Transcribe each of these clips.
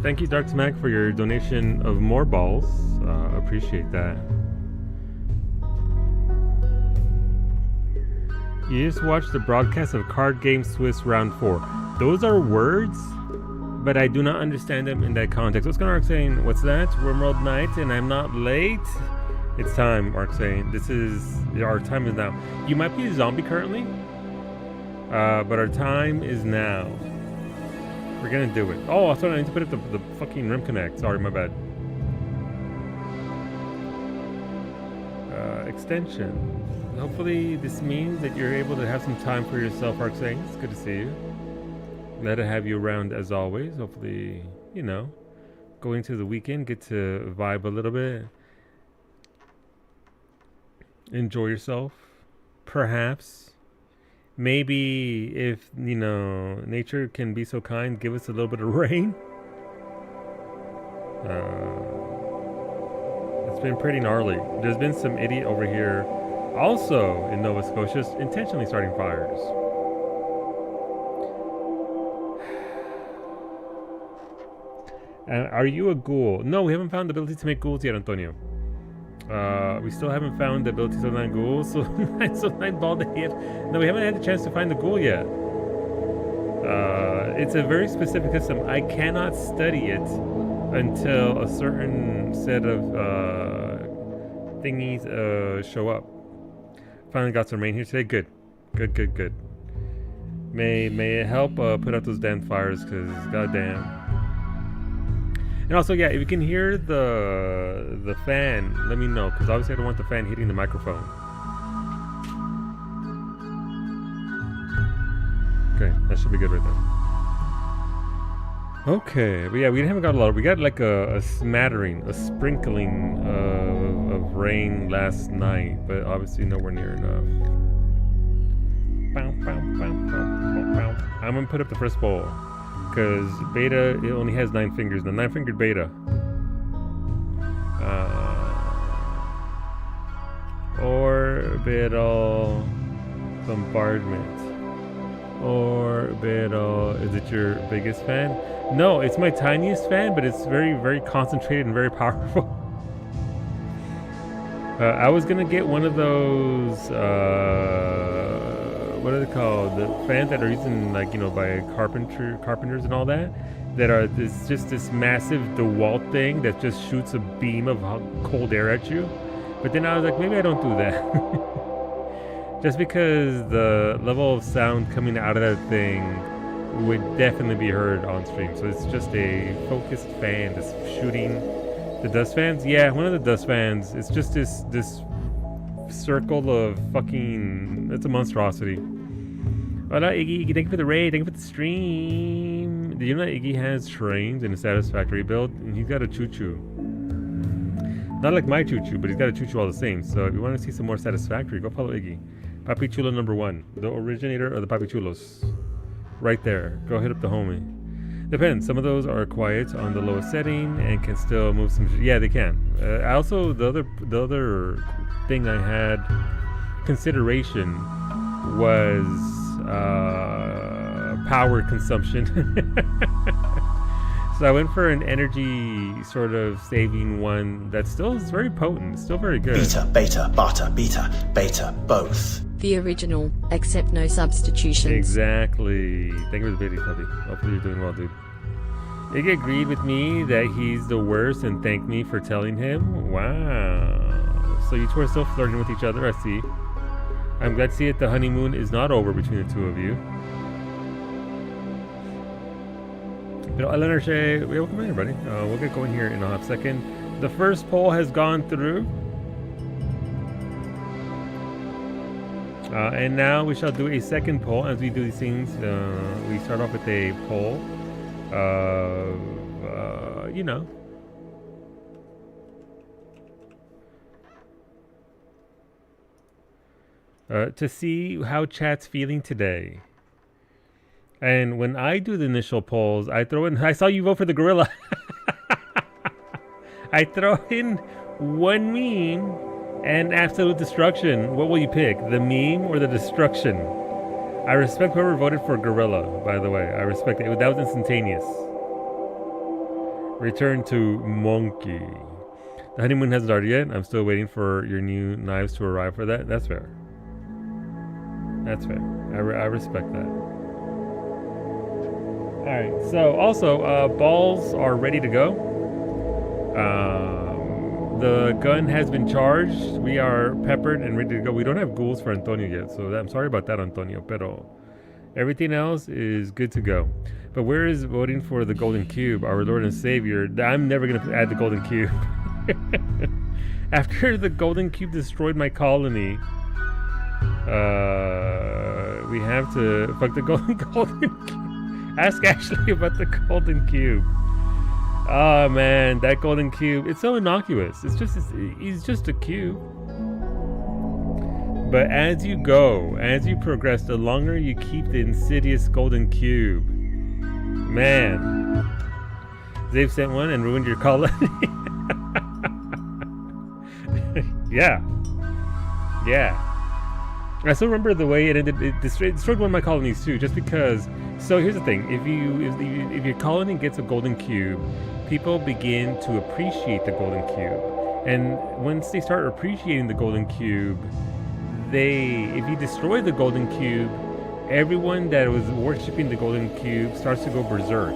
Thank you, Dark Smack, for your donation of more balls. Appreciate that. You just watched the broadcast of Card Game Swiss Round 4. Those are words, but I do not understand them in that context. What's going on, Ark saying? What's that? Wormworld Night, and I'm not late? It's time, Ark saying. Our time is now. You might be a zombie currently, but our time is now. We're gonna do it. Oh, I thought I need to put up the fucking RimConnect. Sorry, my bad. Extension. Hopefully this means that you're able to have some time for yourself, Ark saying. It's good to see you. Glad to have you around as always. Hopefully, you know, going into the weekend, get to vibe a little bit. Enjoy yourself. Perhaps. Maybe if, you know, nature can be so kind, give us a little bit of rain. It's been pretty gnarly. There's been some idiot over here, also in Nova Scotia, intentionally starting fires. Are you a ghoul? No, we haven't found the ability to make ghouls yet, Antonio. We still haven't found the ability to land ghouls, so nine ball to hit. No, we haven't had the chance to find the ghoul yet. It's a very specific system. I cannot study it until a certain set of thingies show up. Finally got some rain here today. Good. May it help put out those damn fires, because goddamn. And also, yeah, if you can hear the fan, let me know, because obviously I don't want the fan hitting the microphone. Okay, that should be good right there. Okay, but yeah, we haven't got a lot. We got like a smattering, a sprinkling of rain last night, but obviously nowhere near enough. I'm gonna put up the first poll. Because beta, it only has 9 fingers. The 9-fingered beta. Orbital bombardment. Orbital. Is it your biggest fan? No, it's my tiniest fan, but it's very, very concentrated and very powerful. I was gonna get one of those. What are they called? The fans that are using, like, you know, by carpenters and all that. That are this massive DeWalt thing that just shoots a beam of cold air at you. But then I was like, maybe I don't do that. Just because the level of sound coming out of that thing would definitely be heard on stream. So it's just a focused fan that's shooting the dust fans. Yeah, one of the dust fans. It's just this circle of fucking. It's a monstrosity. Hola Iggy, thank you for the raid, thank you for the stream. Did you know that Iggy has trains in a Satisfactory build? And he's got a choo-choo. Not like my choo-choo, but he's got a choo-choo all the same. So if you want to see some more Satisfactory, go follow Iggy. Papi Chulo #1, the originator of the Papi Chulos. Right there. Go hit up the homie. Depends. Some of those are quiet on the lowest setting and can still move some. Yeah, they can. Also, the other thing I had consideration was power consumption. So I went for an energy sort of saving one that still is very potent, still very good. Beta, beta, both. The original, except no substitutions. Exactly. Thank you for the video, Clubby. Hopefully you're doing well, dude. Iggy agreed with me that he's the worst and thanked me for telling him. Wow. So you two are still flirting with each other, I see. I'm glad to see that the honeymoon is not over between the two of you. Welcome in, everybody. We'll get going here in a hot second. The first poll has gone through. And now we shall do a second poll. As we do these things, we start off with a poll. You know. To see how chat's feeling today. And when I do the initial polls, I throw in... I saw you vote for the gorilla. I throw in one meme and absolute destruction. What will you pick? The meme or the destruction? I respect whoever voted for gorilla, by the way. I respect it. That was instantaneous. Return to Monkey. The honeymoon hasn't started yet. I'm still waiting for your new knives to arrive for that. That's fair. That's fair. I respect that. Alright, so also, balls are ready to go. The gun has been charged. We are peppered and ready to go. We don't have ghouls for Antonio yet, so I'm sorry about that, Antonio, pero everything else is good to go. But where is voting for the golden cube, our Lord and Savior? I'm never going to add the golden cube. After the golden cube destroyed my colony, we have to fuck the golden cube. Ask Ashley about the golden cube. Oh man, that golden cube, it's so innocuous. He's just a cube. But as you go, as you progress, the longer you keep the insidious golden cube. Man. They've sent one and ruined your colony. Yeah. Yeah. I still remember the way it ended. It destroyed one of my colonies too, just because. So here's the thing: if your colony gets a golden cube, people begin to appreciate the golden cube, and once they start appreciating the golden cube, if you destroy the golden cube, everyone that was worshiping the golden cube starts to go berserk.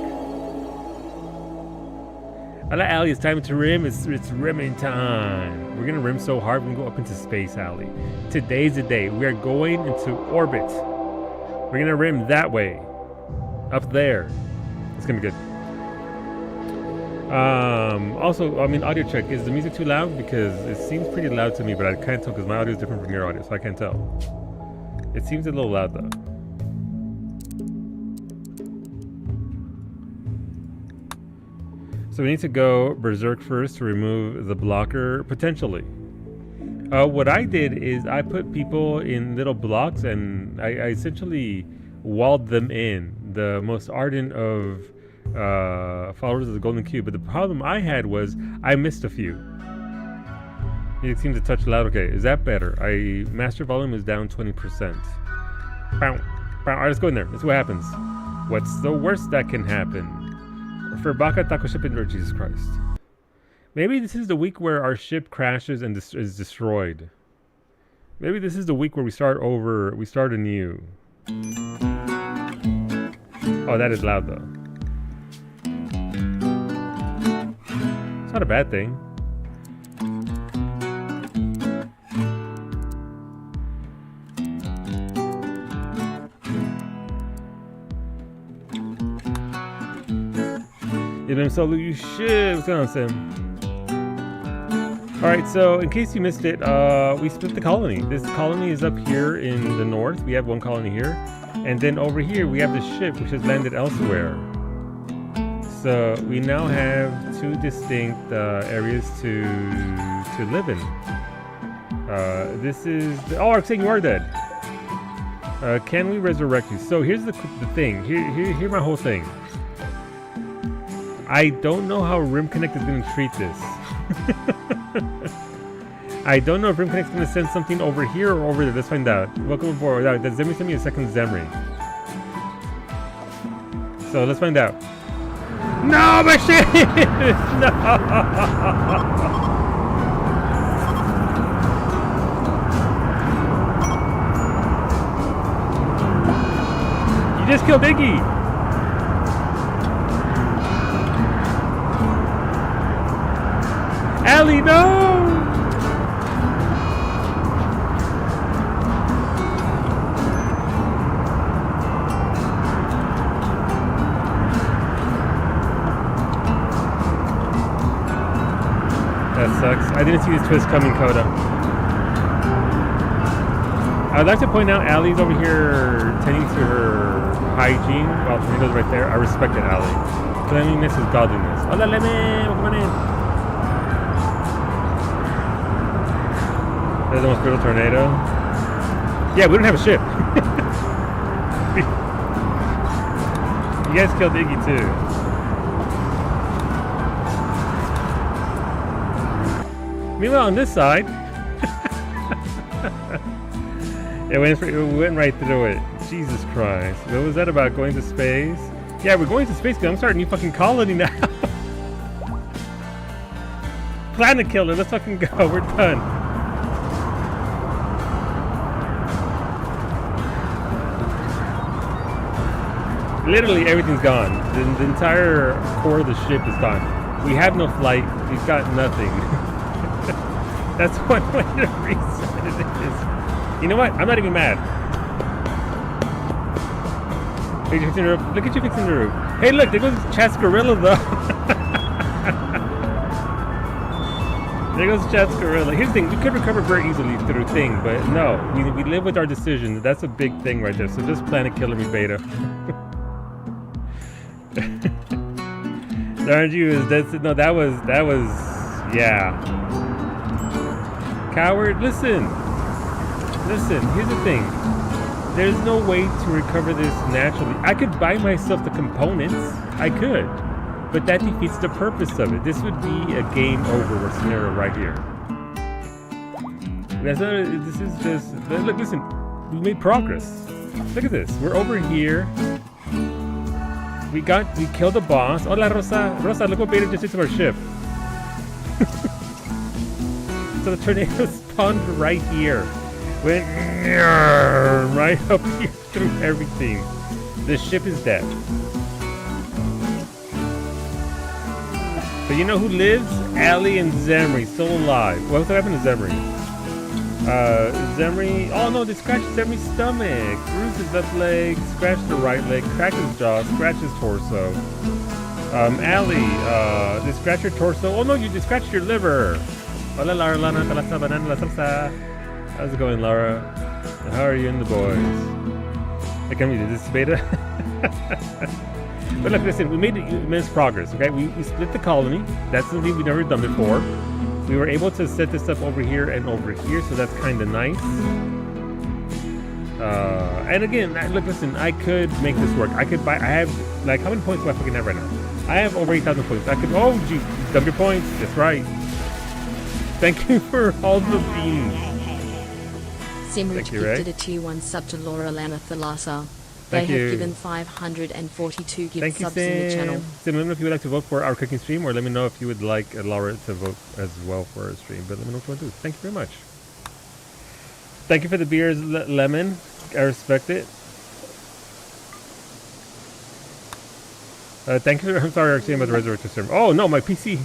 Alright, Ali, it's time to rim. It's rimming time. We're gonna rim so hard we can go up into space, Ali. Today's the day. We are going into orbit. We're gonna rim that way. Up there. It's gonna be good. Also, I mean, audio check. Is the music too loud? Because it seems pretty loud to me, but I can't tell because my audio is different from your audio, so I can't tell. It seems a little loud though. So we need to go berserk first to remove the blocker, potentially. What I did is I put people in little blocks and I essentially walled them in, the most ardent of followers of the golden cube. But the problem I had was I missed a few. It seems a touch loud. Okay, is that better? Master volume is down 20%. Bow, bow. All right, let's go in there. Let's see what happens. What's the worst that can happen? For Baka Taco Ship and Lord Jesus Christ. Maybe this is the week where our ship crashes and is destroyed. Maybe this is the week where we start over, we start anew. Oh, that is loud though. It's not a bad thing. So you should. What's going on, Sam? Alright, so in case you missed it, we split the colony. This colony is up here in the north. We have one colony here. And then over here we have the ship which has landed elsewhere. So we now have two distinct areas to live in. This is... Oh, Arxane, you are dead. Can we resurrect you? So here's the thing. Here's my whole thing. I don't know how RimConnect is going to treat this. I don't know if RimConnect is going to send something over here or over there. Let's find out. Welcome aboard. That Zemri sent me a second Zemri. So let's find out. No, my shit! No! You just killed Iggy! Allie, no! That sucks. I didn't see this twist coming, Coda. I'd like to point out Allie's over here tending to her hygiene while Tornado's right there. I respect it, Allie. Cleanliness is godliness. Hola, Leme! Welcome on in. There's the most brutal tornado. Yeah, we don't have a ship. You guys killed Iggy too. Meanwhile, on this side, it went right through it. Jesus Christ. What was that about? Going to space? Yeah, we're going to space because I'm starting a new fucking colony now. Planet killer. Let's fucking go. We're done. Literally everything's gone. The entire core of the ship is gone. We have no flight. We've got nothing. That's one way to reset it is. You know what? I'm not even mad. Look at you fixing the roof. Hey, look, there goes Chat's gorilla, though. There goes Chat's gorilla. Here's the thing: we could recover very easily through thing, but no, we live with our decisions. That's a big thing right there. So just Planet Killer me, Beta. Aren't you? That was yeah. Coward, listen. Here's the thing. There's no way to recover this naturally. I could buy myself the components. I could. But that defeats the purpose of it. This would be a game over scenario right here. This is just... Look, listen. We made progress. Look at this. We're over here. We killed the boss. Hola, Rosa. Rosa, look what Beta just did to our ship. So the tornado spawned right here. Went right up here through everything. The ship is dead. But you know who lives? Allie and Zemri, still alive. What's happened to Zemri? Zemri... Oh no, they scratched Zemri's stomach. Bruised his left leg, scratched the right leg, cracked his jaw, scratched his torso. Allie, they scratched your torso. Oh no, they scratched your liver. Hola, Lara, Lana, Talasa, Banana, La Salsa. How's it going, Lara? How are you and the boys? I can't read this Beta. But look, listen, we made immense progress, okay? We split the colony. That's something we've never done before. We were able to set this up over here and over here, so that's kind of nice. And again, look, listen, I could make this work. I have, like, how many points do I fucking have right now? I have over 8,000 points. I could, oh, gee, dump your points. That's right. Thank you for all the beans. Simrich gifted a tier 1 sub to Laura Lana Thalassa. They have given 542 gift subs in the channel. Sim, let me know if you would like to vote for our cooking stream, or let me know if you would like Laura to vote as well for our stream. But let me know what you want to do. Thank you very much. Thank you for the beers, Lemon. I respect it. Thank you. I'm sorry, I'm about the resurrected server. Oh no, my PC.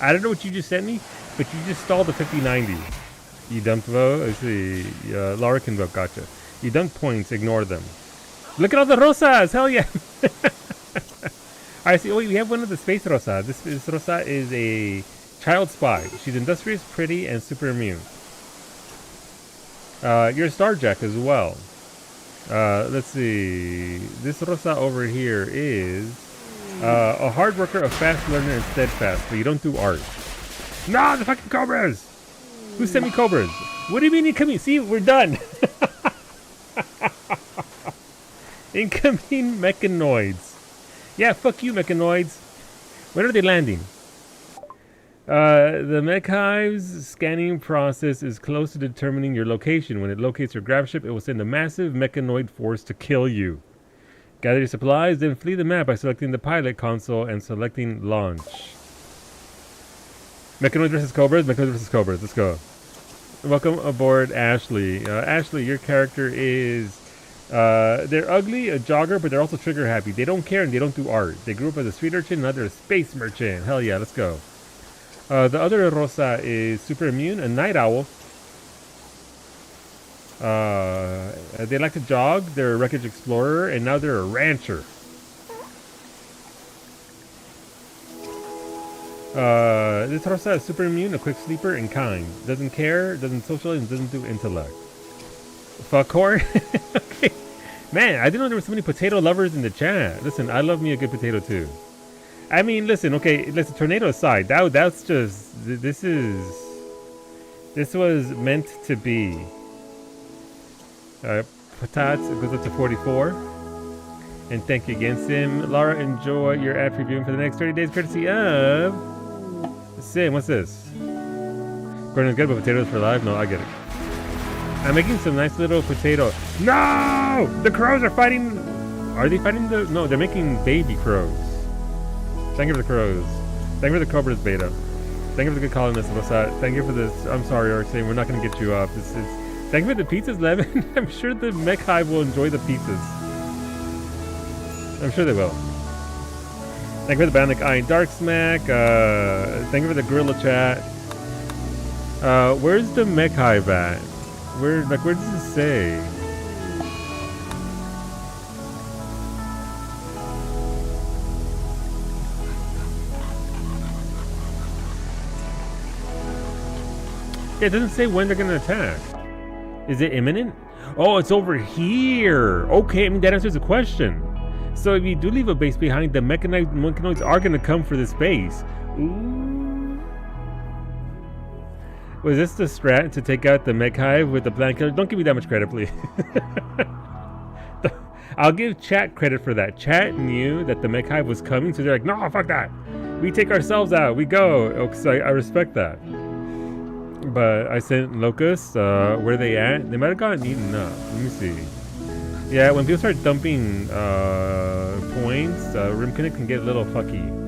I don't know what you just sent me, but you just stalled the 5090. You dumped vote. Let's see. Laura can vote. Gotcha. You dumped points. Ignore them. Look at all the rosas. Hell yeah. I see. Oh, we have one of the space rosa. This rosa is a child spy. She's industrious, pretty, and super immune. You're a Starjack as well. Let's see. This rosa over here is a hard worker, a fast learner, and steadfast, but you don't do art. No, the fucking cobras! Who sent me cobras? What do you mean incoming? See, we're done. Incoming mechanoids. Yeah, fuck you, mechanoids. When are they landing? The mech hive's scanning process is close to determining your location. When it locates your grab ship, it will send a massive mechanoid force to kill you. Gather your supplies, then flee the map by selecting the pilot console and selecting launch. Mechanoid versus Cobras, Mechanoid versus Cobras. Let's go. Welcome aboard, Ashley. Ashley, your character is... they're ugly, a jogger, but they're also trigger happy. They don't care and they don't do art. They grew up as a street urchin, now they're a space merchant. Hell yeah, let's go. The other Rosa is super immune, a night owl. They like to jog, they're a wreckage explorer, and now they're a rancher. This Rosa is super immune, a quick sleeper, and kind. Doesn't care, doesn't socialize, and doesn't do intellect. Fuckhorn? Okay. Man, I didn't know there were so many potato lovers in the chat. Listen, I love me a good potato too. I mean, listen, okay, listen, tornado aside, that's just, this was meant to be. Patats goes up to 44. And thank you again, Sim. Laura, enjoy your ad-free viewing for the next 30 days, courtesy of Sim. What's this? Gordon's good, but potatoes for life? No, I get it. I'm making some nice little potato. No! The crows are fighting. Are they fighting the? No, they're making baby crows. Thank you for the crows. Thank you for the cobras, Beta. Thank you for the good calling, Miss Rosat. Thank you for this. I'm sorry, Arcane. We're not going to get you off. This is. Thank you for the pizzas, Lemon. I'm sure the Mech Hive will enjoy the pizzas. I'm sure they will. Thank you for the Bandit Eye and Dark Smack. Thank you for the Gorilla Chat. Where's the Mech Hive at? Where does it say? Yeah, it doesn't say when they're gonna attack. Is it imminent? Oh, it's over here. Okay, I mean that answers the question. So if you do leave a base behind, the mechanoids are gonna come for this base. Ooh. Was this the strat to take out the Mech Hive with the Plant Killer? Don't give me that much credit, please. I'll give chat credit for that. Chat knew that the Mech Hive was coming, so they're like, no, fuck that. We take ourselves out. We go. Oh, so I respect that. But I sent locusts. Where are they at? They might have gotten eaten up. Let me see. Yeah, when people start dumping points, RimConnect can get a little fucky.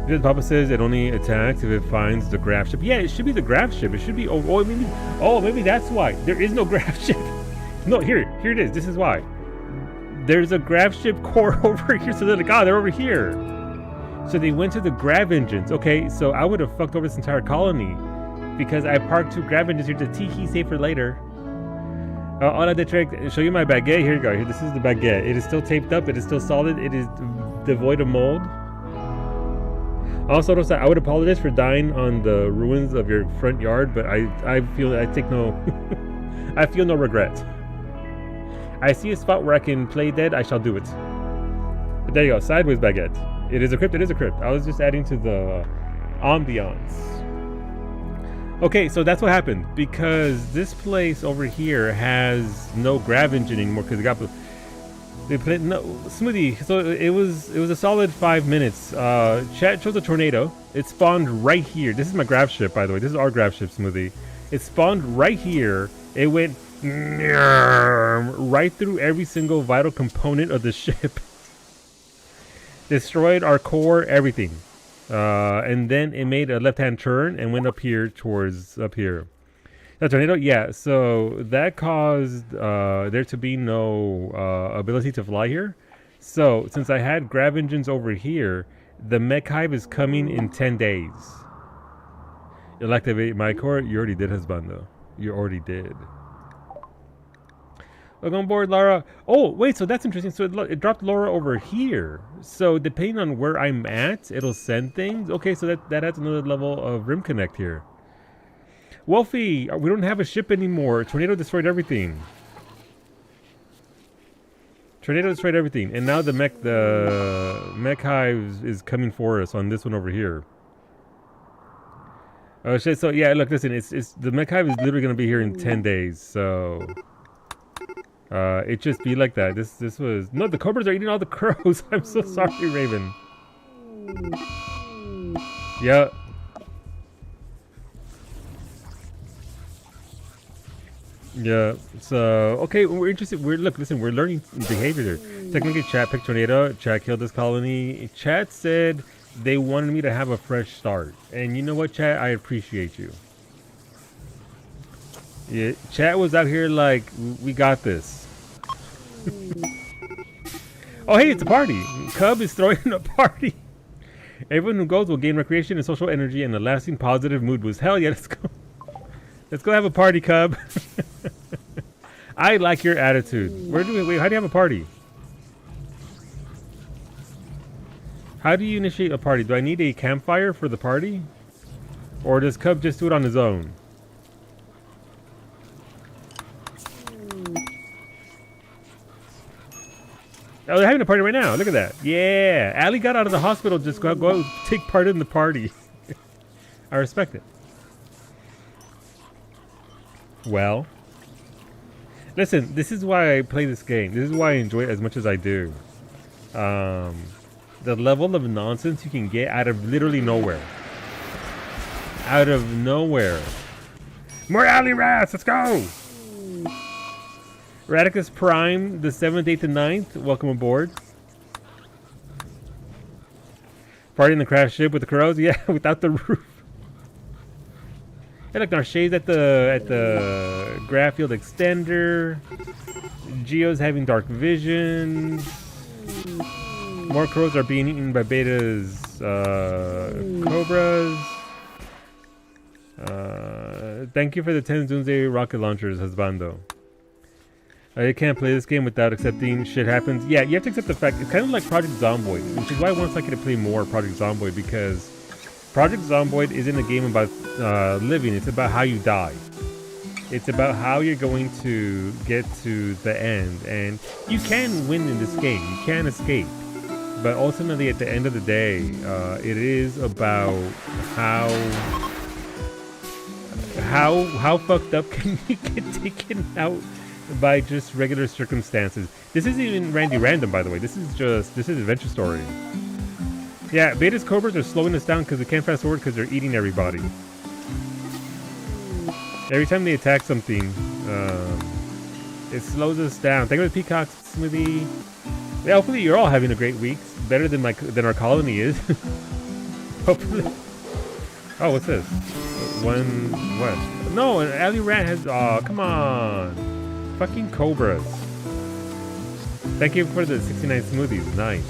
Because Papa says it only attacks if it finds the graph ship. Yeah, it should be the graph ship. It should be. Maybe that's why there is no graph ship. No, here it is. This is why. There's a graph ship core over here. So they're like, they're over here. So they went to the grav engines. Okay, so I would have fucked over this entire colony because I parked 2 grav engines here to tiki save for later. On the trick, show you my baguette. Here you go. Here, this is the baguette. It is still taped up. It is still solid. It is devoid of mold. Also, I would apologize for dying on the ruins of your front yard, but I feel I take no I feel no regret. I see a spot where I can play dead. I shall do it. But there you go. Sideways baguette. It is a crypt. It is a crypt. I was just adding to the ambiance. Okay, so that's what happened because this place over here has no grav engine anymore because they played no Smoothie. So it was a solid 5 minutes. Chat chose a tornado. It spawned right here. This is my grav ship, by the way. This is our grav ship, Smoothie. It spawned right here. It went right through every single vital component of the ship. Destroyed our core, everything. And then it made a left-hand turn and went up here towards up here. That tornado? Yeah, so that caused there to be no ability to fly here. So since I had grav engines over here, the Mech Hive is coming in 10 days. You'll activate my core? You already did, husbando. You already did. Look on board, Laura. Oh, wait, so that's interesting. So it dropped Laura over here. So depending on where I'm at, it'll send things. Okay, so that adds another level of RimConnect here. Wolfie, we don't have a ship anymore. Tornado destroyed everything. Tornado destroyed everything. And now the Mech Hive is coming for us on this one over here. Oh shit, so yeah, look, listen, it's the Mech Hive is literally gonna be here in 10 days, so it just be like that. This was no, the cobras are eating all the crows. I'm so sorry, Raven. Yeah. Yeah. So okay, we're interested. Listen, we're learning behavior here. Technically, chat picked tornado. Chat killed this colony. Chat said they wanted me to have a fresh start, and you know what, chat? I appreciate you. Yeah, chat was out here like, we got this. Oh, hey, it's a party. Cub is throwing a party. Everyone who goes will gain recreation and social energy and a lasting positive mood boost. Hell yeah, let's go. Let's go have a party, Cub. I like your attitude. Wait, how do you have a party? How do you initiate a party? Do I need a campfire for the party? Or does Cub just do it on his own? Oh, they're having a party right now. Look at that. Yeah. Allie got out of the hospital. Just go take part in the party. I respect it. Well. Listen, this is why I play this game. This is why I enjoy it as much as I do. The level of nonsense you can get out of literally nowhere. Out of nowhere. More alley rats. Let's go. Radicus Prime, the 7th, 8th, and 9th. Welcome aboard. Party in the crash ship with the crows? Yeah, without the roof. Hey, look, our shades at the graph field extender. Geo's having dark vision. More crows are being eaten by Beta's cobras. Thank you for the 10 Doomsday rocket launchers, Husbando. You can't play this game without accepting shit happens. Yeah, you have to accept the fact. It's kind of like Project Zomboid, which is why I want to play more Project Zomboid, because Project Zomboid isn't a game about living. It's about how you die. It's about how you're going to get to the end. And you can win in this game. You can escape. But ultimately, at the end of the day, it is about how fucked up can you get taken out by just regular circumstances. This isn't even Randy Random, by the way. This is Adventure Story. Yeah, Beta's cobras are slowing us down because we can't fast forward because they're eating everybody. Every time they attack something, it slows us down. Thank you for the peacock smoothie. Yeah, hopefully you're all having a great week. Better than our colony is. Hopefully. Oh, what's this? One west. No, an alley rat has. Oh, come on. Fucking cobras. Thank you for the 69 smoothies. Nice.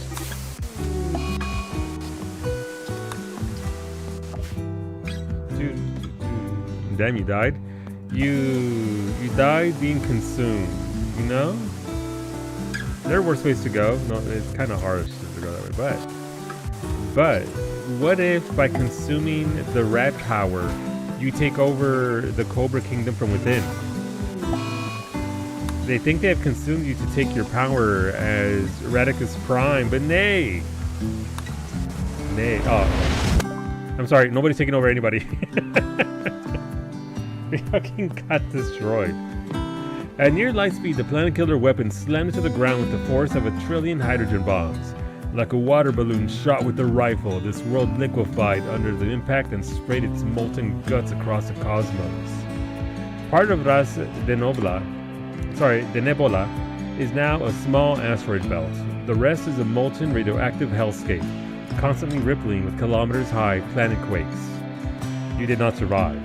Damn, you died. You died being consumed. You know? There are worse ways to go. No, it's kind of harsh to go that way. But what if by consuming the rat power, you take over the Cobra Kingdom from within? They think they have consumed you to take your power as Radicus Prime, but nay. Nay. Oh. I'm sorry, nobody's taking over anybody. We fucking got destroyed. At near light speed, the planet killer weapon slammed into the ground with the force of 1 trillion hydrogen bombs. Like a water balloon shot with a rifle, this world liquefied under the impact and sprayed its molten guts across the cosmos. Part of Ras de Nebula is now a small asteroid belt. The rest is a molten radioactive hellscape, constantly rippling with kilometers-high planet quakes. You did not survive.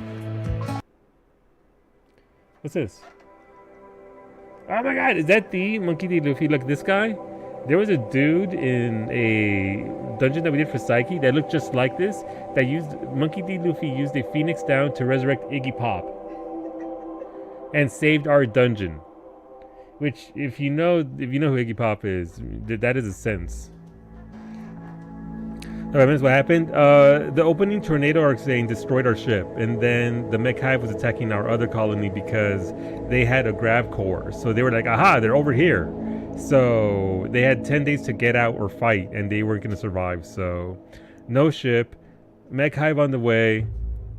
What's this? Oh my god, is that the Monkey D. Luffy? Look, this guy? There was a dude in a dungeon that we did for Psyche that looked just like this, that Monkey D. Luffy used a Phoenix down to resurrect Iggy Pop. And saved our dungeon. Which, if you know who Iggy Pop is, that is a sense. Alright, what happened? The opening tornado arc saying destroyed our ship, and then the mech hive was attacking our other colony because they had a grav core. So they were like, aha, they're over here. So they had 10 days to get out or fight, and they weren't going to survive. So no ship, mech hive on the way.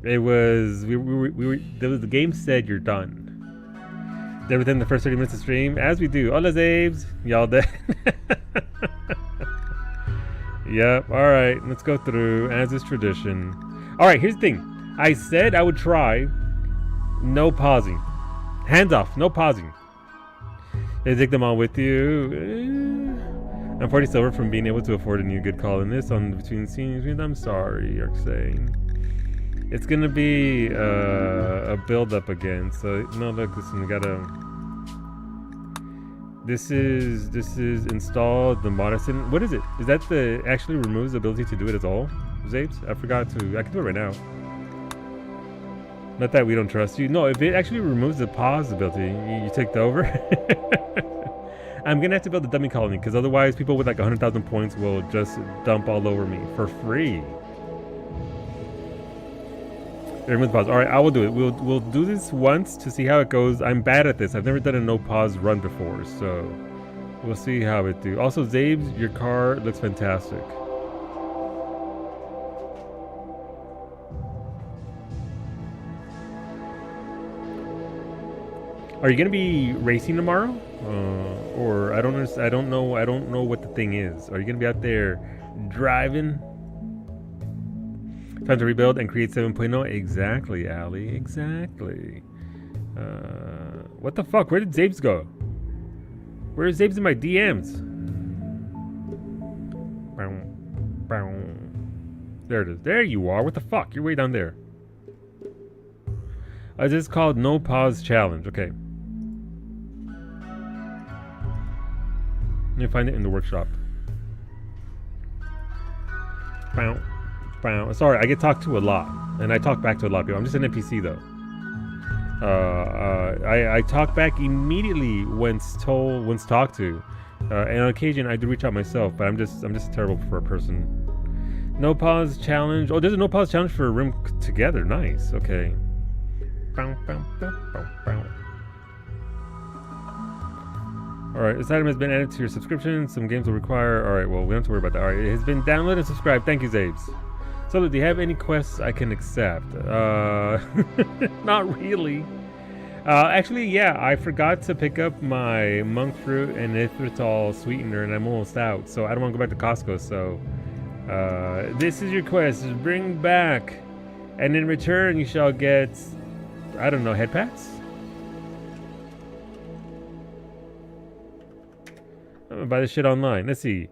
It was the game said you're done. They're within the first 30 minutes of stream, as we do. Hola Zabes, y'all dead. Yep, alright, let's go through, as is tradition. Alright, here's the thing. I said I would try no pausing. Hands off, no pausing. They take them all with you. I'm 40 silver from being able to afford a new good colonist on between scenes. I'm sorry, you're saying. It's gonna be a build-up again, so no, look, listen, we gotta... This is installed the modern. What is it? Is that the actually removes the ability to do it at all? Zapes? I forgot to. I can do it right now. Not that we don't trust you. No, if it actually removes the pause ability, you take the over. I'm gonna have to build a dummy colony because otherwise people with like 100,000 points will just dump all over me for free. Remove pause. All right, I will do it. We'll do this once to see how it goes. I'm bad at this. I've never done a no pause run before, so we'll see how it do. Also, Zabes, your car looks fantastic. Are you gonna be racing tomorrow? Or I don't know what the thing is. Are you gonna be out there driving? Time to rebuild and create 7.0. Exactly, Ali. Exactly. What the fuck? Where did Zabes go? Where is Zabes in my DMs? There it is. There you are. What the fuck? You're way down there. This is called No Pause Challenge. Okay. Let me find it in the workshop. Bow. Bow. Sorry, I get talked to a lot. And I talk back to a lot of people. I'm just an NPC though. I talk back immediately when talked to. And on occasion I do reach out myself, but I'm just a terrible for a person. No pause challenge. Oh, there's a no pause challenge for Rim Together. Nice. Okay. Alright, this item has been added to your subscription. Some games will require... Alright, well, we don't have to worry about that. Alright, it has been downloaded and subscribed. Thank you, Zabes. So, do you have any quests I can accept? Not really. Actually, yeah, I forgot to pick up my monk fruit and erythritol sweetener, and I'm almost out. So, I don't want to go back to Costco, so... this is your quest. Bring back. And in return, you shall get... I don't know, head pats? I'm gonna buy this shit online. Let's see.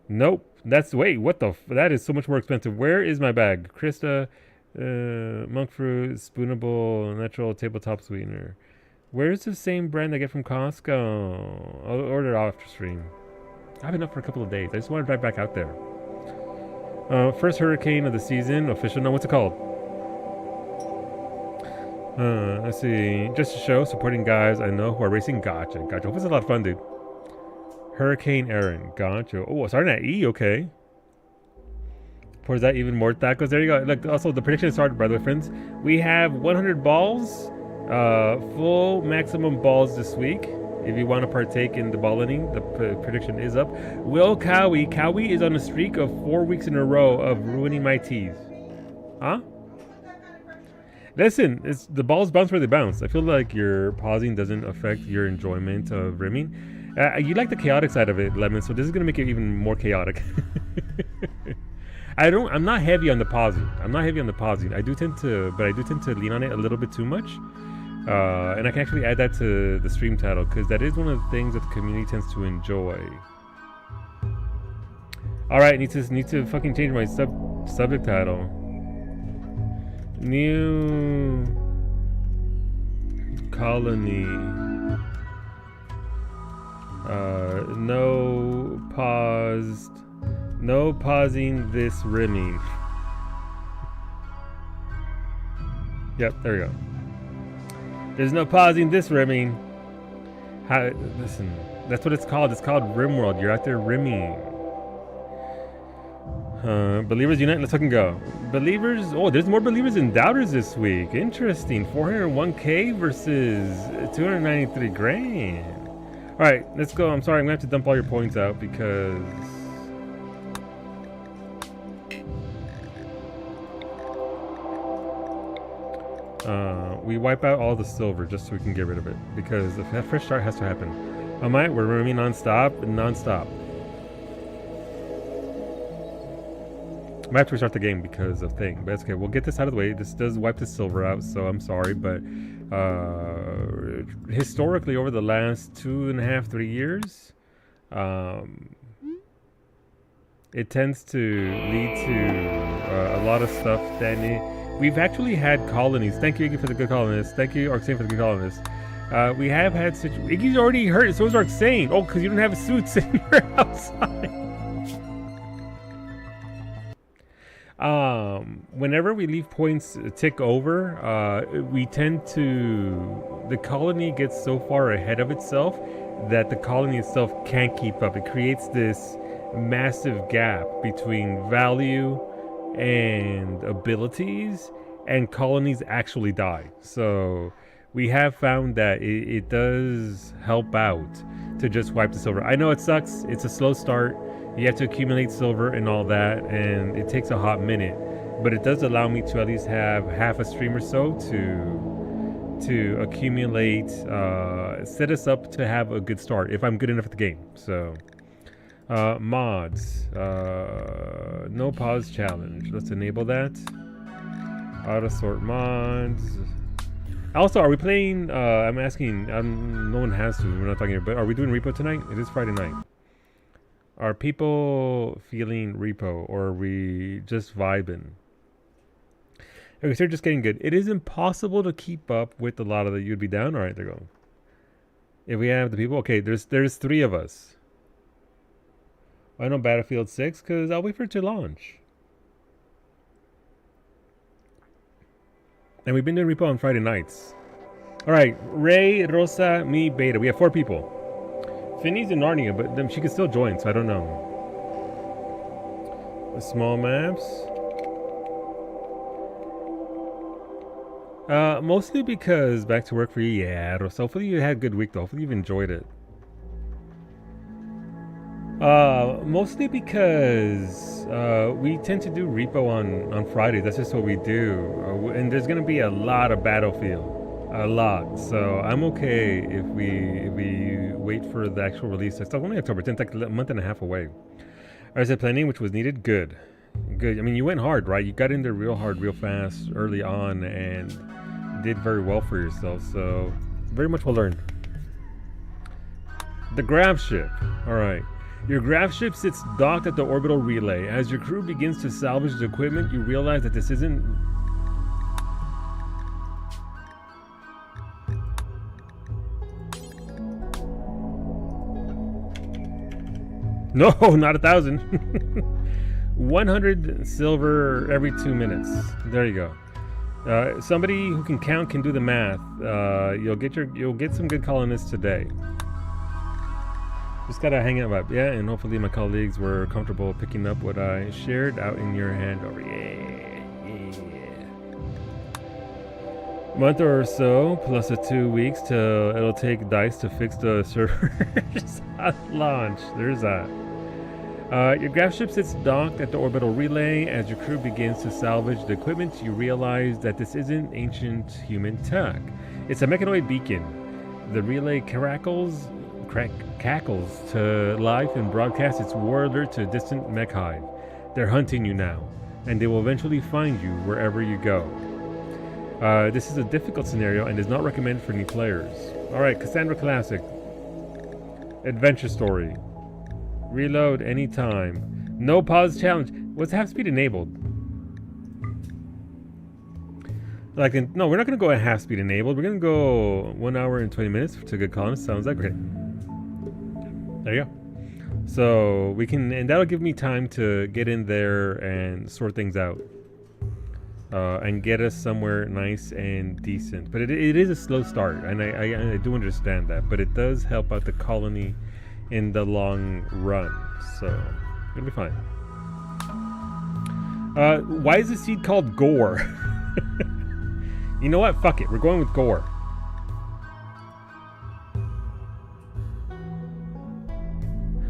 Nope. Wait, what the that is so much more expensive. Where is my bag? Krista, monk fruit, spoonable, natural tabletop sweetener. Where's the same brand I get from Costco? I'll order it after stream. I have enough for a couple of days. I just want to drive back out there. First hurricane of the season. Official. No, what's it called? Let's see. Just to show, supporting guys I know who are racing. Gotcha. Hope it's a lot of fun, dude. Hurricane Aaron. Gotcha. Oh, starting at E. Okay. Pours that even more tacos. There you go. Look, also the prediction started, by the way, friends. We have 100 balls. Full maximum balls this week. If you want to partake in the balling, the prediction is up. Will Cowie. Cowie is on a streak of 4 weeks in a row of ruining my teeth. Huh? Listen, the balls bounce where they bounce. I feel like your pausing doesn't affect your enjoyment of rimming. You like the chaotic side of it, Lemon, so this is going to make it even more chaotic. I'm not heavy on the pausing. I do tend to lean on it a little bit too much. And I can actually add that to the stream title, because that is one of the things that the community tends to enjoy. Alright, need to fucking change my subject title. New colony. No pausing this rimming. Yep, there we go. There's no pausing this rimming. Listen, that's what it's called. It's called RimWorld. You're out there rimming. Believers unite. Let's fucking go. Believers. Oh, there's more believers and doubters this week. Interesting. 401k versus 293 grand. All right, let's go. I'm sorry, I'm gonna have to dump all your points out because we wipe out all the silver just so we can get rid of it, because a fresh start has to happen. Alright, we're rimming non-stop. I might have to restart the game because of thing, but it's okay. We'll get this out of the way. This does wipe the silver out, so I'm sorry, but historically over the last 2.5, 3 years, it tends to lead to a lot of stuff that we've actually had colonies. Thank you, Iggy, for the good colonists. Thank you, Arxane, for the good colonists. We have had Iggy's already hurt, so is Arxane. Oh, because you don't have suits and you're outside. Whenever we leave points tick over, we tend to... The colony gets so far ahead of itself that the colony itself can't keep up. It creates this massive gap between value and abilities, and colonies actually die. So we have found that it does help out to just wipe the silver. I know it sucks. It's a slow start. You have to accumulate silver and all that, and it takes a hot minute, but it does allow me to at least have half a stream or so to accumulate, set us up to have a good start if I'm good enough at the game. So mods, no pause challenge. Let's enable that. Auto sort mods. Also, are we playing? I'm asking. No one has to. We're not talking here, but are we doing repo tonight? It is Friday night. Are people feeling repo, or are we just vibing? Okay, so they're just getting good. It is impossible to keep up with a lot of the you'd be down. All right, there you go. If we have the people, okay, there's 3 of us. I know Battlefield 6 because I'll wait for it to launch. And we've been doing repo on Friday nights. All right, Ray, Rosa, me, Beta. We have 4 people. Finny's in Narnia, but then she can still join, so I don't know. The small maps. Mostly because back to work for you. Yeah, Rosa. Hopefully you had a good week, though. Hopefully you've enjoyed it. Mostly because we tend to do repo on Friday. That's just what we do. And there's going to be a lot of Battlefield. A lot. So I'm okay if we wait for the actual release. It's only October 10th, like a month and a half away. I said planning, which was needed. Good. I mean, you went hard, right? You got in there real hard, real fast, early on, and did very well for yourself. So very much well learned. The grav ship. All right. Your grav ship sits docked at the orbital relay. As your crew begins to salvage the equipment, you realize that this isn't... No, not 1,000. 100 silver every 2 minutes. There you go. Somebody who can count can do the math. You'll get some good colonists today. Just gotta hang out, yeah, and hopefully my colleagues were comfortable picking up what I shared out in your handover. Yeah. Month or so, plus the 2 weeks till it'll take DICE to fix the servers at launch. There's that. Your grav ship sits docked at the orbital relay. As your crew begins to salvage the equipment, you realize that this isn't ancient human tech. It's a mechanoid beacon. The relay cackles to life and broadcasts its war alert to a distant mech hive. They're hunting you now, and they will eventually find you wherever you go. This is a difficult scenario and is not recommended for new players. Alright, Cassandra Classic. Adventure story. Reload anytime. No pause challenge. What's half speed enabled? No, we're not going to go at half speed enabled. We're going to go 1 hour and 20 minutes to good columns. Sounds like great. There you go. So we can, and that'll give me time to get in there and sort things out. And get us somewhere nice and decent. But it is a slow start, and I do understand that. But it does help out the colony in the long run, so it'll be fine. Why is the seed called Gore? You know what? Fuck it. We're going with Gore.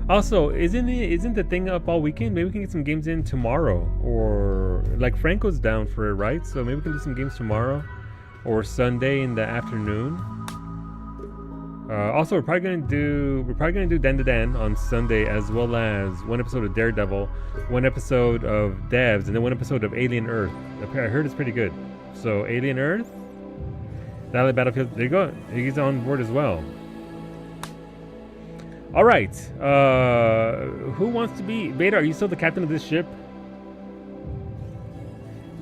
Also, isn't the thing up all weekend? Maybe we can get some games in tomorrow, or like Franco's down for it, right? So maybe we can do some games tomorrow or Sunday in the afternoon. Also, we're probably gonna do Dan to Dan on Sunday, as well as 1 episode of Daredevil, 1 episode of Devs, and then 1 episode of Alien Earth. I heard it's pretty good. So Alien Earth, Battlefield. There you go. He's on board as well. All right. Who wants to be Beta? Are you still the captain of this ship?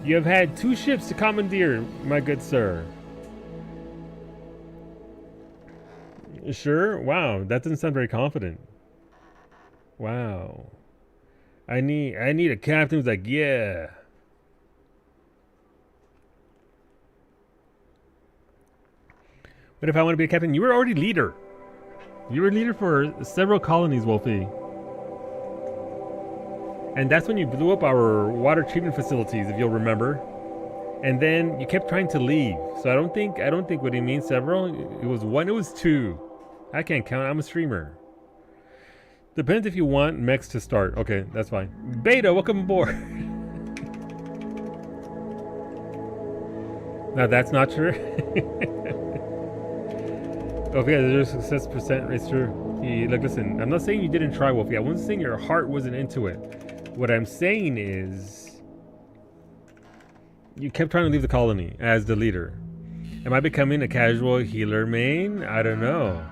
You have had 2 ships to commandeer, my good sir. Sure. Wow, that doesn't sound very confident. Wow. I need a captain who's like, yeah. But if I want to be a captain, you were already leader. You were leader for several colonies, Wolfie. And that's when you blew up our water treatment facilities, if you'll remember. And then you kept trying to leave. So I don't think what he means several. It was 1, it was 2. I can't count. I'm a streamer. Depends if you want mechs to start. Okay, that's fine. Beta, welcome aboard. Now that's not true. Oh yeah, there's a success percent. It's true. Like, listen, I'm not saying you didn't try, Wolfie. I wasn't saying your heart wasn't into it. What I'm saying is, you kept trying to leave the colony as the leader. Am I becoming a casual healer main? I don't know.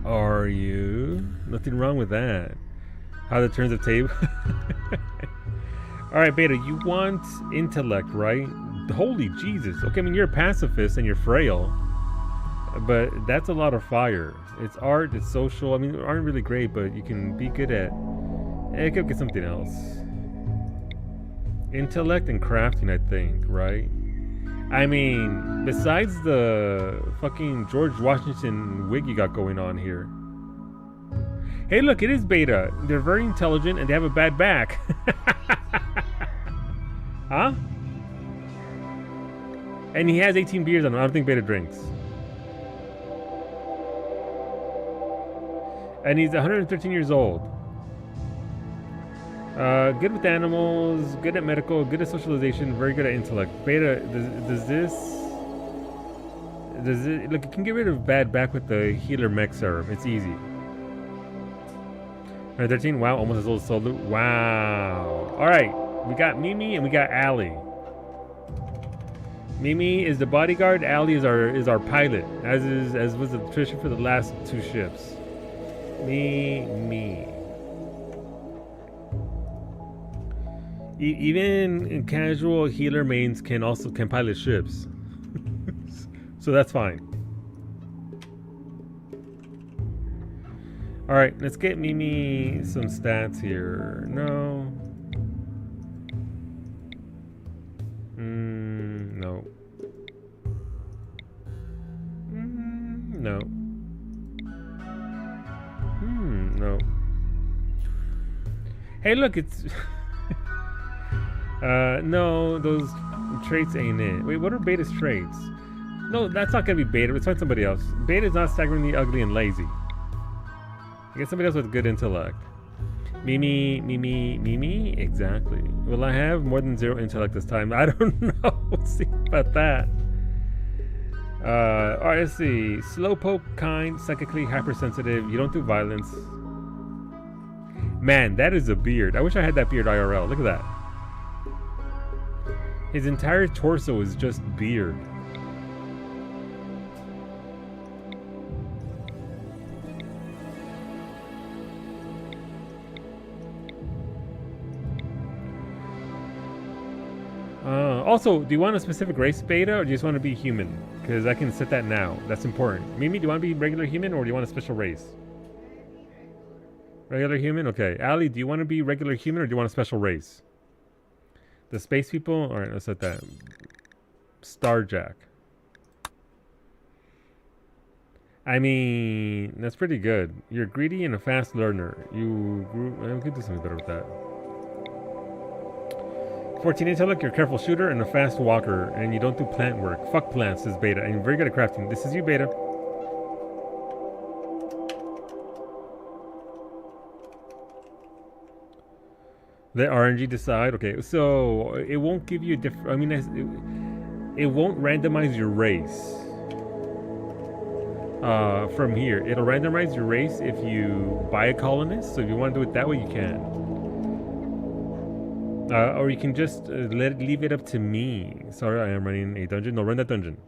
Are you? Nothing wrong with that. How the turns of tape. All right, Beta, you want intellect, right? Holy Jesus. Okay, I mean, you're a pacifist and you're frail, but that's a lot of fire. It's art, it's social. I mean, aren't really great, but you can be good at... I could get something else. Intellect and crafting, I think, right? I mean, besides the fucking George Washington wig you got going on here. Hey, look, it is Beta. They're very intelligent and they have a bad back. Huh? And he has 18 beers on him. I don't think Beta drinks. And he's 113 years old. Good with animals, good at medical, good at socialization, very good at intellect. Beta, does it, look, you can get rid of bad back with the healer mech serum. It's easy. 113, wow, almost as old as Solu. Wow. All right, we got Mimi and we got Allie. Mimi is the bodyguard. Allie is our pilot, as was the tradition for the last two ships. Me. Even casual healer mains can pilot ships, so that's fine. All right, let's get Mimi some stats here. No. No. No. No. Hey, look, it's... no, those traits ain't it. Wait, what are Beta's traits? No, that's not gonna be Beta. Let's find somebody else. Beta's not staggeringly ugly and lazy. Get somebody else with good intellect. Mimi, exactly. Will I have more than 0 intellect this time? I don't know. We'll see about that. Alright, let's see. Slowpoke, kind, psychically hypersensitive. You don't do violence. Man, that is a beard. I wish I had that beard IRL. Look at that. His entire torso is just beard. Also, do you want a specific race, Beta, or do you just want to be human? Because I can set that now. That's important. Mimi, do you want to be regular human, or do you want a special race? Regular human? Okay. Allie, do you want to be regular human, or do you want a special race? The space people? Alright, let's set that. Starjack. I mean, that's pretty good. You're greedy and a fast learner. We could do something better with that. 14 intellect, you're a careful shooter and a fast walker, and you don't do plant work. Fuck plants, says Beta, and you're very good at crafting. This is you, Beta. Let RNG decide. Okay, so it won't give you a different... I mean, it won't randomize your race. From here. It'll randomize your race if you buy a colonist, so if you want to do it that way, you can. Or you can just leave it up to me. Sorry, I am running a dungeon. No, run that dungeon.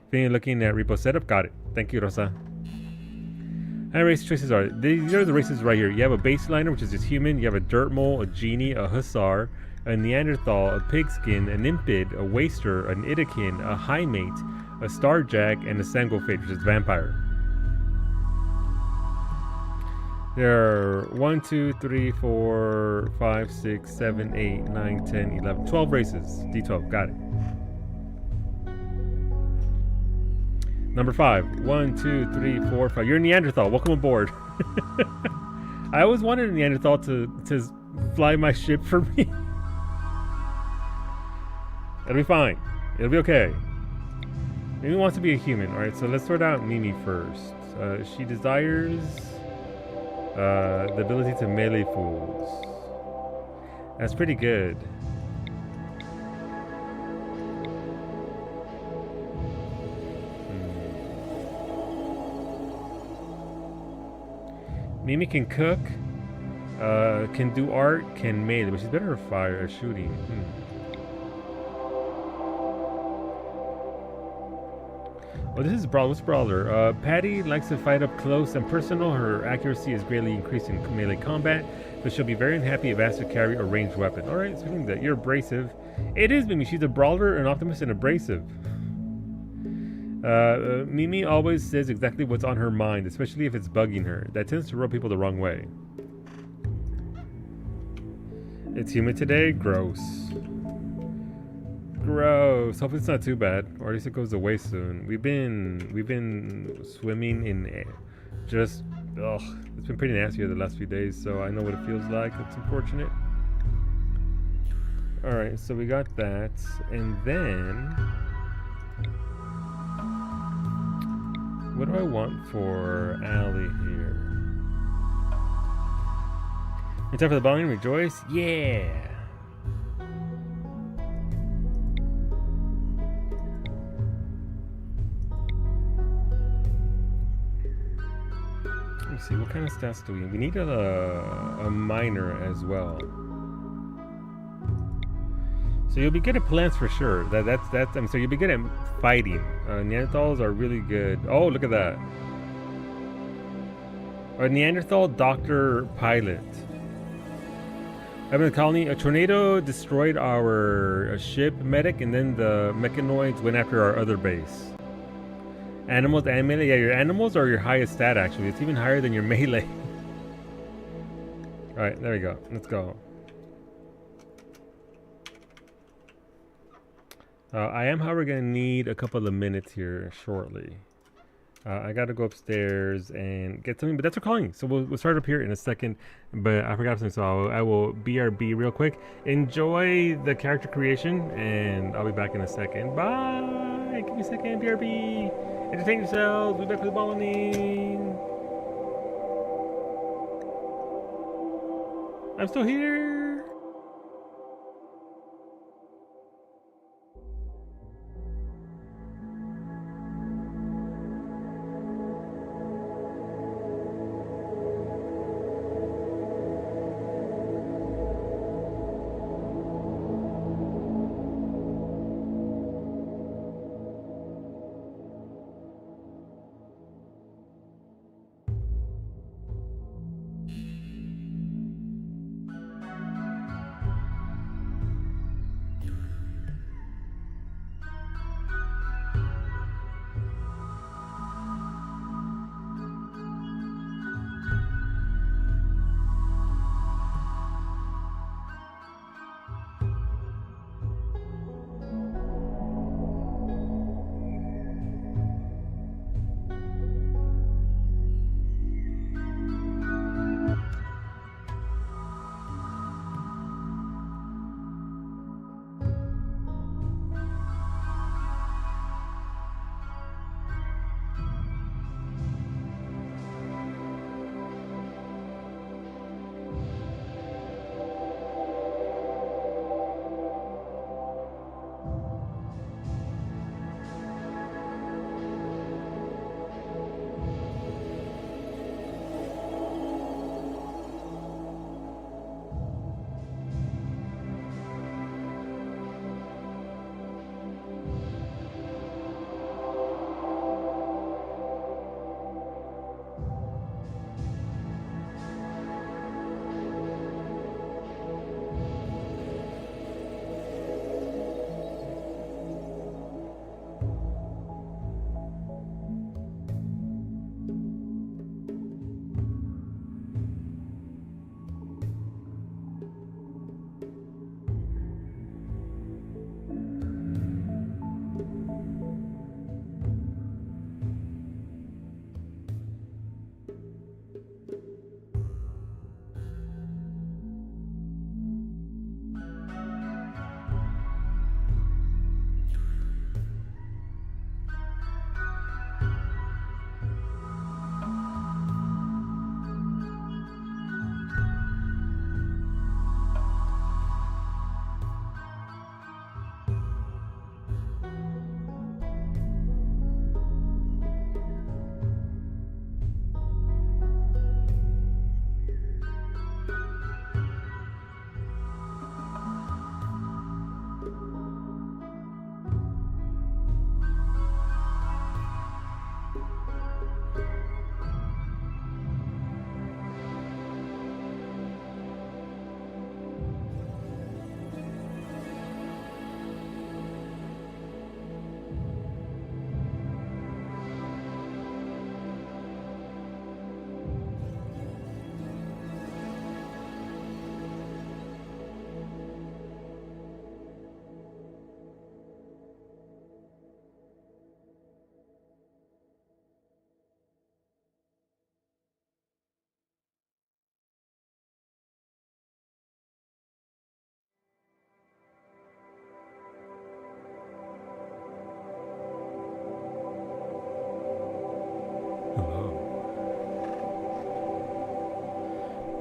If you're looking at repo setup, got it. Thank you, Rosa. How race choices are? These are the races right here. You have a baseliner, which is just human. You have a dirt mole, a genie, a hussar, a Neanderthal, a pigskin, an impid, a waster, an Idakin, a highmate, a starjack, and a sangofate, which is vampire. There are 1, 2, 3, 4, 5, 6, 7, 8, 9, 10, 11, 12 races. D12, got it. Number 5. 1, 2, 3, 4, 5. You're a Neanderthal. Welcome aboard. I always wanted a Neanderthal to fly my ship for me. It'll be fine. It'll be okay. Mimi wants to be a human. Alright, so let's sort out Mimi first. She desires... the ability to melee fools. That's pretty good. Mimi can cook, can do art, can melee, but she's better at fire, at shooting. Oh, this is Brawler. What's Brawler? Patty likes to fight up close and personal. Her accuracy is greatly increased in melee combat, but she'll be very unhappy if asked to carry a ranged weapon. Alright, speaking of that, you're abrasive. It is Mimi. She's a Brawler, an Optimist, and abrasive. Mimi always says exactly what's on her mind, especially if it's bugging her. That tends to rub people the wrong way. It's humid today? Gross. Gross. Hopefully it's not too bad, or at least it goes away soon. We've been swimming in just it's been pretty nasty here the last few days, so I know what it feels like. It's unfortunate. Alright, so we got that, and then what do I want for Allie here? You time for the volume, rejoice? Yeah! Let's see, what kind of stats do we need? We need a minor as well. So you'll be good at plants for sure. So you'll be good at fighting. Neanderthals are really good. Oh, look at that. A Neanderthal doctor pilot. I'm in the colony. A tornado destroyed our ship medic, and then the mechanoids went after our other base. Animals and melee. Yeah, your animals are your highest stat actually. It's even higher than your melee. Alright, there we go. Let's go. I am, however, going to need a couple of minutes here shortly. I got to go upstairs and get something, but that's our calling. So we'll start up here in a second, but I forgot something, so I will BRB real quick. Enjoy the character creation, and I'll be back in a second. Bye! Give me a second, BRB. Entertain yourselves. We'll be back for the balloning. I'm still here.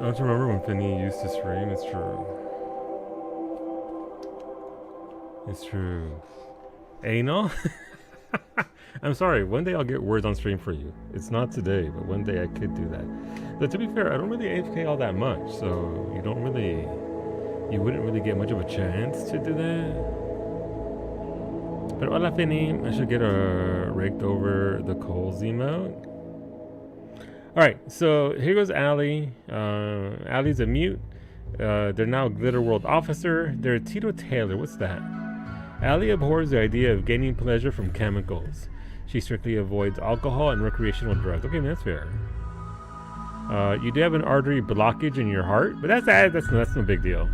don't you remember when Finny used to stream? It's true. It's true. Anal? I'm sorry, one day I'll get words on stream for you. It's not today, but one day I could do that. But to be fair, I don't really AFK all that much, so you wouldn't really get much of a chance to do that. But hola Finny, I should get raked over the coals emote. Alright, so here goes Allie. Allie's a mute. They're now Glitter World Officer. They're a teetotaler. What's that? Allie abhors the idea of gaining pleasure from chemicals. She strictly avoids alcohol and recreational drugs. Okay, that's fair. You do have an artery blockage in your heart, but that's no big deal.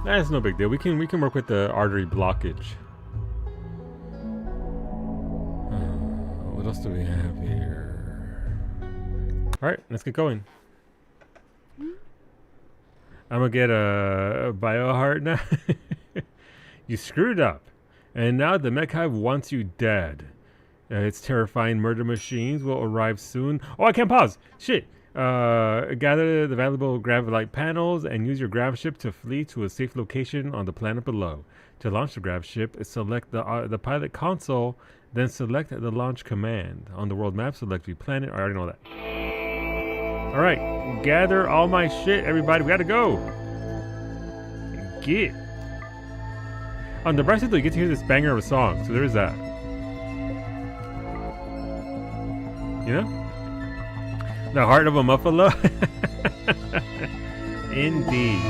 That's no big deal. We can work with the artery blockage. What else do we have here? All right, let's get going. I'm gonna get a bio heart now. You screwed up, and now the mech hive wants you dead. Its terrifying murder machines will arrive soon. Oh, I can't pause. Shit. Gather the valuable gravity panels and use your grav ship to flee to a safe location on the planet below. To launch the grav ship, select the pilot console, then select the launch command. On the world map, select the planet. I already know that. All right, gather all my shit, everybody. We gotta go. Get. On the bright side, you get to hear this banger of a song, so there is that. You know? The heart of a muffalo? Indeed.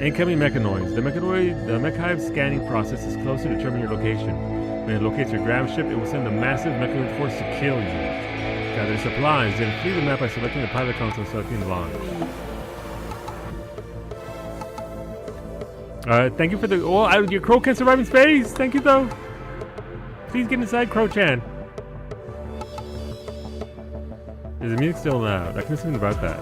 Incoming mechanoids. The mech hive scanning process is close to determine your location. When it locates your grav ship, it will send a massive mechanoid force to kill you. Gather supplies, then flee the map by selecting the pilot console and selecting the launch. Thank you for the... Oh, your crow can survive in space! Thank you, though! Please get inside, Crow-chan. Is the music still loud? I can do something about that.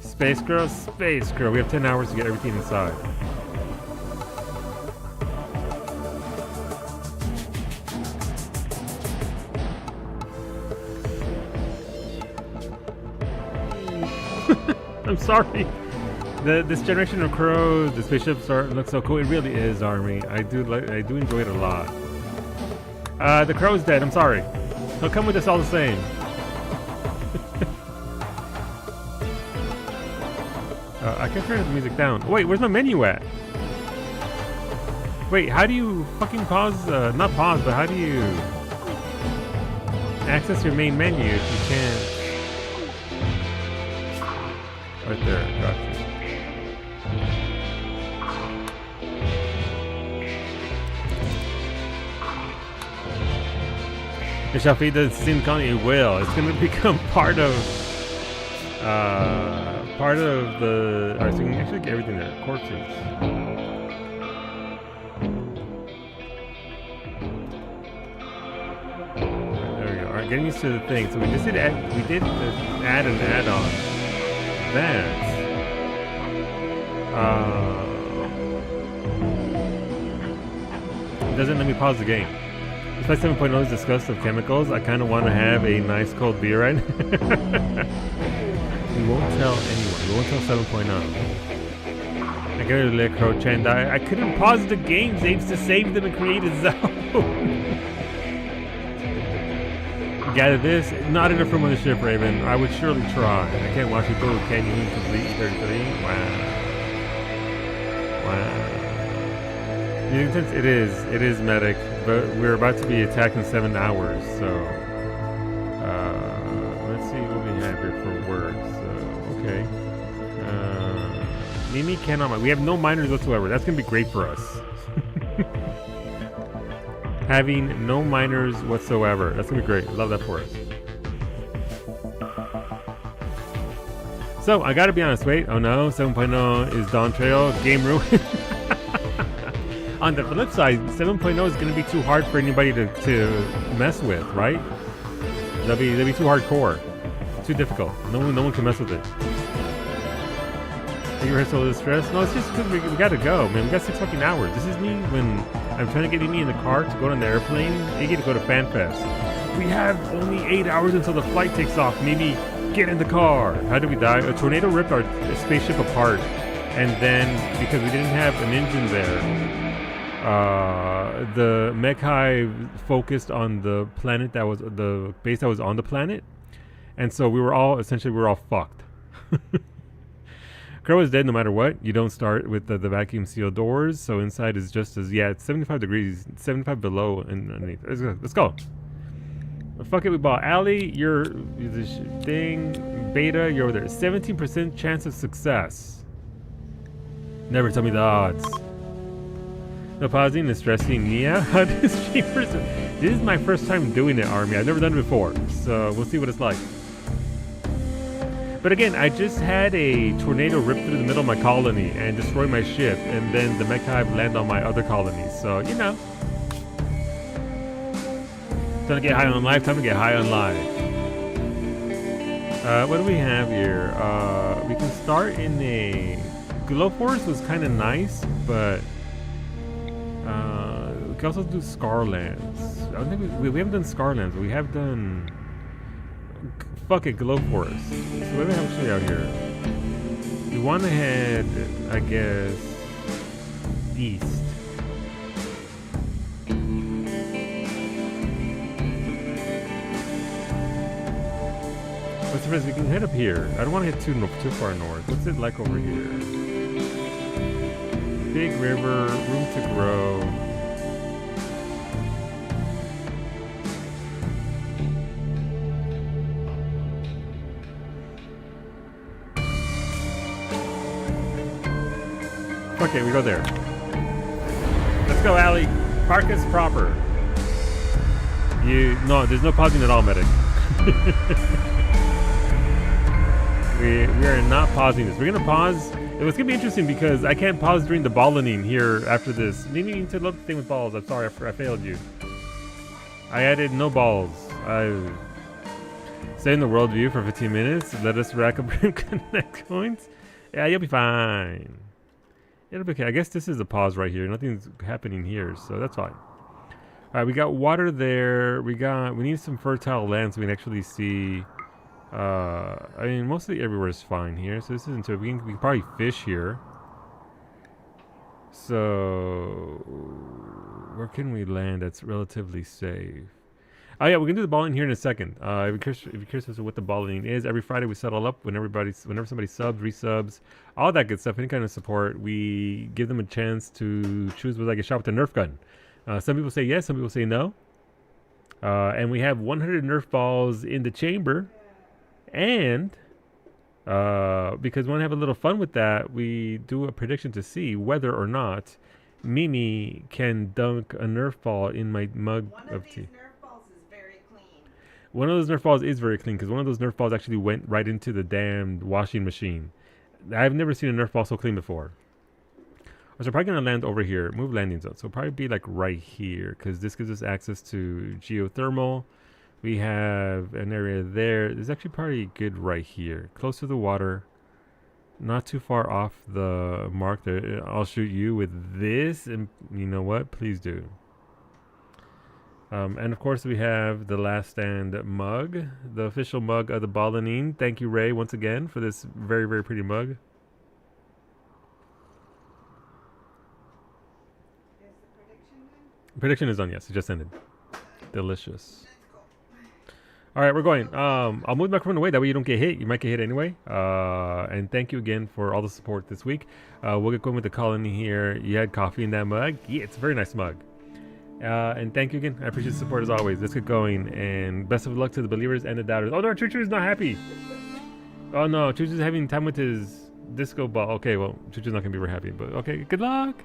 Space girl, space girl. We have 10 hours to get everything inside. I'm sorry. This generation of crows, the spaceships look so cool. It really is, Army. I do enjoy it a lot. The crow's dead. I'm sorry. He'll come with us all the same. I can't turn the music down. Wait, where's my menu at? Wait, how do you fucking pause? Not pause, but how do you access your main menu if you can't? Right there, gotcha. It shall feed the sin con. It will. It's going to become part of the. Alright, so you can actually get everything there. Corpses. Alright, there we go. Alright, getting used to the thing. So we just did add an add-on. That. It doesn't let me pause the game. Despite 7.0's disgust of chemicals, I kind of want to have a nice cold beer right now. We won't tell anyone. We won't tell 7.0. I gotta let Crow-chan die. I couldn't pause the game saves to save them and create a zone. Gather this. Not enough room on the ship, Raven. I would surely try. I can't watch people who can't even complete 33. Wow. It is medic, but we're about to be attacked in 7 hours, so let's see what we have here for words. Okay. Mimi cannot mine. We have no miners whatsoever. That's gonna be great for us. Having no miners whatsoever. That's gonna be great. Love that for us. So I gotta be honest. Wait. Oh no. 7.0 is Dawn Trail. Game ruin. On the flip side, 7.0 is going to be too hard for anybody to mess with, right? They'll be too hardcore, too difficult. No one can mess with it. You were so distressed? No, it's just because we gotta go, man. We got 6 fucking hours. This is me when I'm trying to get me in the car to go on the airplane. You get to go to FanFest. We have only 8 hours until the flight takes off. Maybe get in the car. How did we die? A tornado ripped our spaceship apart. And then, because we didn't have an engine there, the mech hive focused on the planet that was the base that was on the planet. And so we were all fucked. Crow is dead no matter what. You don't start with the vacuum seal doors, so inside is just as, yeah, it's 75 degrees, 75 below and underneath. Let's go. Fuck it, we bought Allie, you're this thing, Beta, you're over there. 17% chance of success. Never tell me the odds. No pausing and stressing, yeah. How does Streamers? This is my first time doing it, Army. I've never done it before, so we'll see what it's like. But again, I just had a tornado rip through the middle of my colony and destroy my ship, and then the mech hive land on my other colonies. So, you know. Time to get high on life, time to get high on life. What do we have here? We can start in a... Glow Force was kind of nice, but... we can also do Scarlands. I don't think we haven't done Scarlands, but we have done... Fuck it, Glow Force. So what do we have to show you out here? We want to head, I guess, east. What's the rest? We can head up here. I don't want to head too far north. What's it like over here? Big river, room to grow. Okay, we go there. Let's go, Allie. Park is proper. No, there's no pausing at all, medic. we are not pausing this. We're gonna pause. It was gonna be interesting because I can't pause during the balloning here after this. You need to load the thing with balls. I'm sorry, I failed you. I added no balls. I stay in the world view for 15 minutes. Let us rack up RimConnect coins. Yeah, you'll be fine. It'll be okay. I guess this is a pause right here. Nothing's happening here, so that's fine. All right, we got water there. We need some fertile land so we can actually see. I mean, mostly everywhere is fine here, so this isn't too. We can probably fish here. So where can we land that's relatively safe? Oh yeah, we can do the balling here in a second. If you're curious as to what the balling is, every Friday we settle up whenever somebody subs, resubs, all that good stuff, any kind of support, we give them a chance to choose whether I get shot with a Nerf gun. Some people say yes, some people say no. And we have 100 Nerf balls in the chamber. And because we want to have a little fun with that, we do a prediction to see whether or not Mimi can dunk a Nerf ball in my mug of tea. One of those Nerf balls is very clean because one of those Nerf balls actually went right into the damned washing machine. I've never seen a Nerf ball so clean before. So we're probably going to land over here. Move landing zone. So it'll probably be like right here because this gives us access to geothermal. We have an area there. There's actually probably good right here. Close to the water. Not too far off the mark there. I'll shoot you with this. And you know what? Please do. And of course we have the Last Stand mug, the official mug of the Balanine. Thank you, Ray, once again for this very, very pretty mug. Is the prediction done? Prediction is done, yes. It just ended. Delicious. All right, we're going. I'll move the microphone away. That way you don't get hit. You might get hit anyway. And thank you again for all the support this week. We'll get going with the colony here. You had coffee in that mug. Yeah, it's a very nice mug. And thank you again. I appreciate the support as always. Let's get going. And best of luck to the believers and the doubters. Oh no, Choo-Choo is not happy. Oh no, Choo-Choo's having time with his disco ball. Okay, well, Choo-Choo's not going to be very happy. But okay, good luck.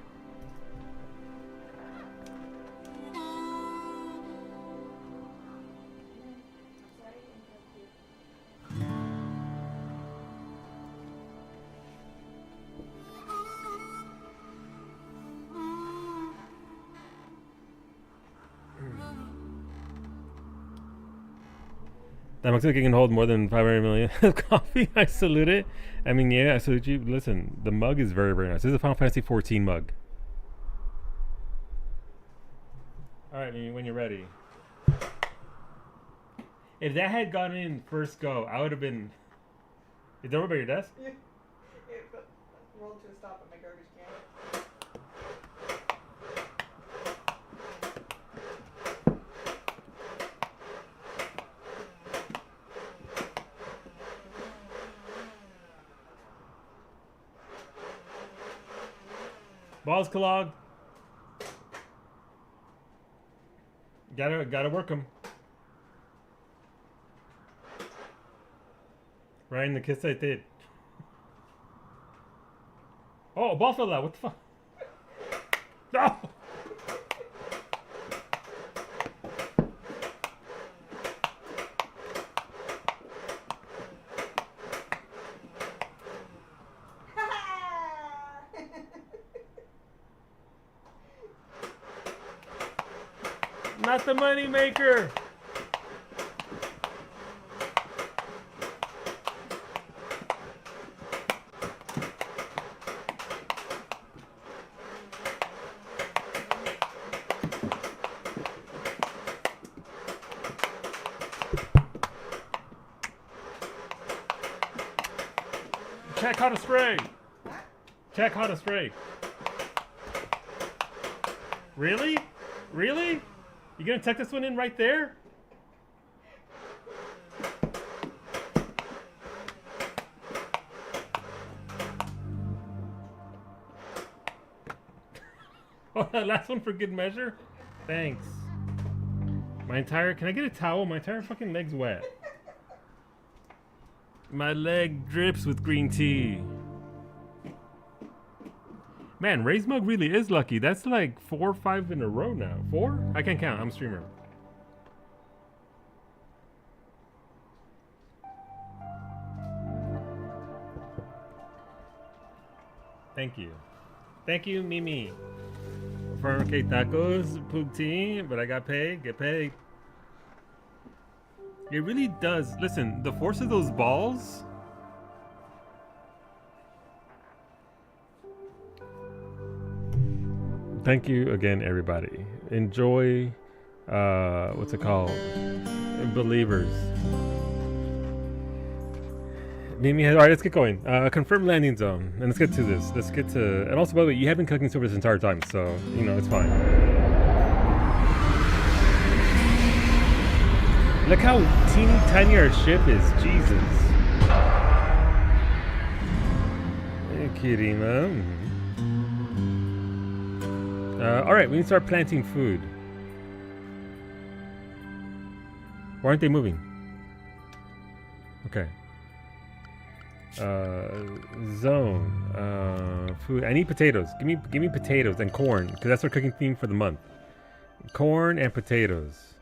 That Mexico can hold more than 500 million of coffee. I salute it. I mean, yeah, I salute you. Listen, the mug is very, very nice. This is a Final Fantasy 14 mug. All right, Mimi, when you're ready. If that had gone in first go, I would have been... Is it over by your desk? Yeah. It rolled to a stop at my garbage can. Balls clogged. Gotta work them. Ryan, the kiss I did. Oh, a ball fell out. What the fuck? No! Not the money maker. Check how to spray. Check how to spray. Really? Really? You gonna tuck this one in right there? Oh, that last one for good measure? Thanks. My entire... Can I get a towel? My entire fucking leg's wet. My leg drips with green tea. Man, Ray's mug really is lucky. That's like 4 or 5 in a row now. 4? I can't count. I'm a streamer. Thank you. Thank you, Mimi. For okay, tacos, poutine, but I got paid. Get paid. It really does. Listen, the force of those balls. Thank you again, everybody. Enjoy, what's it called? Believers. Mimi, all right, let's get going. Confirm landing zone, and let's get to this. Let's get to, and also, by the way, you have been cooking silver this entire time, so, you know, it's fine. Look how teeny tiny our ship is, Jesus. Hey, Kirima. Alright, we need to start planting food. Why aren't they moving? Okay. Zone. Food. I need potatoes. Give me potatoes and corn, because that's our cooking theme for the month. Corn and potatoes.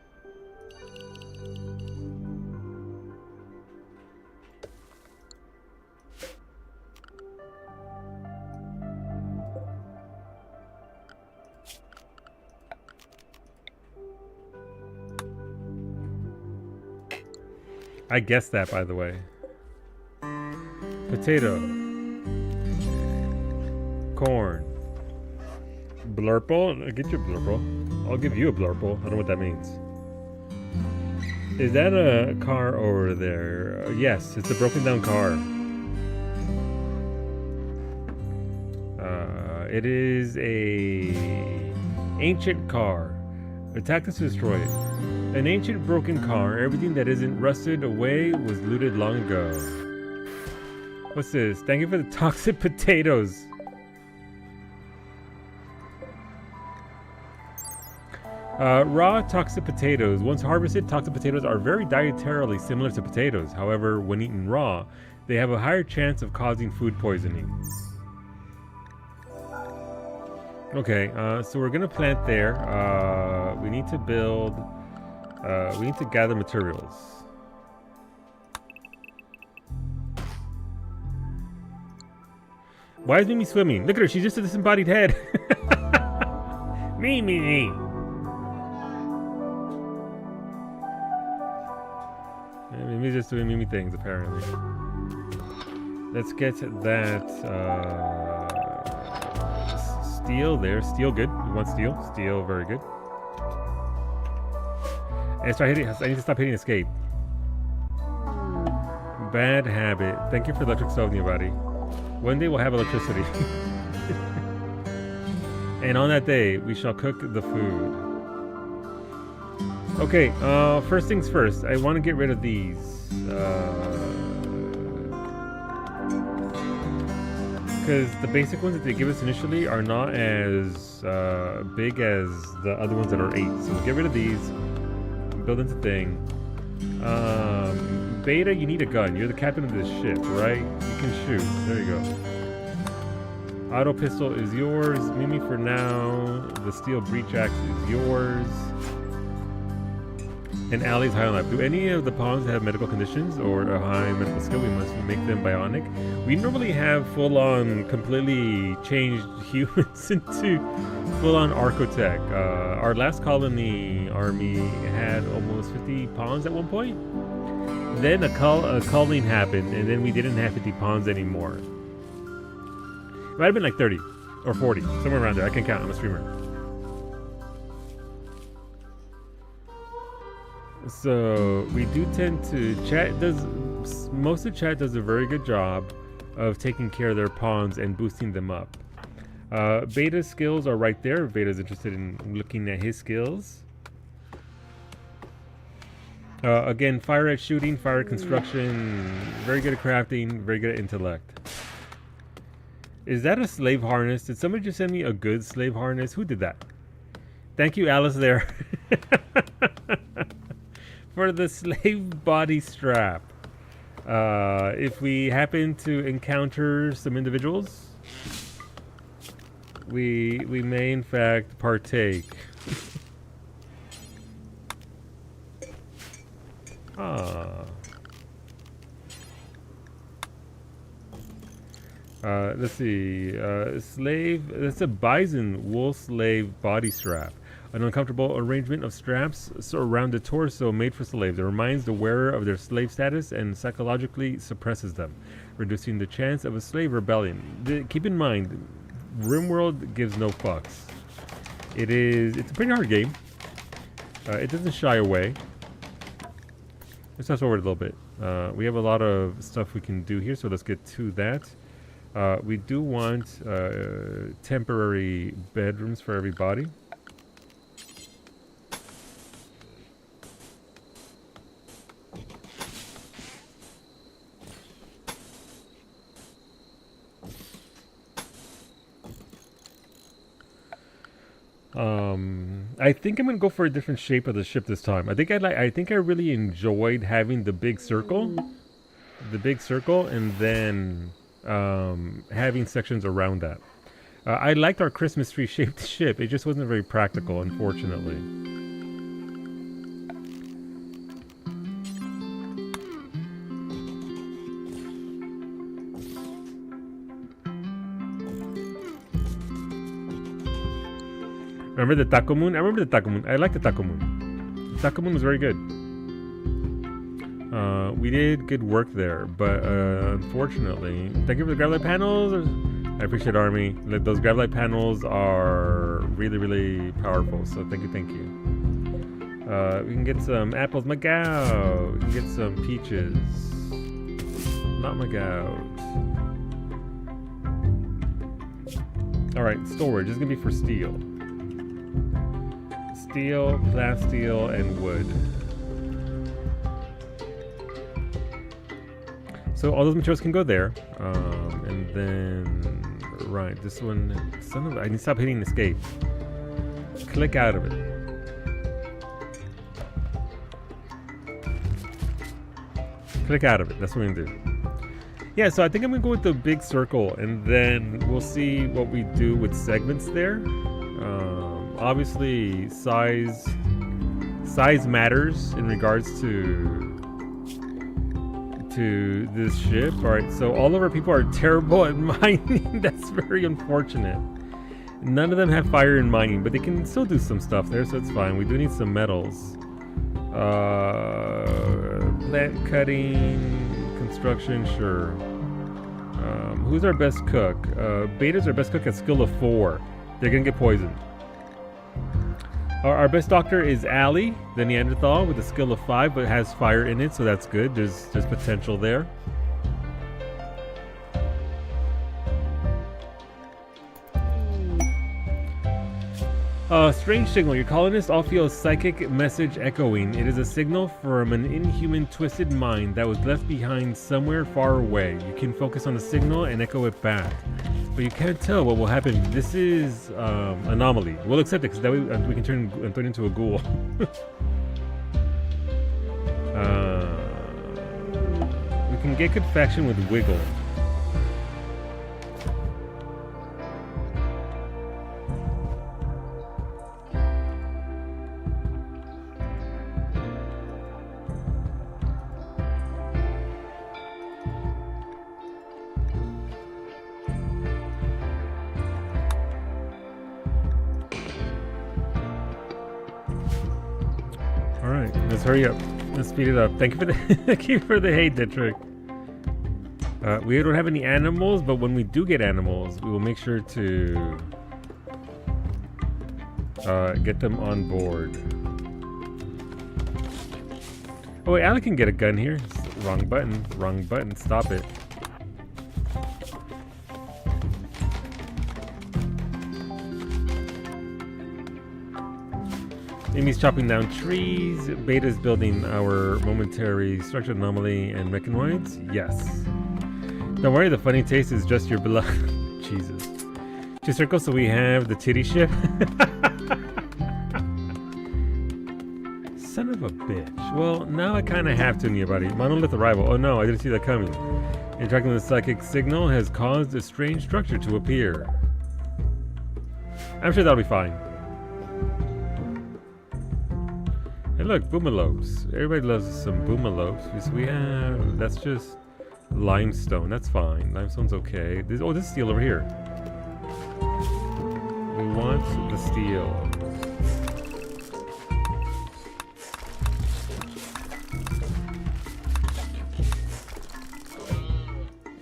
I guessed that, by the way. Potato. Corn. Blurple? Get your blurple. I'll give you a blurple. I don't know what that means. Is that a car over there? Yes, it's a broken down car. It is a ancient car. Attack us to destroy it. An ancient broken car. Everything that isn't rusted away was looted long ago. What's this? Thank you for the toxic potatoes. Raw toxic potatoes. Once harvested, toxic potatoes are very dietarily similar to potatoes. However, when eaten raw, they have a higher chance of causing food poisoning. Okay, so we're gonna plant there. We need to build... we need to gather materials. Why is Mimi swimming? Look at her, she's just a disembodied head. Mimi! Mimi's just doing Mimi things, apparently. Let's get that steel there. Steel, good. We want steel. Steel, very good. And start hitting. I need to stop hitting escape. Bad habit. Thank you for electric stove, buddy. One day we'll have electricity. And on that day, we shall cook the food. Okay, first things first. I want to get rid of these. Because the basic ones that they give us initially are not as big as the other ones that are 8. So we'll get rid of these. Build into thing. Beta, you need a gun. You're the captain of this ship, right? You can shoot. There you go. Auto pistol is yours. Mimi for now. The steel breach axe is yours. And Allie's high on life. Do any of the pawns have medical conditions or a high medical skill? We must make them bionic. We normally have full-on, completely changed humans into full-on Archotech. Our last colony army had almost 50 pawns at one point. Then a culling happened, and then we didn't have 50 pawns anymore. It might have been like 30 or 40, somewhere around there. I can count. I'm a streamer. So we do tend to most of chat does a very good job of taking care of their pawns and boosting them up. Beta's skills are right there. Beta's interested in looking at his skills. Again, fire at shooting, fire at construction, very good at crafting, very good at intellect. Is that a slave harness? Did somebody just send me a good slave harness? Who did that? Thank you, Alice, there. For the slave body strap. If we happen to encounter some individuals, we may in fact partake. Let's see. Slave. That's a bison wool slave body strap. An uncomfortable arrangement of straps around the torso made for slaves. It reminds the wearer of their slave status and psychologically suppresses them, reducing the chance of a slave rebellion. Keep in mind, RimWorld gives no fucks. It's a pretty hard game. It doesn't shy away. Let's fast forward a little bit. We have a lot of stuff we can do here, so let's get to that. We do want temporary bedrooms for everybody. I think I'm gonna go for a different shape of the ship this time. I think I really enjoyed having the big circle, and then having sections around that. I liked our Christmas tree shaped ship. It just wasn't very practical, unfortunately. Remember the Taco Moon? I remember the Taco Moon. I like the Taco Moon. The Taco Moon was very good. We did good work there, but unfortunately, thank you for the Gravlight panels. I appreciate Army. Those Gravlight panels are really, really powerful. So thank you, thank you. We can get some apples, Magao. We can get some peaches. Not Magao. All right, storage. This is gonna be for steel. Steel, plasteel, and wood. So all those materials can go there. And then, right, this one, I need to stop hitting escape. Click out of it. Click out of it, that's what we're gonna do. Yeah, so I think I'm gonna go with the big circle, and then we'll see what we do with segments there. Obviously, size matters in regards to this ship. All right, so all of our people are terrible at mining. That's very unfortunate. None of them have fire in mining, but they can still do some stuff there, so it's fine. We do need some metals. Plant cutting, construction, sure. Who's our best cook? Beta's our best cook at skill of 4. They're gonna get poisoned. Our best doctor is Allie, the Neanderthal, with a skill of 5, but has fire in it, so that's good. There's potential there. Strange signal. Your colonists all feel a psychic message echoing. It is a signal from an inhuman, twisted mind that was left behind somewhere far away. You can focus on the signal and echo it back, but you can't tell what will happen. This is anomaly. We'll accept it because that way we can turn into a ghoul. We can get confection with wiggle. Let's hurry up. Let's speed it up. Thank you for the thank you for the hate, Dietrich. We don't have any animals, but when we do get animals, we will make sure to get them on board. Oh wait, Alec can get a gun here. Wrong button. Wrong button. Stop it. Amy's chopping down trees. Beta's building our momentary structural anomaly and mechanoids. Yes. Don't worry, the funny taste is just your blood. Jesus. 2 circles, so we have the titty ship. Son of a bitch. Well, now I kind of have to, buddy. Monolith arrival. Oh no, I didn't see that coming. Interacting with the psychic signal has caused a strange structure to appear. I'm sure that'll be fine. Hey look, boomalopes. Everybody loves some boomalopes. We have, that's just limestone. That's fine. Limestone's okay. This is steel over here. We want the steel.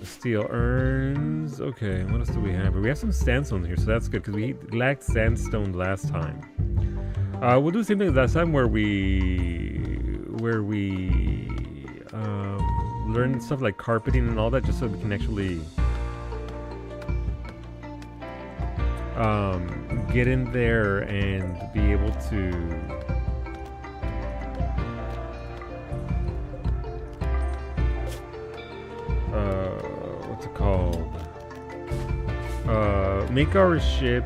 Steel urns. Okay, what else do we have? We have some sandstone here, so that's good because we lacked sandstone last time. We'll do the same thing as last time where we learn stuff like carpeting and all that, just so we can actually get in there and be able to what's it called? Make our ship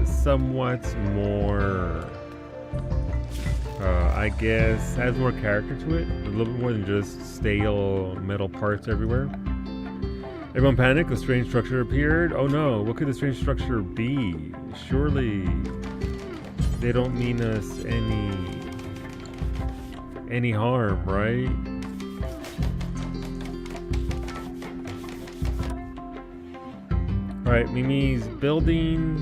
somewhat more, I guess, has more character to it. A little bit more than just stale metal parts everywhere. Everyone panicked. A strange structure appeared. Oh no, what could the strange structure be? Surely they don't mean us any harm, right? Alright, Mimi's building.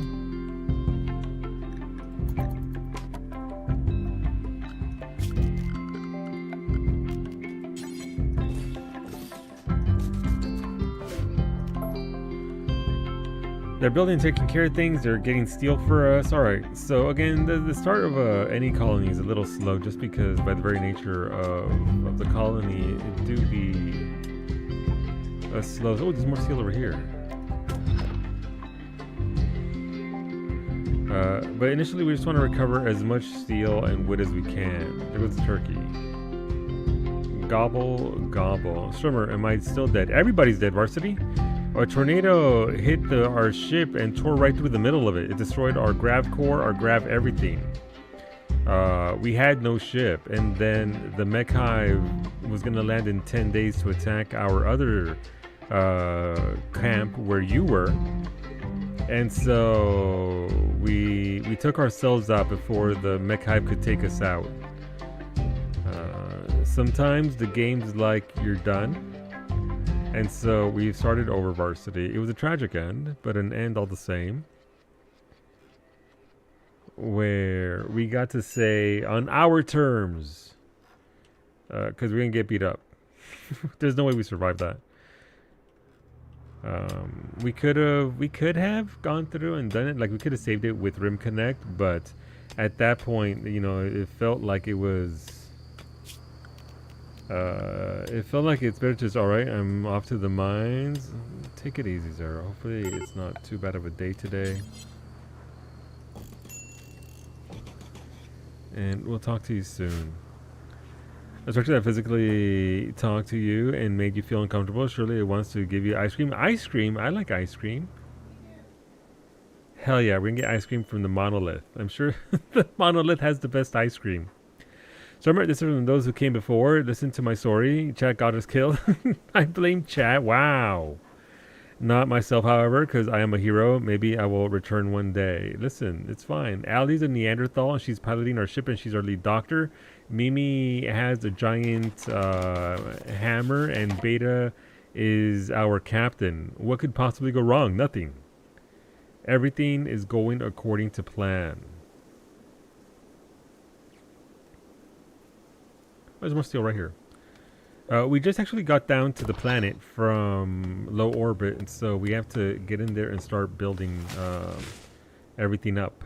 They're building and taking care of things. They're getting steel for us. Alright, so again, the start of any colony is a little slow just because by the very nature of the colony, it do be slow. Oh, there's more steel over here. But initially we just want to recover as much steel and wood as we can. There goes the turkey. Gobble, gobble. Swimmer, am I still dead? Everybody's dead, Varsity. A tornado hit our ship and tore right through the middle of it. It destroyed our grav core, our grav everything. We had no ship, and then the mech hive was going to land in 10 days to attack our other camp where you were. And so we took ourselves out before the mech hive could take us out. Sometimes the game's like you're done. And so we started over, Varsity. It was a tragic end, but an end all the same. Where we got to say, on our terms, Because we're gonna get beat up. There's no way we survive that. We could have gone through and done it. Like we could have saved it with RimConnect, but at that point, you know, it felt like it was. It felt like it's better to just, all right, I'm off to the mines. Take it easy, Zara. Hopefully it's not too bad of a day today. And we'll talk to you soon. Especially that physically talked to you and made you feel uncomfortable. Surely it wants to give you ice cream. Ice cream? I like ice cream. Hell yeah, we're gonna get ice cream from the monolith. I'm sure the monolith has the best ice cream. So remember, this is from those who came before. Listen to my story. Chat got us killed. I blame chat. Wow. Not myself, however, because I am a hero. Maybe I will return one day. Listen, it's fine. Allie's a Neanderthal, and she's piloting our ship, and she's our lead doctor. Mimi has a giant hammer, and Beta is our captain. What could possibly go wrong? Nothing. Everything is going according to plan. There's more steel right here. We just actually got down to the planet from low orbit, and so we have to get in there and start building everything up.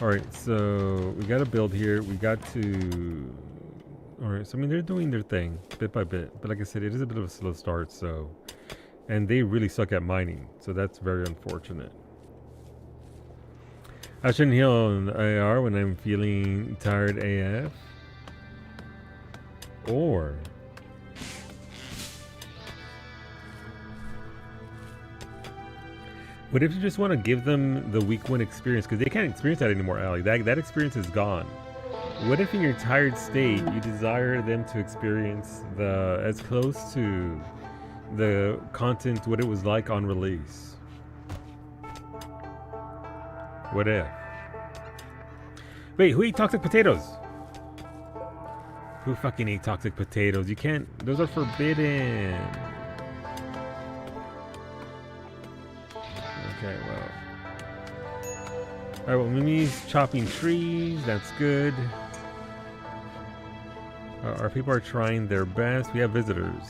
Alright, so we got to build here. We got to... Alright, so I mean, they're doing their thing bit by bit. But like I said, it is a bit of a slow start, so... And they really suck at mining, so that's very unfortunate. I shouldn't heal on AR when I'm feeling tired AF. Or what if you just want to give them the week 1 experience? Because they can't experience that anymore, Allie. That experience is gone. What if in your tired state you desire them to experience the as close to the content what it was like on release? What if? Wait, who ate toxic potatoes? Who fucking ate toxic potatoes? You can't... Those are forbidden. Okay, well. Alright, well, Mimi's chopping trees. That's good. Our people are trying their best. We have visitors.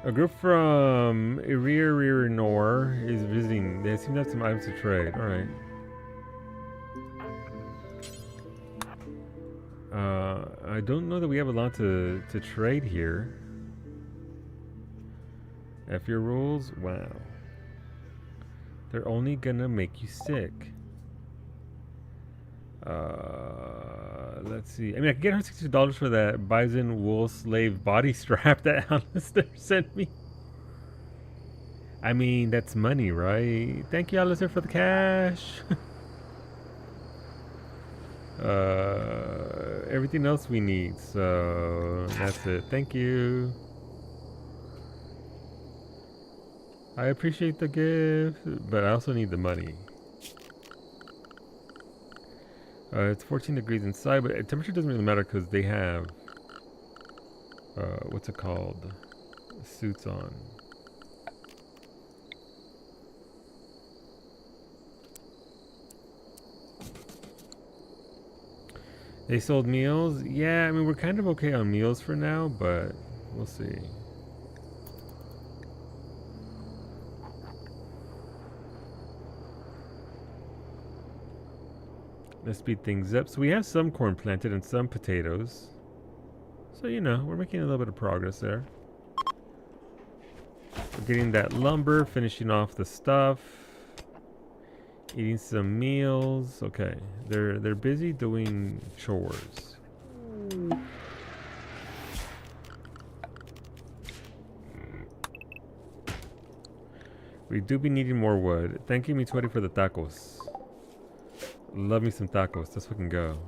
A group from Nor is visiting. They seem to have some items to trade. Alright. I don't know that we have a lot to trade here. F your rules? Wow. They're only gonna make you sick. Let's see. I mean, I could get $162 for that bison wool slave body strap that Alistair sent me. I mean, that's money, right? Thank you, Alistair, for the cash. Everything else we need, so that's it. Thank you. I appreciate the gift, but I also need the money. It's 14 degrees inside, but temperature doesn't really matter because they have what's it called? Suits on. They sold meals? Yeah, I mean, we're kind of okay on meals for now, but we'll see. Let's speed things up. So we have some corn planted and some potatoes. So, you know, we're making a little bit of progress there. We're getting that lumber, finishing off the stuff. Eating some meals. Okay, they're busy doing chores. We do be needing more wood. Thank you, Me20, for the tacos. Love me some tacos. Let's fucking go.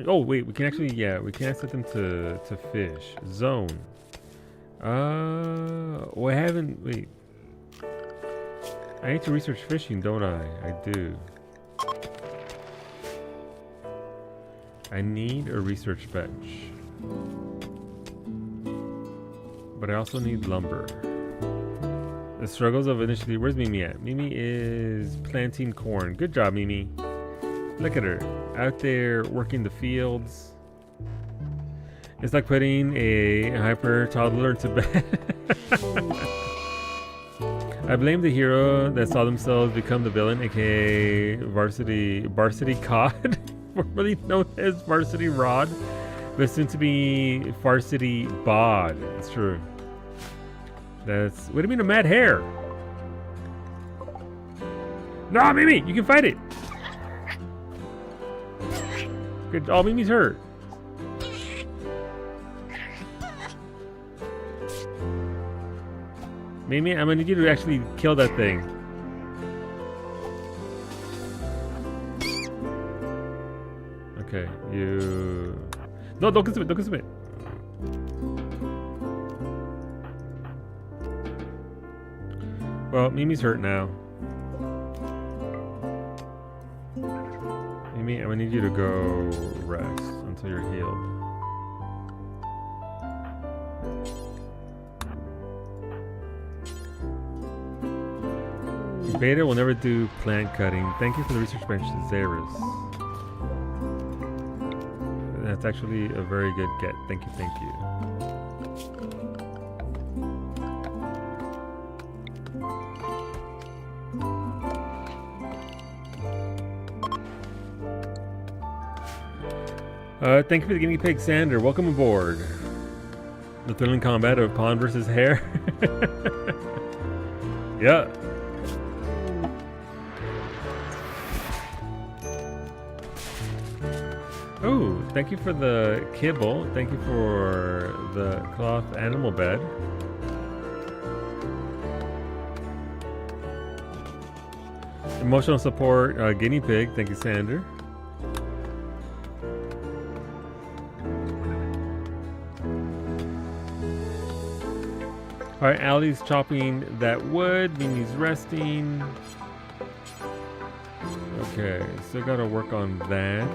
Oh wait, we can actually, yeah, we can set them to fish. Zone. Well, I haven't, wait. I need to research fishing, don't I? I do. I need a research bench. But I also need lumber. The struggles of initially. Where's Mimi at? Mimi is planting corn. Good job, Mimi. Look at her out there working the fields. It's like putting a hyper toddler to bed. I blame the hero that saw themselves become the villain, aka Varsity Cod, formerly known as Varsity Rod, but soon to be Varsity Bod. It's true. That's. What do you mean a mad hair? No, Mimi, you can fight it. Good. Oh, Mimi's hurt. Mimi, I'm gonna need you to actually kill that thing. Okay, you. No, don't consume it. Don't consume it. Well, Mimi's hurt now. Mimi, I'm gonna need you to go rest until you're healed. Beta will never do plant cutting. Thank you for the research bench, Zaris. That's actually a very good get. Thank you, thank you. Thank you for the guinea pig, Sander. Welcome aboard. The thrilling combat of pawn versus hare. Yeah. Oh, thank you for the kibble. Thank you for the cloth animal bed. Emotional support, guinea pig. Thank you, Sander. All right, Allie's chopping that wood. Mimi's resting. Okay, still gotta work on that.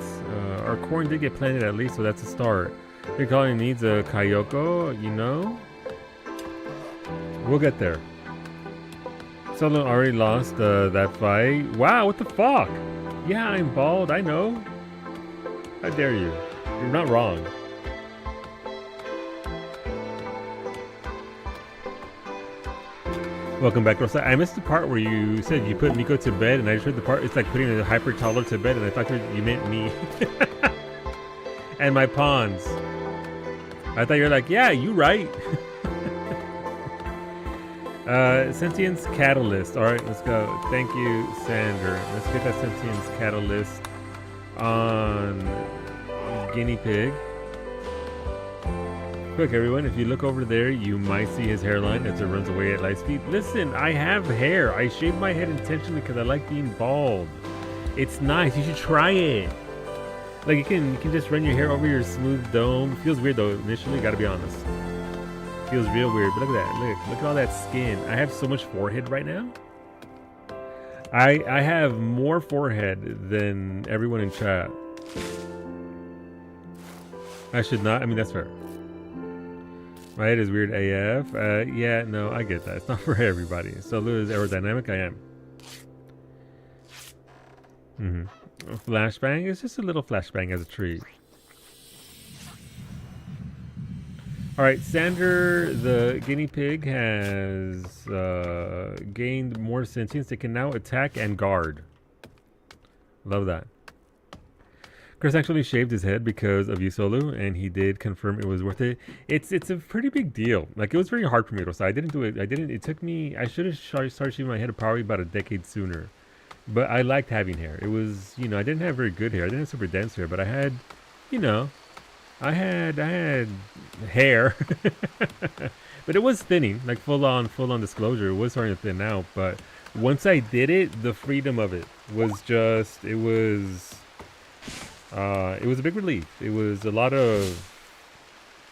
Our corn did get planted at least, so that's a start. Your colony needs a Kayoko, you know? We'll get there. Solo already lost that fight. Wow, what the fuck? Yeah, I'm bald, I know. How dare you? You're not wrong. Welcome back, Rosa. I missed the part where you said you put Miko to bed, and I just heard the part, it's like putting a hyper toddler to bed, and I thought you meant me. And my pawns. I thought you were like, yeah, you right. Sentience Catalyst. Alright, let's go. Thank you, Sander. Let's get that Sentience Catalyst on Guinea Pig. Quick, everyone, if you look over there, you might see his hairline as it runs away at light speed. Listen, I have hair. I shaved my head intentionally because I like being bald. It's nice. You should try it. Like, you can just run your hair over your smooth dome. It feels weird, though, initially. Gotta be honest. Feels real weird. But look at that. Look at all that skin. I have so much forehead right now. I have more forehead than everyone in chat. I should not. I mean, that's fair. My head is weird AF. Yeah, no, I get that. It's not for everybody. So Lou is aerodynamic. I am. Flashbang. It's just a little flashbang as a treat. All right, Sander, the guinea pig, has gained more sentience. It can now attack and guard. Love that. Chris actually shaved his head because of you, Solu, and he did confirm it was worth it. It's a pretty big deal. Like, it was very hard for me, so I didn't do it. It took me, I should have started shaving my head probably about a decade sooner. But I liked having hair. It was, you know, I didn't have very good hair. I didn't have super dense hair, but I had, you know, I had hair. But it was thinning, like full on disclosure. It was starting to thin out, but once I did it, the freedom of it was just, it was a big relief. It was a lot of,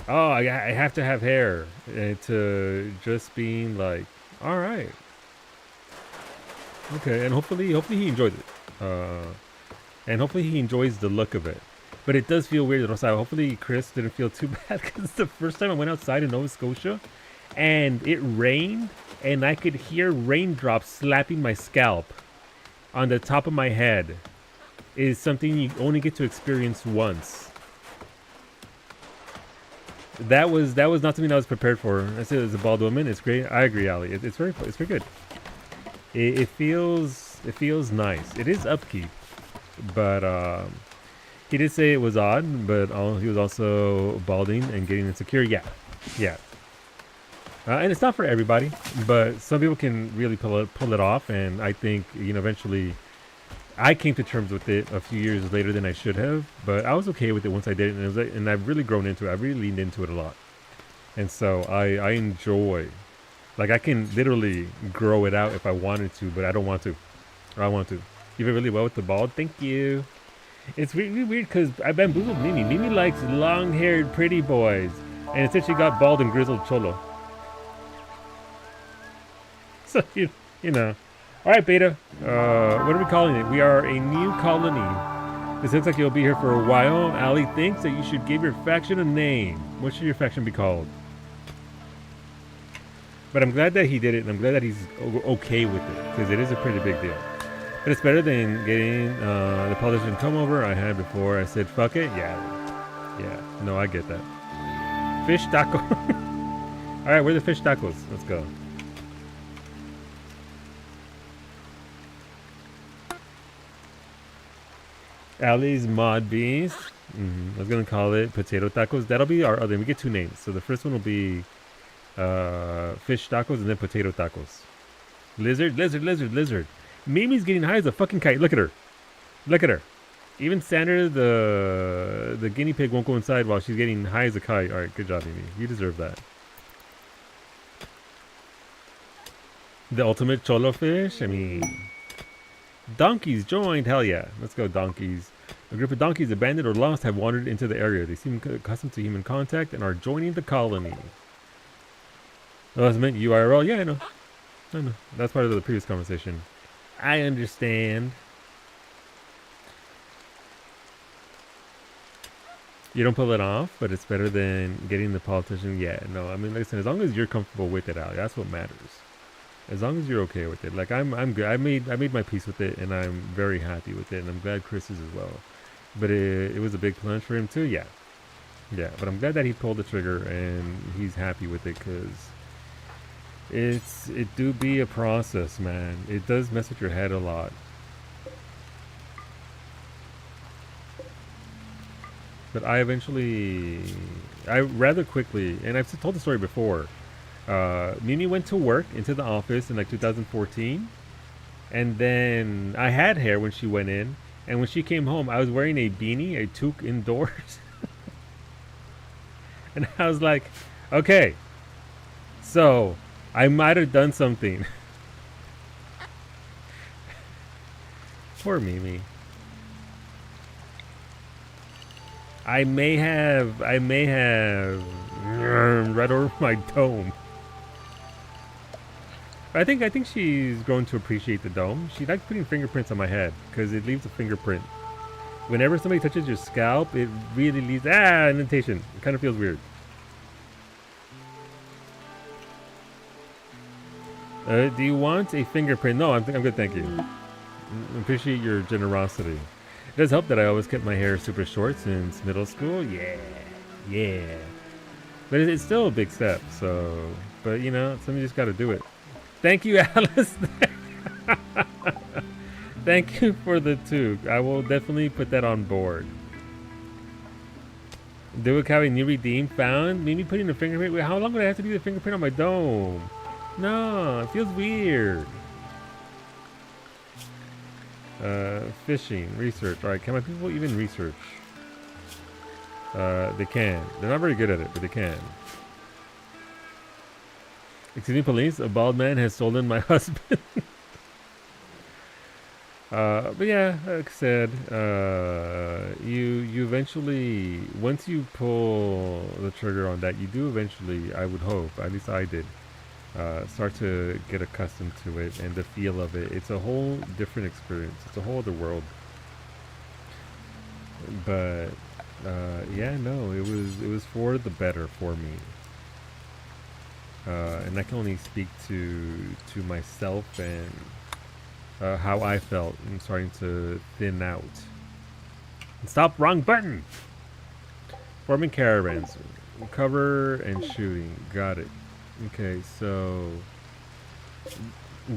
oh, I have to have hair, and to just being like, all right, okay, and hopefully he enjoys it, and hopefully he enjoys the look of it. But it does feel weird. Hopefully Chris didn't feel too bad, because it's the first time I went outside in Nova Scotia, and it rained, and I could hear raindrops slapping my scalp on the top of my head is something you only get to experience once. That was not something I was prepared for. I said as a bald woman, it's great. I agree, Ali. It's very good. It feels nice. It is upkeep, but he did say it was odd, but he was also balding and getting insecure. Yeah. And it's not for everybody, but some people can really pull it off. And I think eventually, I came to terms with it a few years later than I should have. But I was okay with it once I did it, and I've really grown into it. I've really leaned into it a lot, and so I enjoy. Like I can literally grow it out if I wanted to, but I don't want to. I want to. You did really well with the bald. Thank you. It's really weird because I bamboozled Mimi. Mimi likes long-haired pretty boys, and instead she got bald and grizzled cholo. So you know. All right, Beta. What are we calling it? We are a new colony. This looks like you'll be here for a while. Ali thinks that you should give your faction a name. What should your faction be called? But I'm glad that he did it, and I'm glad that he's okay with it, because it is a pretty big deal. But it's better than getting the politician come over. I had before. I said, fuck it. Yeah. No, I get that. Fish taco. All right, where are the fish tacos? Let's go. Ali's Mod Beast. I was going to call it Potato Tacos. That'll be our other. We get two names. So the first one will be fish tacos and then potato tacos. Lizard. Mimi's getting high as a fucking kite. Look at her. Even Sandra, the guinea pig, won't go inside while she's getting high as a kite. All right, good job, Mimi. You deserve that. The ultimate cholo fish. I mean, donkeys joined. Hell yeah. Let's go, donkeys. A group of donkeys abandoned or lost have wandered into the area. They seem accustomed to human contact and are joining the colony. Oh, that's meant URL? Yeah, I know. That's part of the previous conversation. I understand. You don't pull it off, but it's better than getting the politician. Yeah, no. I mean, listen, as long as you're comfortable with it, Ali, that's what matters. As long as you're okay with it. Like, I'm good. I made my peace with it, and I'm very happy with it, and I'm glad Chris is as well. But it was a big plunge for him too. Yeah. But I'm glad that he pulled the trigger and he's happy with it, because it do be a process, man. It does mess with your head a lot. But I rather quickly, and I've told the story before, Mimi went to work into the office in like 2014, and then I had hair when she went in, and when she came home, I was wearing a beanie, a toque indoors. And I was like, okay, so I might have done something. Poor Mimi. I may have right over my dome. I think she's grown to appreciate the dome. She likes putting fingerprints on my head because it leaves a fingerprint. Whenever somebody touches your scalp, it really leaves an indentation. It kind of feels weird. Do you want a fingerprint? No, I'm good, thank you. I appreciate your generosity. It does help that I always kept my hair super short since middle school. Yeah. But it's still a big step, so... But, you know, somebody just got to do it. Thank you, Alice. Thank you for the toque. I will definitely put that on board. Do it, Calvin. New redeem found. Mimi putting the fingerprint. Wait, how long would I have to do the fingerprint on my dome? No, it feels weird. Fishing, research. Alright, can my people even research? They can. They're not very good at it, but they can. Excuse me, police. A bald man has stolen my husband. But yeah, like I said, you eventually, once you pull the trigger on that, you do eventually, I would hope, at least I did, start to get accustomed to it and the feel of it. It's a whole different experience. It's a whole other world. But yeah, no, it was for the better for me. and I can only speak to myself and how I felt. I'm starting to thin out. Stop! Wrong button. Forming caravans, cover and shooting. Got it. Okay, so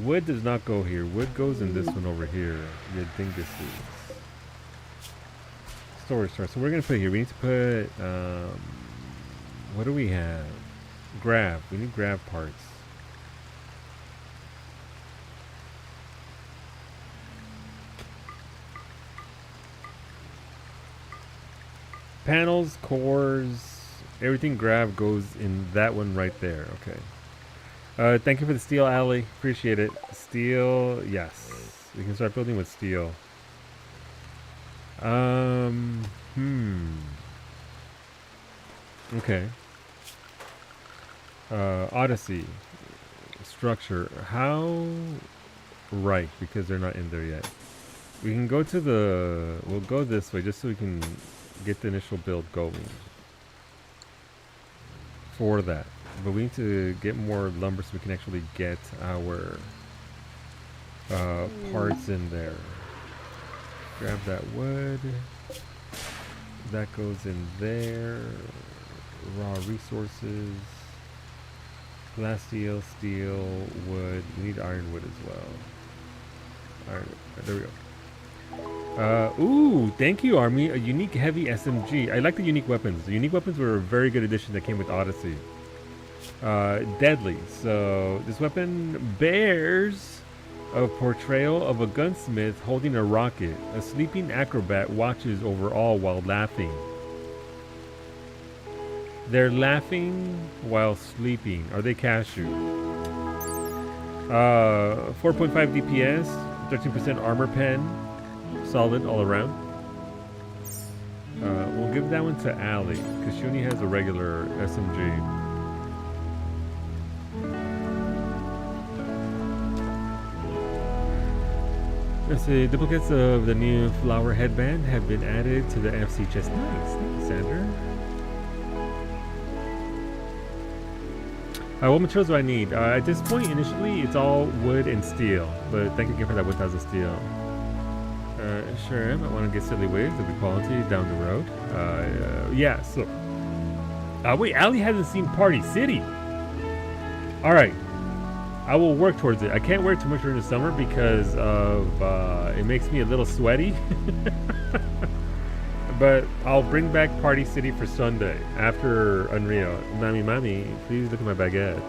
wood does not go here. Wood goes in this one over here. You'd think this is storage store. So we're gonna put here. We need to put what do we have? Grav. We need grav parts. Panels, cores, everything grav goes in that one right there. Okay. Thank you for the steel, Allie. Appreciate it. Steel, yes. We can start building with steel. Okay. Odyssey. Structure. How? Right, because they're not in there yet. We can go to the... We'll go this way just so we can get the initial build going. For that. But we need to get more lumber so we can actually get our parts in there. Grab that wood. That goes in there. Raw resources. Glass steel, steel, wood. We need ironwood as well. Ironwood. There we go. Ooh, thank you, Army. A unique heavy SMG. I like the unique weapons. The unique weapons were a very good addition that came with Odyssey. Deadly. So this weapon bears a portrayal of a gunsmith holding a rocket. A sleeping acrobat watches over all while laughing. They're laughing while sleeping. Are they cashew? 4.5 DPS, 13% armor pen. Solid all around. We'll give that one to Allie because she only has a regular SMG. Let's see, duplicates of the new flower headband have been added to the NFC chest. Nice, thank you, Sandra. What materials do I need? At this point, initially, it's all wood and steel. But thank you again for that 1,000 steel. Sure, I might want to get silly waves of equality down the road. Yeah, so... wait, Allie hasn't seen Party City. Alright. I will work towards it. I can't wear too much during the summer because of... it makes me a little sweaty. But I'll bring back Party City for Sunday after Unreal. Mommy, please look at my baguette.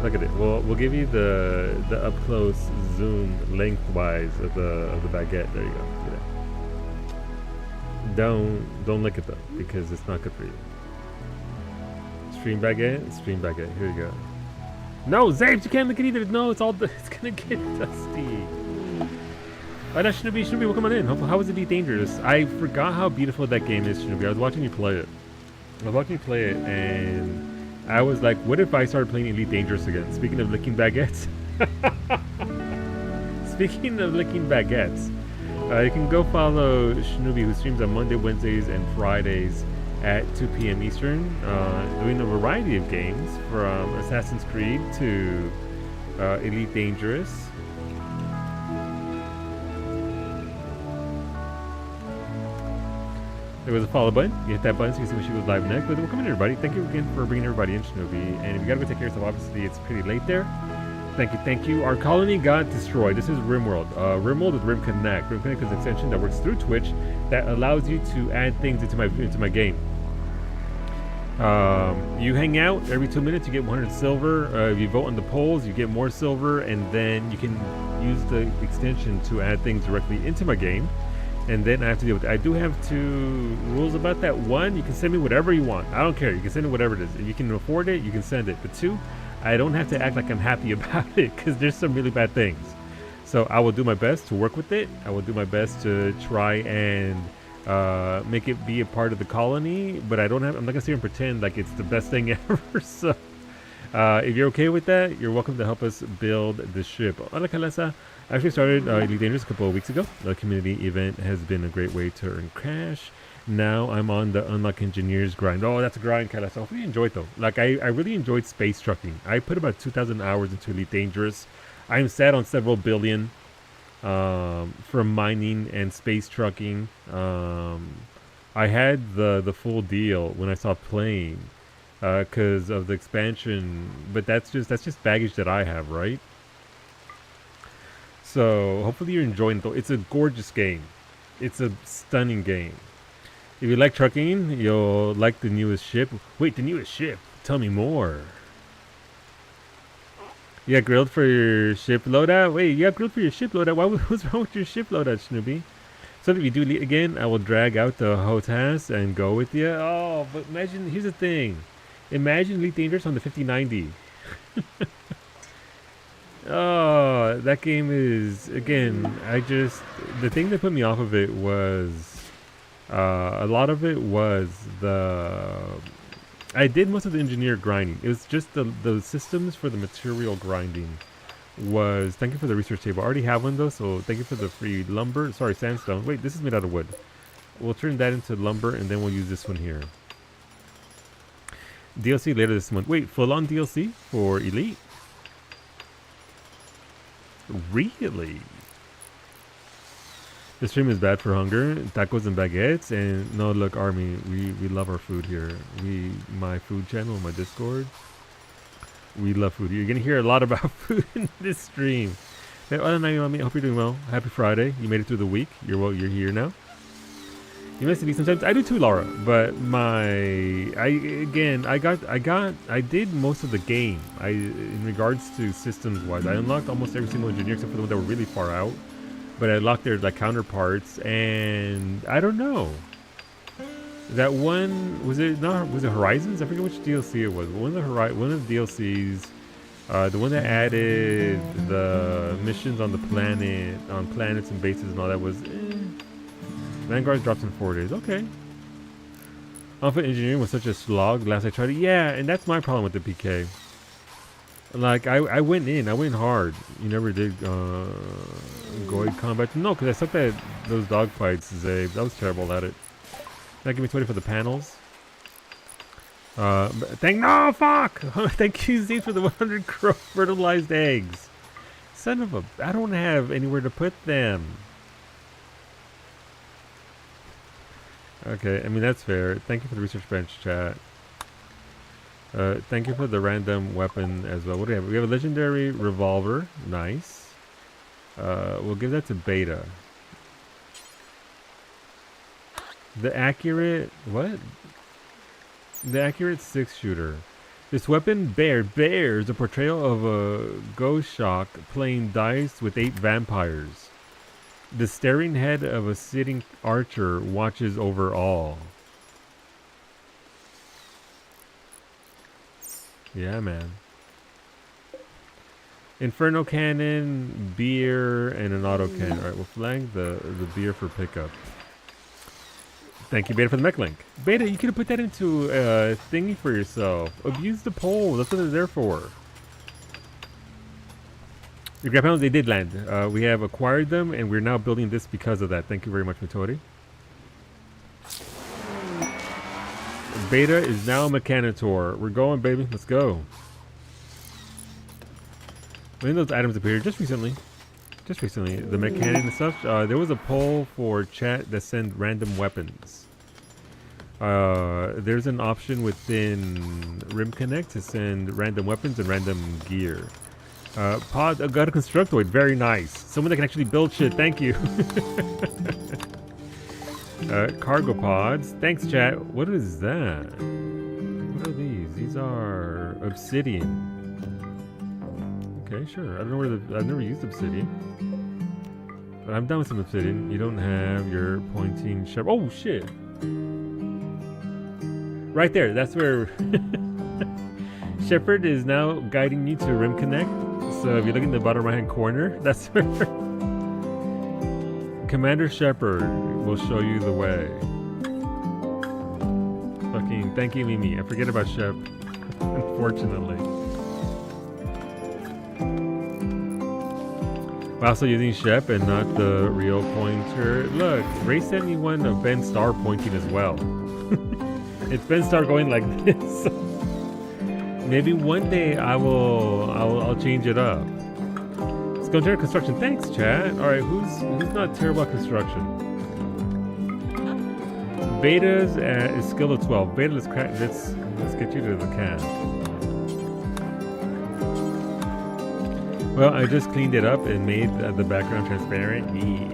Look at it. We'll give you the up close zoom lengthwise of the baguette. There you go. Don't lick it though because it's not good for you. Stream baguette. Here you go. No, Zabes, you can't lick it either. No, it's gonna get dusty. That Shinobi, welcome on in. How was Elite Dangerous? I forgot how beautiful that game is, Shinobi. I was watching you play it. And I was like, what if I started playing Elite Dangerous again? Speaking of licking baguettes. You can go follow Shinobi, who streams on Monday, Wednesdays, and Fridays at 2 p.m. Eastern, doing a variety of games from Assassin's Creed to Elite Dangerous. There was a follow button. You hit that button so you can see when she goes live next. But welcome in, everybody. Thank you again for bringing everybody in, Shinobi. And if you gotta go take care of yourself, obviously it's pretty late there. Thank you. Our colony got destroyed. This is RimWorld. RimWorld with RimConnect. RimConnect is an extension that works through Twitch that allows you to add things into my game. You hang out every 2 minutes, you get 100 silver. If you vote on the polls, you get more silver, and then you can use the extension to add things directly into my game. And then I have to deal with it. I do have 2 rules about that. 1, you can send me whatever you want. I don't care. You can send me whatever it is. If you can afford it, you can send it. But 2, I don't have to act like I'm happy about it because there's some really bad things. So I will do my best to work with it. I will do my best to try and make it be a part of the colony. But I'm not gonna sit here and pretend like it's the best thing ever. So If you're okay with that, you're welcome to help us build the ship. Hola, Kalesa. I actually started Elite Dangerous a couple of weeks ago. The community event has been a great way to earn cash. Now I'm on the Unlock Engineers grind. Oh, that's a grind, Kalesa. Hopefully you enjoyed though. Like, I really enjoyed space trucking. I put about 2,000 hours into Elite Dangerous. I'm set on several billion for mining and space trucking. I had the full deal when I stopped playing because of the expansion, but that's just baggage that I have, right? So hopefully you're enjoying it. It's a gorgeous game. It's a stunning game. If you like trucking, you'll like the newest ship. Wait, the newest ship? Tell me more. You got grilled for your ship loadout? Wait, you got grilled for your ship loadout? What's wrong with your ship loadout, Snoopy? So if you do Elite again, I will drag out the HOTAS and go with you. Oh, but imagine, here's the thing. Imagine Elite Dangerous on the 5090. Oh, that game is, again, the thing that put me off of it was, a lot of it was I did most of the engineer grinding. It was just the systems for the material grinding was, thank you for the research table. I already have one though, so thank you for the free lumber. Sorry, sandstone. Wait, this is made out of wood. We'll turn that into lumber and then we'll use this one here. DLC later this month. Wait, full on DLC for Elite? Really? The stream is bad for hunger, tacos and baguettes, and no, look, Army, we love our food here. My food channel, my Discord, we love food. You're gonna hear a lot about food in this stream. Hey, other than that, I hope you're doing well. Happy Friday. You made it through the week. You're here now. You miss me sometimes. I do too, Laura. But I did most of the game. In regards to systems wise, I unlocked almost every single engineer except for the ones that were really far out. But I locked their like counterparts, and I don't know. That one was it Horizons? I forget which DLC it was. One of the DLCs, the one that added the missions on the planet, on planets and bases and all that was. Vanguard drops in 4 days. Okay. Alpha engineering was such a slog last I tried it. Yeah, and that's my problem with the PK. Like I went hard. You never did Goid combat. No, because I sucked at those dogfights, Zabe. I was terrible at it. That give me 20 for the panels. No, fuck! Thank you, Zabe, for the 100 fertilized eggs. Son of a... I don't have anywhere to put them. Okay, I mean, that's fair. Thank you for the research bench, chat. Thank you for the random weapon as well. What do we have? We have a legendary revolver. Nice. We'll give that to Beta. The accurate... What? The accurate 6-shooter. This weapon bears a portrayal of a ghost shock playing dice with 8 vampires. The staring head of a sitting archer watches over all. Yeah, man. Inferno cannon, beer, and an auto cannon. Alright, we'll flag the beer for pickup. Thank you, Beta, for the mech link. Beta, you could have put that into a thingy for yourself. Abuse the pole. That's what they're there for. The grab panels, they did land. We have acquired them, and we're now building this because of that. Thank you very much, Mitori. Beta is now Mechanitor. We're going, baby. Let's go. When those items appeared just recently, the mechanic and stuff. There was a poll for chat that send random weapons. There's an option within RimConnect to send random weapons and random gear. Got a constructoid. Very nice. Someone that can actually build shit. Thank you. Cargo pods. Thanks, chat. What is that? What are these? These are obsidian. Okay, sure. I don't know where I've never used obsidian. But I'm done with some obsidian. You don't have your pointing sharp. Oh, shit. Right there. That's where Shepard is now guiding you to RimConnect. So if you look in the bottom right hand corner, that's where Commander Shepard will show you the way. Fucking thank you, Mimi. I forget about Shep, unfortunately. Also using Shep and not the real pointer. Look, Ray sent me one of Ben Starr pointing as well. It's Ben Starr going like this. Maybe one day I'll change it up. Let's go into construction. Thanks, chat. All right, who's not terrible at construction? Beta's is skill of 12. Beta, let's get you to the can. Well, I just cleaned it up and made the background transparent. Yeah.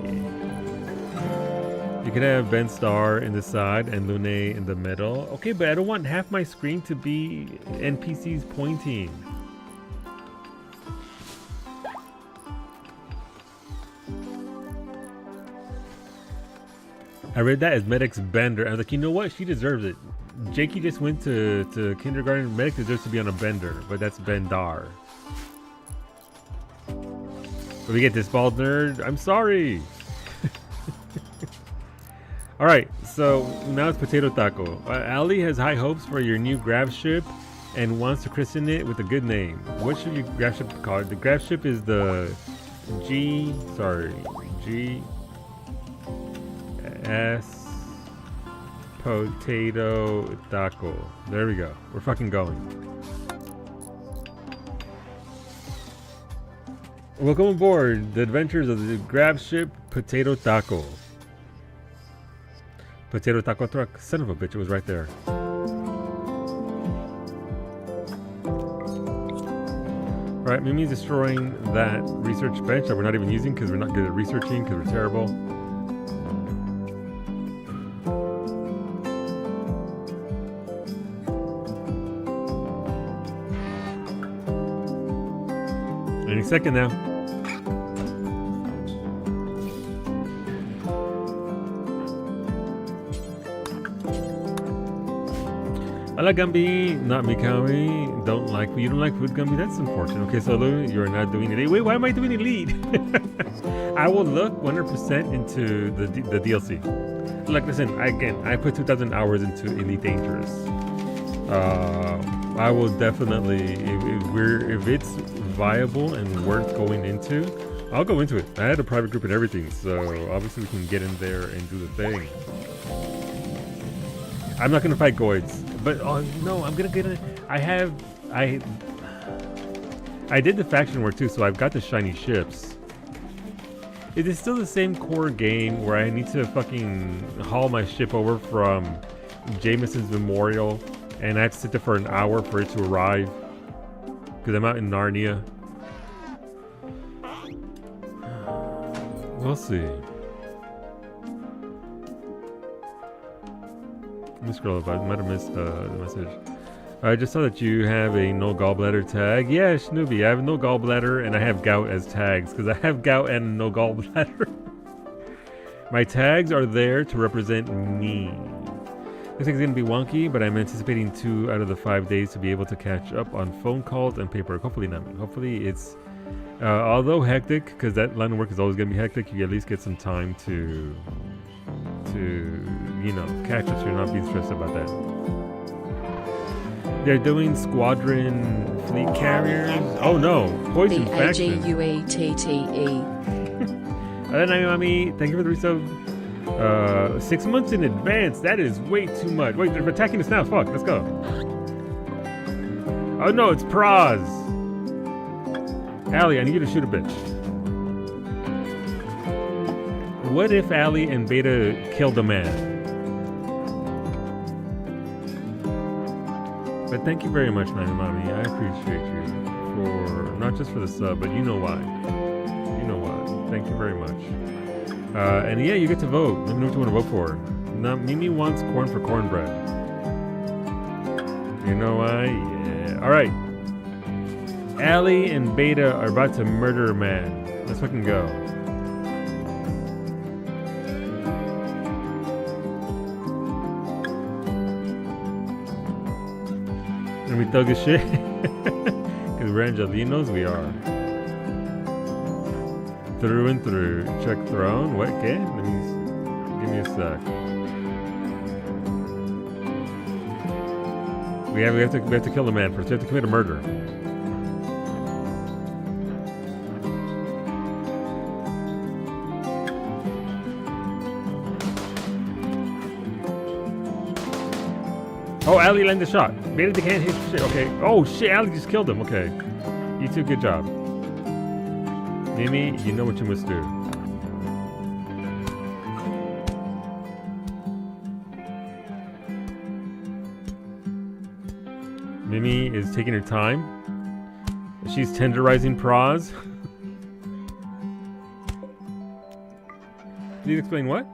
You could have Ben Starr in the side and Lune in the middle. Okay, but I don't want half my screen to be NPCs pointing. I read that as Medic's bender. I was like, you know what? She deserves it. Jakey just went to kindergarten. Medic deserves to be on a bender, but that's Bendar. But we get this bald nerd. I'm sorry. All right, so now it's Potato Taco. Ali has high hopes for your new grab ship and wants to christen it with a good name. What should your grab ship be called? The grab ship is the GS Potato Taco. There we go. We're fucking going. Welcome aboard the adventures of the grab ship Potato Taco. Potato Taco truck. Son of a bitch, it was right there. Alright, Mimi's destroying that research bench that we're not even using because we're not good at researching because we're terrible. Any second now. I like Gumby, not Mikami. Don't like you don't like food Gumby. That's unfortunate. Okay, so Lou, you're not doing elite. Wait, why am I doing elite? I will look 100% into the DLC. Like, listen, I put 2,000 hours into Elite Dangerous. I will definitely, if it's viable and worth going into, I'll go into it. I had a private group and everything, so obviously we can get in there and do the thing. I'm not gonna fight Goids, but oh no, I'm gonna get it. I did the faction war too, so I've got the shiny ships. It is still the same core game where I need to fucking haul my ship over from Jameson's Memorial, and I have to sit there for an hour for it to arrive because I'm out in Narnia. We'll see. Let me scroll up. I might have missed the message. I just saw that you have a no gallbladder tag. Yeah, Snoopy, I have no gallbladder and I have gout as tags because I have gout and no gallbladder. My tags are there to represent me. Looks like it's going to be wonky, but I'm anticipating 2 out of the 5 days to be able to catch up on phone calls and paperwork. Hopefully not. Hopefully it's, although hectic, because that line of work is always going to be hectic, you at least get some time to you know, catch up so you're not being stressed about that. They're doing squadron fleet carriers. Oh no, poison faction. B-A-G-U-A-T-T-E. Mommy, thank you for the resub. 6 months in advance. That is way too much. Wait, they're attacking us now. Fuck, let's go. Oh no, it's Praz. Allie, I need you to shoot a bitch. What if Allie and Beta killed a man? But thank you very much, Nine Mommy. I appreciate you for not just for the sub, but you know why. You know why. Thank you very much. And yeah, you get to vote. Let me know what you want to vote for. Now, Mimi wants corn for cornbread. You know why? Yeah. All right. Allie and Beta are about to murder a man. Let's fucking go. And we thug as shit. Because we're Angelinos, we are. Through and through. Check throne. What? Okay. Give me a sec. We have to kill the man first. We have to commit a murder. Oh, Ali landed the shot. Beta, they can't hit shit. Okay. Oh, shit. Ali just killed him. Okay. You two, good job. Mimi, you know what you must do. Mimi is taking her time. She's tenderizing pros. Please explain what?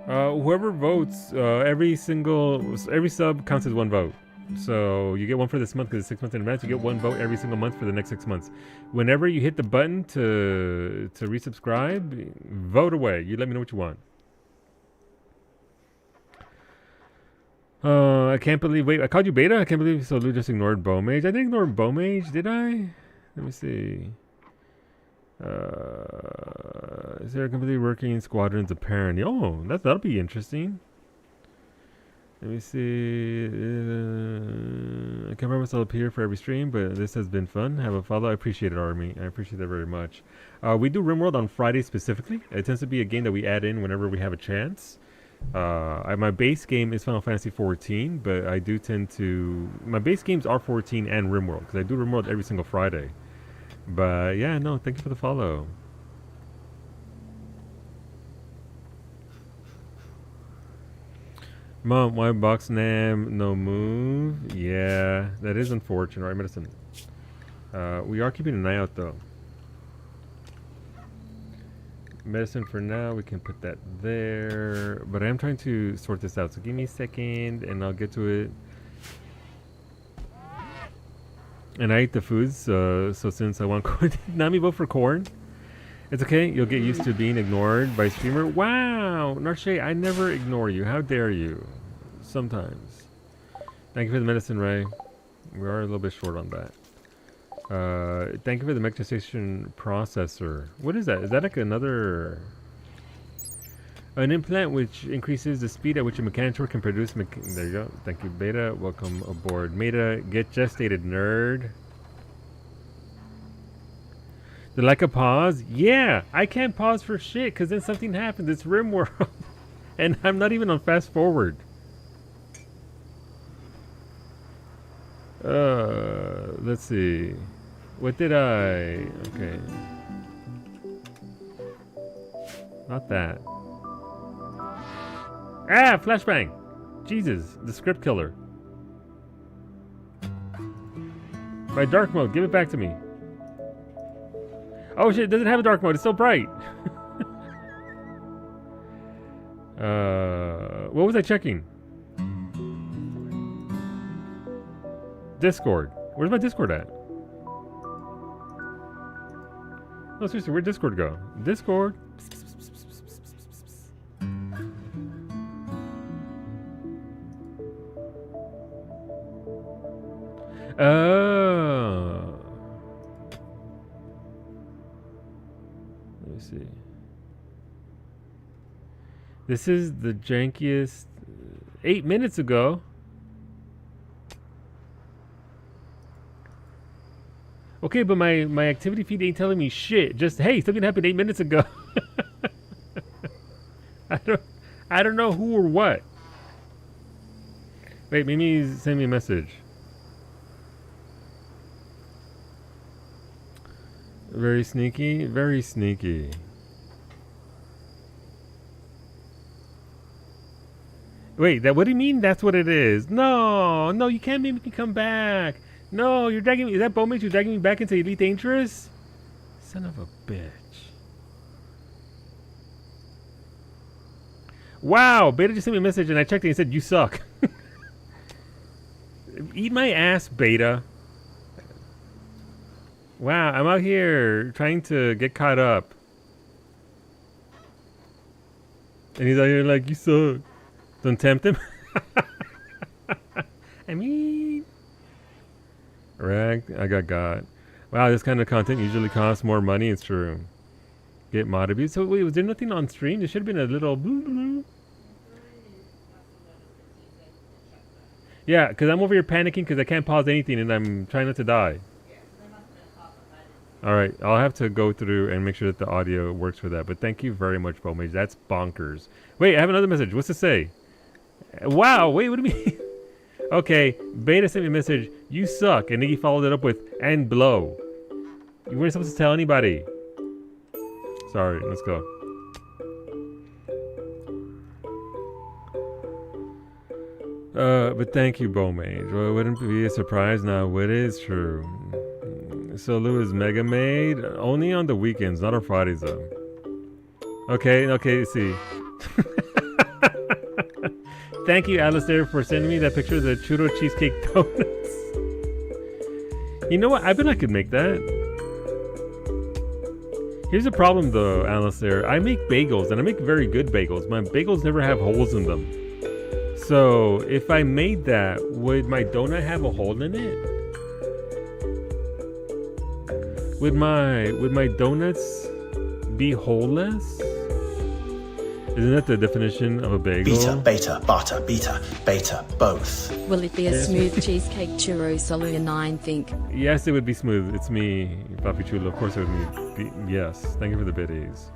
Whoever votes, every sub counts as one vote. So you get one for this month because it's 6 months in advance. You get one vote every single month for the next 6 months. Whenever you hit the button to resubscribe, vote away. You let me know what you want. I can't believe. Wait, I called you Beta. I can't believe. So Lou just ignored Bowmage. I didn't ignore Bowmage, did I? Let me see. Is there a completely working squadrons apparently? Oh, that'll be interesting. Let me see. I can't promise I'll appear for every stream, but this has been fun. Have a follow. I appreciate it, Army. I appreciate that very much. We do RimWorld on Friday specifically. It tends to be a game that we add in whenever we have a chance. My base game is Final Fantasy 14, but I do tend to... My base games are 14 and RimWorld, because I do RimWorld every single Friday. But yeah, no, thank you for the follow. Mom, why box nam no move? Yeah, that is unfortunate, right, Medicine? We are keeping an eye out though. Medicine for now, we can put that there. But I am trying to sort this out, so give me a second and I'll get to it. And I ate the foods, so since I want corn, Nami, vote for corn. It's okay, you'll get used to being ignored by a streamer. Wow, Narshay, I never ignore you. How dare you? Sometimes. Thank you for the medicine, Ray. We are a little bit short on that. Thank you for the mechanization processor. What is that? Is that like another... An implant which increases the speed at which a mechanitor can produce... There you go. Thank you, Beta. Welcome aboard. Meta, get gestated, nerd. Did like a pause? Yeah! I can't pause for shit, because then something happens. It's RimWorld. And I'm not even on fast forward. Let's see. What did I... Okay. Not that. Ah! Flashbang! Jesus, the script killer. My dark mode, give it back to me. Oh shit, it doesn't have a dark mode, it's so bright! What was I checking? Discord. Where's my Discord at? No, seriously, where'd Discord go? Discord. Oh. Let me see. This is the jankiest. 8 minutes ago. Okay, but my activity feed ain't telling me shit. Just, hey, something happened 8 minutes ago. I don't know who or what. Wait, Mimi send me a message. Very sneaky, very sneaky. Wait, what do you mean that's what it is? No, no, you can't make me come back. No, you're dragging me. Is that Bowmage? You're dragging me back into Elite Dangerous? Son of a bitch. Wow, Beta just sent me a message and I checked it and it said, you suck. Eat my ass, Beta. Wow, I'm out here trying to get caught up. And he's out here like, you suck. Don't tempt him. I mean... Rag, I got. Wow, this kind of content usually costs more money. It's true. Get mod abuse. So wait, was there nothing on stream? There should have been a little blue blue. Yeah, because I'm over here panicking because I can't pause anything and I'm trying not to die. Alright, I'll have to go through and make sure that the audio works for that. But thank you very much, Bowmage. That's bonkers. Wait, I have another message. What's it say? Wow, wait, what do you mean? Okay, Beta sent me a message, you suck, and Nikki followed it up with, and blow. You weren't supposed to tell anybody. Sorry, let's go. But thank you, Bowmage. Well, it wouldn't be a surprise now. It is true. So Lou is Mega Maid only on the weekends, not on Fridays though. Okay, see. Thank you, Alistair, for sending me that picture of the churro cheesecake donuts. You know what? I bet I could make that. Here's the problem though, Alistair. I make bagels, and I make very good bagels. My bagels never have holes in them. So if I made that, would my donut have a hole in it? Would my donuts be holeless? Isn't that the definition of a bagel? Beta, beta, bata, beta, beta, both. Will it be a smooth cheesecake churro, Soluya 9 think? Yes, it would be smooth. It's me, Papi Chulo. Of course it would be. Yes. Thank you for the biddies.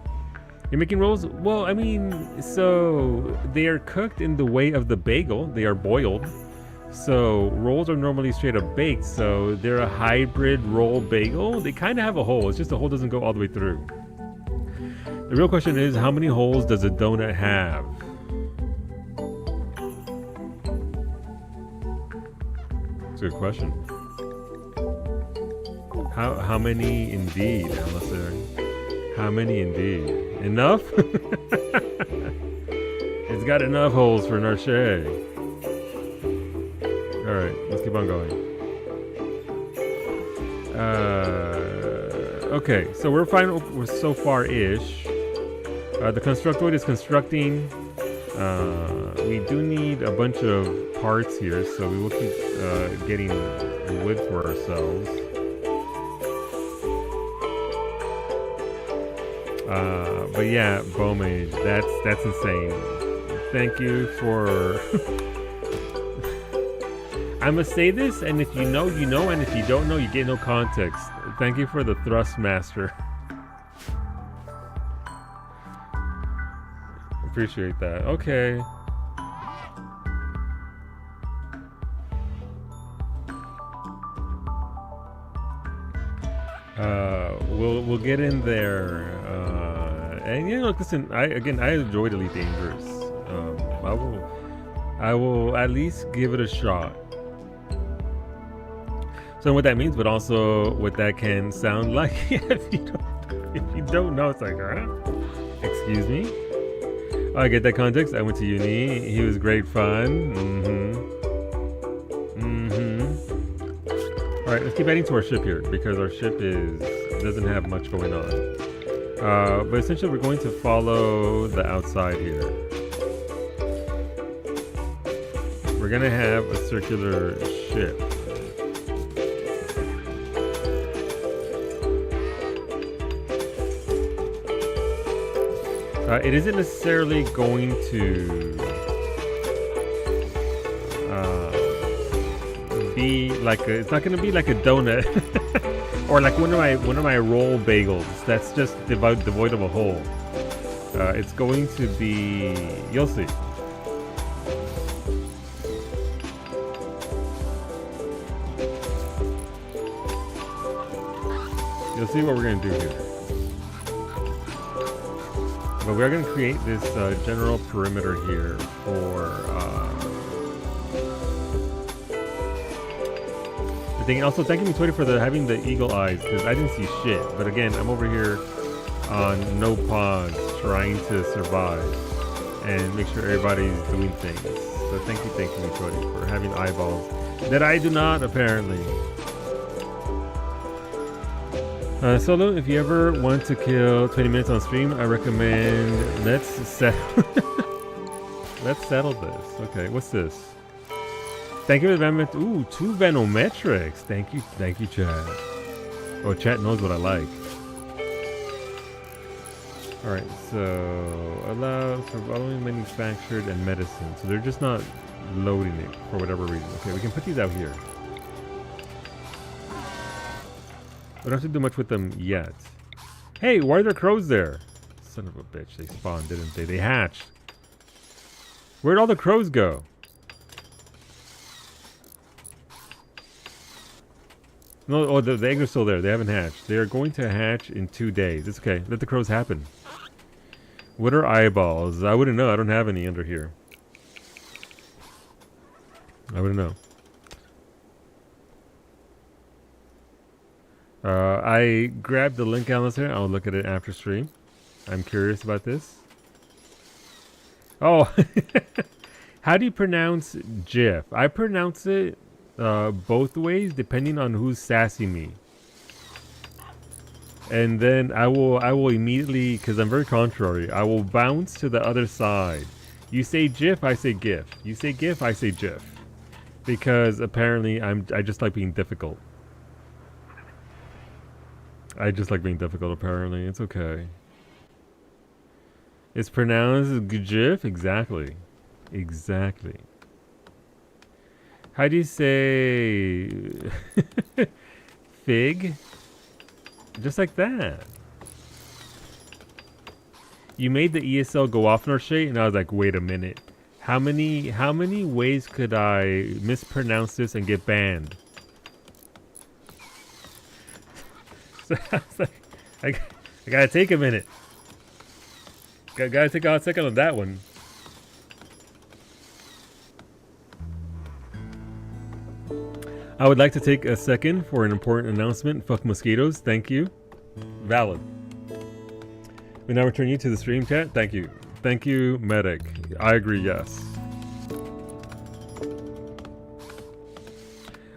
You're making rolls? Well, I mean, so they are cooked in the way of the bagel. They are boiled. So rolls are normally straight up baked. So they're a hybrid roll bagel. They kind of have a hole. It's just the hole doesn't go all the way through. The real question is, how many holes does a donut have? It's a good question. How many indeed, Alistair? How many indeed? Enough? It's got enough holes for Narche. Alright, let's keep on going. Okay, so we're fine. We're so far-ish. The Constructoid is constructing. We do need a bunch of parts here, so we will keep getting wood for ourselves. But yeah, Bowmage, that's insane. Thank you for... I must say this, and if you know, you know, and if you don't know, you get no context. Thank you for the Thrustmaster. Appreciate that. Okay. We'll get in there. And you know, listen, I enjoyed Elite Dangerous. I will at least give it a shot. So what that means, but also what that can sound like. if you don't know, it's like, huh? Excuse me. I get that context. I went to uni. He was great fun. All right, let's keep adding to our ship here because our ship doesn't have much going on. But essentially, we're going to follow the outside here. We're gonna have a circular ship. It isn't necessarily going to be like it's not going to be like a donut or like one of my roll bagels. That's just devoid of a hole. It's going to be, you'll see. You'll see what we're going to do here. But we're going to create this general perimeter here for the thing. Also, thank you, Twitter, for having the eagle eyes because I didn't see shit. But again, I'm over here on no pause, trying to survive and make sure everybody's doing things. So thank you, Twitter, for having eyeballs that I do not apparently. Solo, if you ever want to kill 20 minutes on stream, I recommend let's settle this. Okay, what's this? Thank you for the ooh, 2 Venometrics. Thank you, chat. Oh, chat knows what I like. Alright, so allow for following manufactured and medicine. So they're just not loading it for whatever reason. Okay, we can put these out here. We don't have to do much with them yet. Hey, why are there crows there? Son of a bitch, they spawned, didn't they? They hatched. Where'd all the crows go? No, oh, the eggs are still there. They haven't hatched. They are going to hatch in 2 days. It's okay. Let the crows happen. What are eyeballs? I wouldn't know. I don't have any under here. I wouldn't know. I grabbed the link, Alistair. I'll look at it after stream. I'm curious about this. Oh, how do you pronounce GIF? I pronounce it both ways depending on who's sassing me. And then I will immediately, because I'm very contrary, I will bounce to the other side. You say GIF, I say GIF. You say GIF, I say GIF. Because apparently I just like being difficult. I just like being difficult, apparently. It's okay. It's pronounced GIF? Exactly. Exactly. How do you say fig? Just like that. You made the ESL go off in our shade, and I was like, wait a minute. How many ways could I mispronounce this and get banned? So I was like, I gotta take a minute. Gotta take a second on that one. I would like to take a second for an important announcement. Fuck mosquitoes. Thank you. Valid. We now return you to the stream chat. Thank you. Thank you, medic. I agree, yes.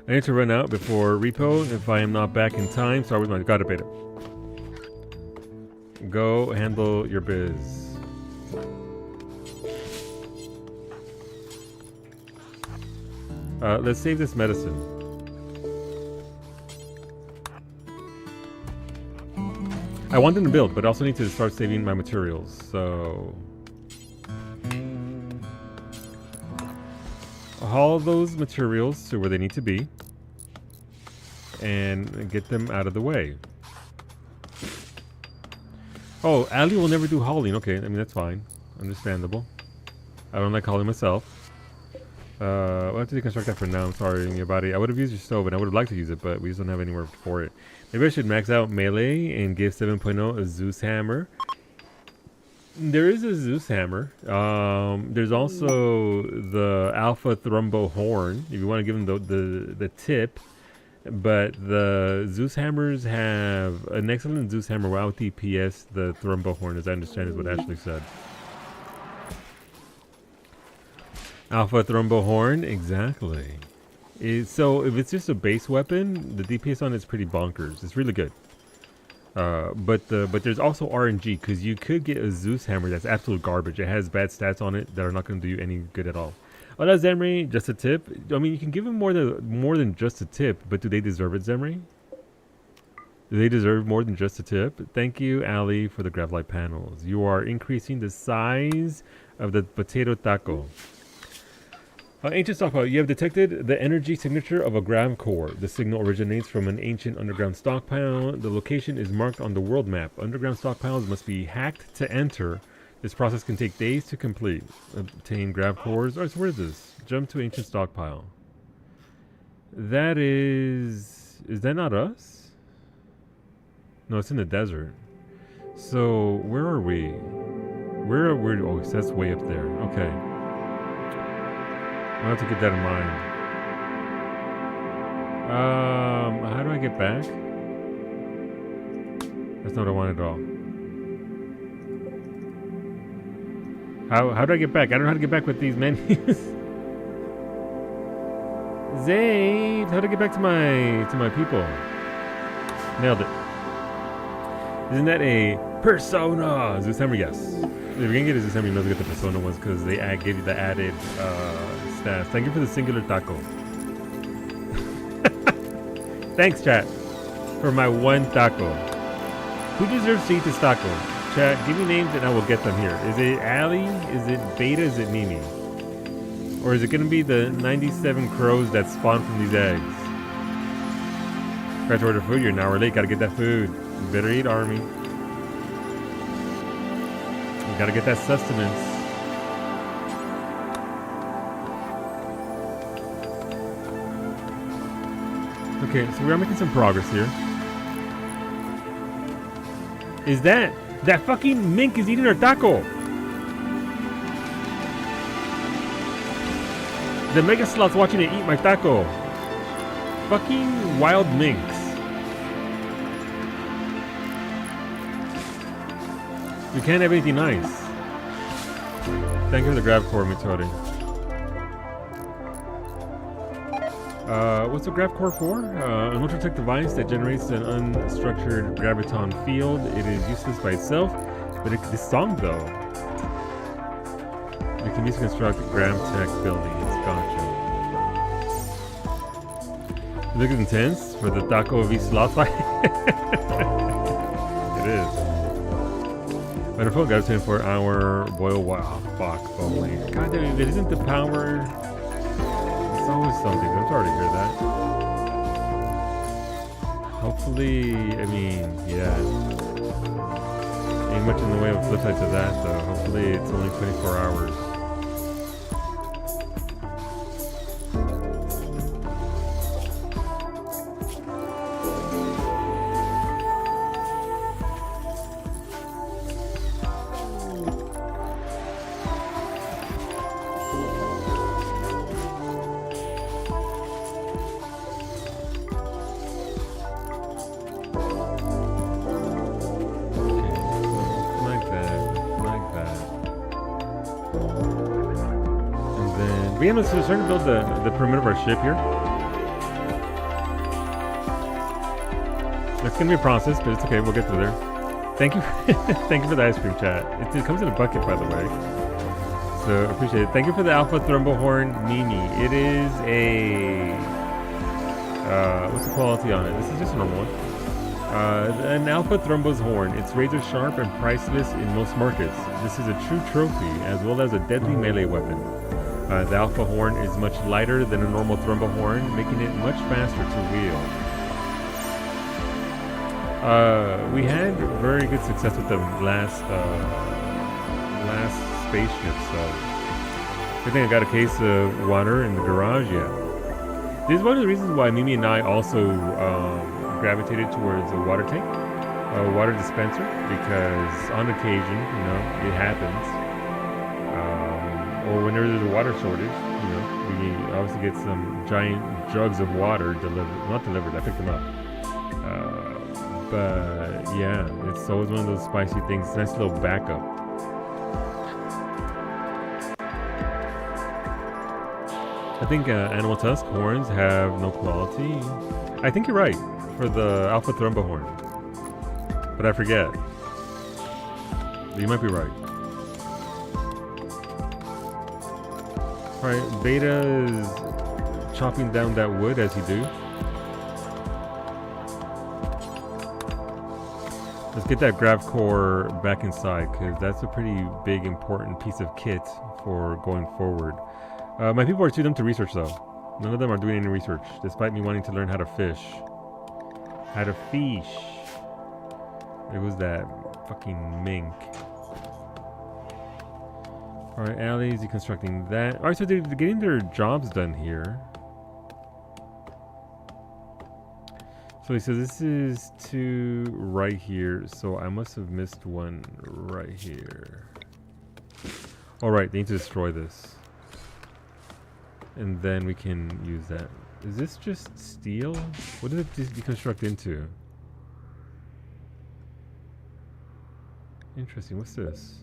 I need to run out before repo if I am not back in time. Sorry with my god beta. Go handle your biz. Let's save this medicine. I want them to build, but I also need to start saving my materials, so... haul those materials to where they need to be and get them out of the way. Oh, Ali will never do hauling. Okay, I mean, that's fine. Understandable. I don't like hauling myself. We'll have to deconstruct that for now. I'm sorry, your body. I would have used your stove, and I would have liked to use it, but we just don't have anywhere for it. Maybe I should max out melee and give 7.0 a Zeus hammer. There is a Zeus hammer. There's also the Alpha Thrumbo horn, if you want to give them the tip. But the Zeus hammers have an excellent Zeus hammer without DPS. The Thrumbo horn, as I understand, is what Ashley said. Alpha Thrumbo horn, exactly. So if it's just a base weapon, the DPS on it's pretty bonkers. It's really good. But there's also RNG, because you could get a Zeus hammer that's absolute garbage. It has bad stats on it that are not going to do you any good at all. Oh, that's Zemri. Just a tip. I mean, you can give them more than just a tip, but do they deserve it, Zemri? Do they deserve more than just a tip? Thank you, Ali, for the Gravlight panels. You are increasing the size of the potato taco. Ancient stockpile. You have detected the energy signature of a grav core. The signal originates from an ancient underground stockpile. The location is marked on the world map. Underground stockpiles must be hacked to enter. This process can take days to complete. Obtain grav cores. Alright, so where is this? Jump to ancient stockpile. That is... Is that not us? No, it's in the desert. So, where are we? Where are we? Oh, that's way up there. Okay. I'll have to keep that in mind. How do I get back? That's not what I want at all. How do I get back? I don't know how to get back with these menus. Zabe, how to get back to my people? Nailed it. Isn't that a persona? Zeus hammer, yes. If you're gonna get a Zeus hammer, you know to get the persona ones because they give you the added stats. Thank you for the singular taco. Thanks, chat, for my one taco. Who deserves to eat this taco? Chat, give me names and I will get them here. Is it Ali? Is it Beta? Is it Mimi? Or is it gonna be the 97 crows that spawn from these eggs? Got to order food. You're an hour late. Gotta get that food. You better eat, army. You gotta get that sustenance. Okay, so we are making some progress here. Is that fucking mink is eating our taco? The mega slot's watching it eat my taco. Fucking wild minks. You can't have anything nice. Thank you for the grab core, Mitori. What's the grab core for? An ultra-tech device that generates an unstructured graviton field. It is useless by itself, but this song though. It can be used to construct Gravtech buildings. Gotcha. It looks intense for the Taco V slot fight. It is. Wonderful, got a 24-hour boil box only. God damn, if it isn't the power, it's always something. I'm sorry to hear that. Hopefully, I mean, yeah. Ain't much in the way of flip side to that, though. Hopefully, it's only 24 hours. So we're starting to build the perimeter of our ship here. It's gonna be a process, but it's okay. We'll get through there. Thank you, thank you for the ice cream chat. It comes in a bucket, by the way. So appreciate it. Thank you for the Alpha Thrombohorn Mimi. It is a what's the quality on it? This is just a normal one. An Alpha Thrombos horn. It's razor sharp and priceless in most markets. This is a true trophy as well as a deadly melee weapon. The Alpha horn is much lighter than a normal Thrombo horn, making it much faster to wield. We had very good success with the last spaceship, so I think I got a case of water in the garage yet. This is one of the reasons why Mimi and I also gravitated towards a water tank, a water dispenser, because on occasion, you know, it happens. Or whenever there's a water shortage, you know, we obviously get some giant jugs of water delivered. Not delivered, I picked them up. But yeah, it's always one of those spicy things. Nice little backup. I think animal tusk horns have no quality. I think you're right for the Alpha Thrombo horn, but I forget. You might be right. Alright, Beta is chopping down that wood as you do. Let's get that grav core back inside, because that's a pretty big, important piece of kit for going forward. My people are too dumb to research, though. None of them are doing any research, despite me wanting to learn how to fish. How to fish. It was that fucking mink. Alright, Allie's deconstructing that. Alright, so they're getting their jobs done here. So he says this is two right here, so I must have missed one right here. Alright, they need to destroy this. And then we can use that. Is this just steel? What does it deconstruct into? Interesting, what's this?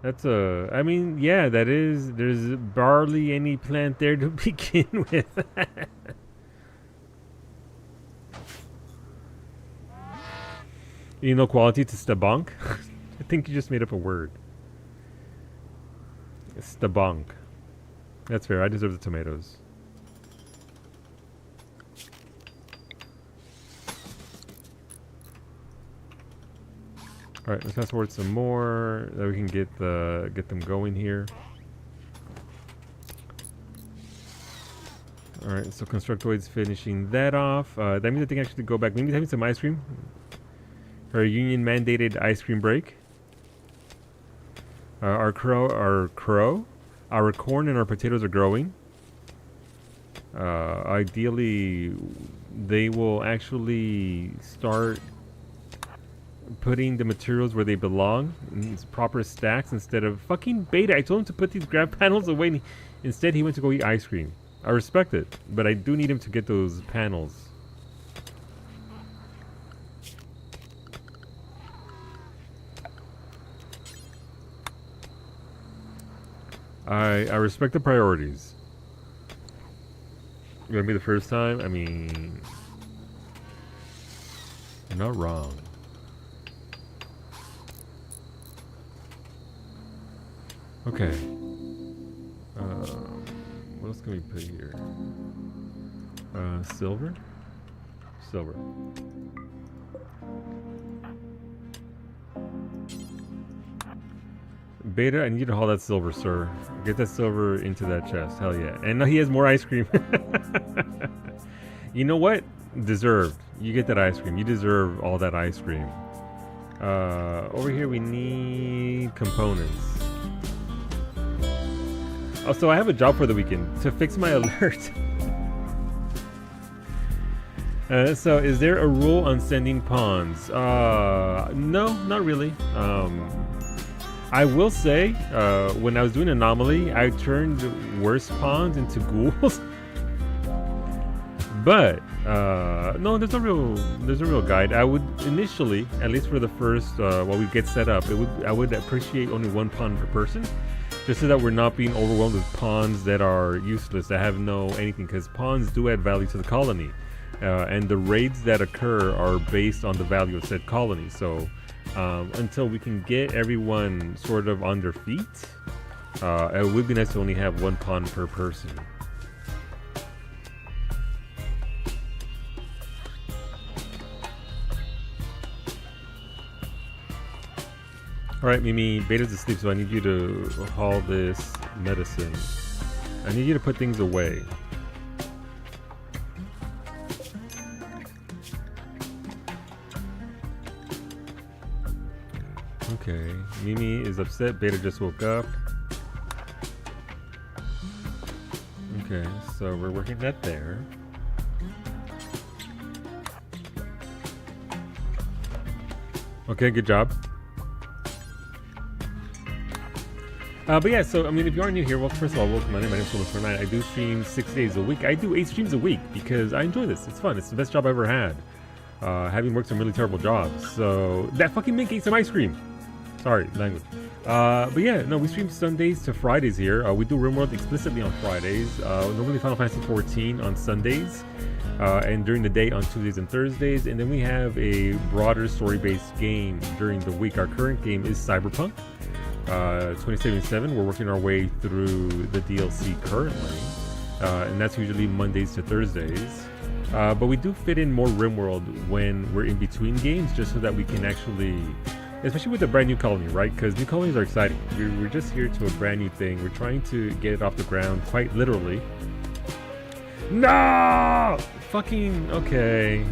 That's a, I mean, yeah, that is, there's barely any plant there to begin with. You know, quality to stabonk? I think you just made up a word. Stabonk. That's fair, I deserve the tomatoes. All right, let's fast forward some more, that we can get them going here. All right, so Constructoid's finishing that off. That means I think I should go back. Maybe having some ice cream. Our union-mandated ice cream break. Our corn and our potatoes are growing. Ideally, they will actually start putting the materials where they belong in proper stacks instead of fucking Beta. I told him to put these grab panels away, and instead he went to go eat ice cream. I respect it, but I do need him to get those panels. I respect the priorities. Gonna be the first time? I mean, you're not wrong. Okay. What else can we put here? Silver? Silver. Beta, I need you to haul that silver, sir. Get that silver into that chest. Hell yeah. And now he has more ice cream. You know what? Deserved. You get that ice cream. You deserve all that ice cream. Over here we need components. Also, I have a job for the weekend to fix my alert. So is there a rule on sending pawns? No, not really. I will say, when I was doing Anomaly, I turned worse pawns into ghouls. But no, there's no real guide. I would initially, at least for the first, while we get set up, I would appreciate only one pawn per person, just so that we're not being overwhelmed with pawns that are useless, that have no anything, because pawns do add value to the colony, and the raids that occur are based on the value of said colony. So until we can get everyone sort of on their feet, it would be nice to only have one pawn per person. Alright, Mimi, Beta's asleep, so I need you to haul this medicine. I need you to put things away. Okay, Mimi is upset. Beta just woke up. Okay, so we're working that there. Okay, good job. But yeah, so I mean, if you are new here, well, first of all, welcome. My name is Solar49. I do stream 6 days a week. I do 8 streams a week because I enjoy this. It's fun. It's the best job I ever had. Having worked some really terrible jobs. So that fucking mink ate some ice cream. Sorry, language. But yeah, no, we stream Sundays to Fridays here. We do RimWorld explicitly on Fridays. Normally Final Fantasy 14 on Sundays. And during the day on Tuesdays and Thursdays. And then we have a broader story-based game during the week. Our current game is Cyberpunk 2077. We're working our way through the DLC currently. And that's usually Mondays to Thursdays. But we do fit in more RimWorld when we're in between games, just so that we can actually, especially with a brand new colony, right? Because new colonies are exciting. We're just here to a brand new thing. We're trying to get it off the ground, quite literally. No! Fucking, okay.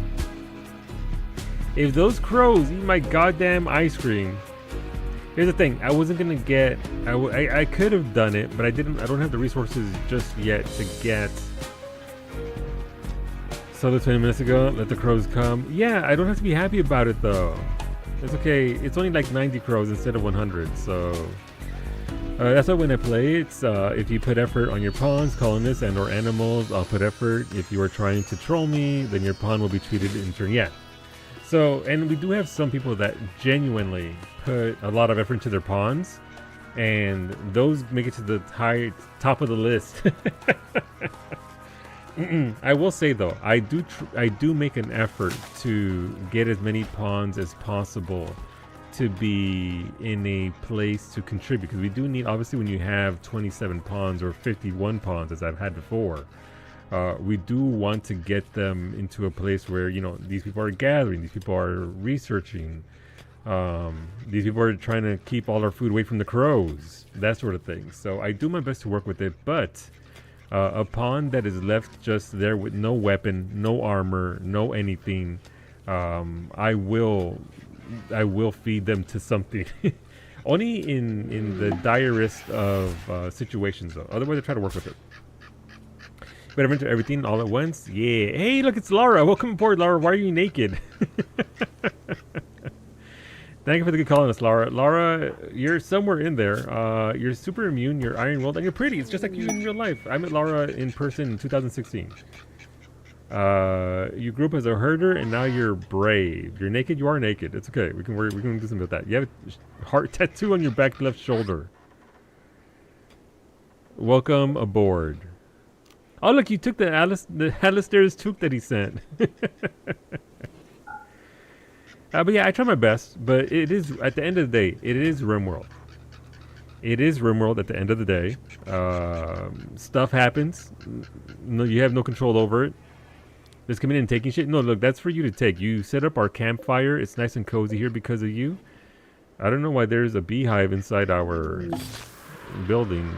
If those crows eat my goddamn ice cream. Here's the thing, I wasn't gonna get, I could have done it, but I don't have the resources just yet to get. So the 20 minutes ago, let the crows come. Yeah, I don't have to be happy about it though. It's okay, it's only like 90 crows instead of 100, so. That's why when I play, it's if you put effort on your pawns, colonists, and or animals, I'll put effort. If you are trying to troll me, then your pawn will be treated in turn. Yeah. So, and we do have some people that genuinely put a lot of effort into their pawns, and those make it to the top of the list. I will say though, I do make an effort to get as many pawns as possible to be in a place to contribute, because we do need, obviously when you have 27 pawns or 51 pawns as I've had before, we do want to get them into a place where, you know, these people are gathering, these people are researching, these people are trying to keep all our food away from the crows, that sort of thing. So I do my best to work with it, but a pawn that is left just there with no weapon, no armor, no anything, I will feed them to something. Only in the direst of situations though. Otherwise I try to work with it. Better enter everything all at once. Yeah. Hey, look, it's Laura. Welcome aboard, Laura. Why are you naked? Thank you for the good call on us, Laura. Laura, you're somewhere in there. You're super immune, you're iron willed, and you're pretty. It's just like you in real life. I met Laura in person in 2016. You grew up as a herder, and now you're brave. You're naked. You are naked. It's okay. We can do something with that. You have a heart tattoo on your back left shoulder. Welcome aboard. Oh, look, you took the Alistair's toque that he sent. But yeah, I try my best. But it is, at the end of the day, it is RimWorld. It is RimWorld at the end of the day. Stuff happens. No, you have no control over it. Just coming in and taking shit. No, look, that's for you to take. You set up our campfire. It's nice and cozy here because of you. I don't know why there's a beehive inside our building.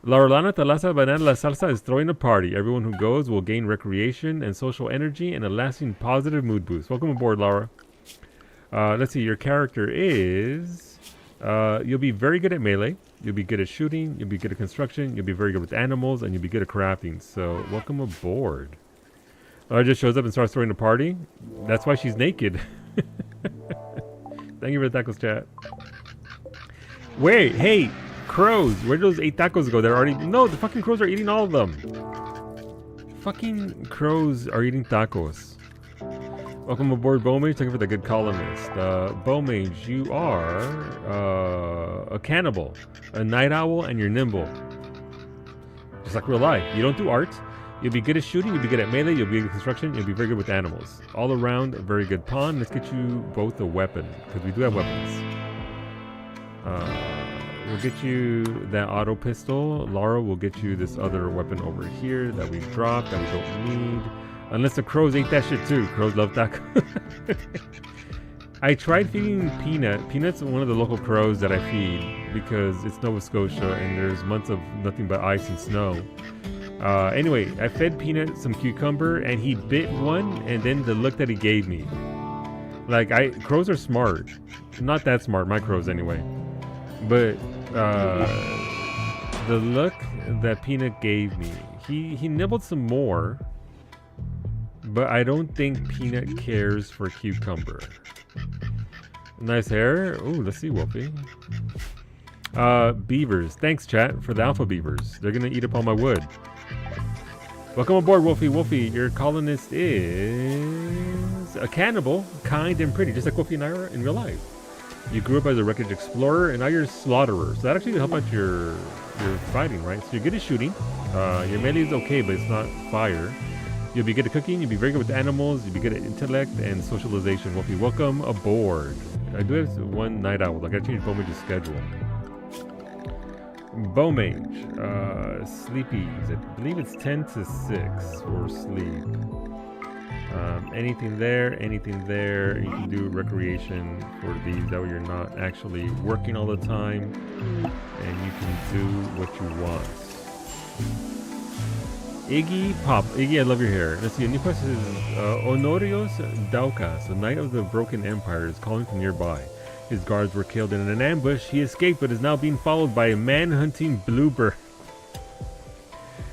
La Rolana Talasa Banana La Salsa is throwing a party. Everyone who goes will gain recreation and social energy and a lasting positive mood boost. Welcome aboard, Laura. Let's see, your character is... you'll be very good at melee. You'll be good at shooting. You'll be good at construction. You'll be very good with animals. And you'll be good at crafting. So, welcome aboard. Laura just shows up and starts throwing a party. That's why she's naked. Thank you for the tacos, chat. Wait, hey, crows. Where did those 8 tacos go? They're already... No, the fucking crows are eating all of them. Fucking crows are eating tacos. Welcome aboard, Bowmage. Thank you for the good columnist. Bowmage, you are a cannibal, a night owl, and you're nimble. Just like real life. You don't do art. You'll be good at shooting, you'll be good at melee, you'll be good at construction, you'll be very good with animals. All around, a very good pawn. Let's get you both a weapon, because we do have weapons. We'll get you that auto pistol. Laura will get you this other weapon over here that we dropped, that we don't need. Unless the crows ate that shit too. Crows love tacos. I tried feeding Peanut. Peanut's one of the local crows that I feed, because it's Nova Scotia, and there's months of nothing but ice and snow. Anyway, I fed Peanut some cucumber, and he bit one, and then the look that he gave me. Like, crows are smart. Not that smart, my crows anyway. But, the look that Peanut gave me, he nibbled some more, but I don't think Peanut cares for cucumber. Nice hair. Ooh, let's see, Wolfie. Beavers. Thanks, chat, for the alpha beavers. They're gonna eat up all my wood. Welcome aboard, Wolfie. Wolfie, your colonist is a cannibal, kind and pretty, just like Wolfie and I are in real life. You grew up as a wreckage explorer, and now you're a slaughterer. So that actually will help out your fighting, right? So you're good at shooting. Your melee is okay, but it's not fire. You'll be good at cooking. You'll be very good with animals. You'll be good at intellect and socialization. Wolfie, welcome aboard. I do have one night owl. I gotta change Bowmage's schedule. Bowmage, sleepies. I believe it's 10 to 6 for sleep. Anything there, you can do recreation for these. That way you're not actually working all the time, and you can do what you want. Iggy Pop. Iggy, I love your hair. Let's see, a new question is Honorios Daukas, the Knight of the Broken Empire, is calling from nearby. His guards were killed in an ambush. He escaped, but is now being followed by a man-hunting bluebird.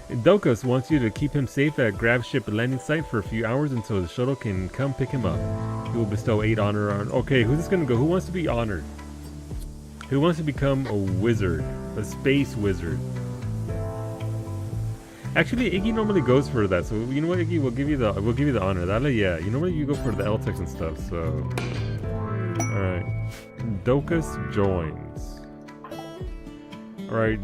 Daukas wants you to keep him safe at Grab Ship landing site for a few hours until the shuttle can come pick him up. He will bestow 8 honor on... Okay, who's this gonna go? Who wants to be honored? Who wants to become a wizard? A space wizard? Actually, Iggy normally goes for that, so you know what, Iggy, we'll give you the honor. That, yeah, you normally you go for the L-Tex and stuff, so... Alright. Daukas joins. Alright,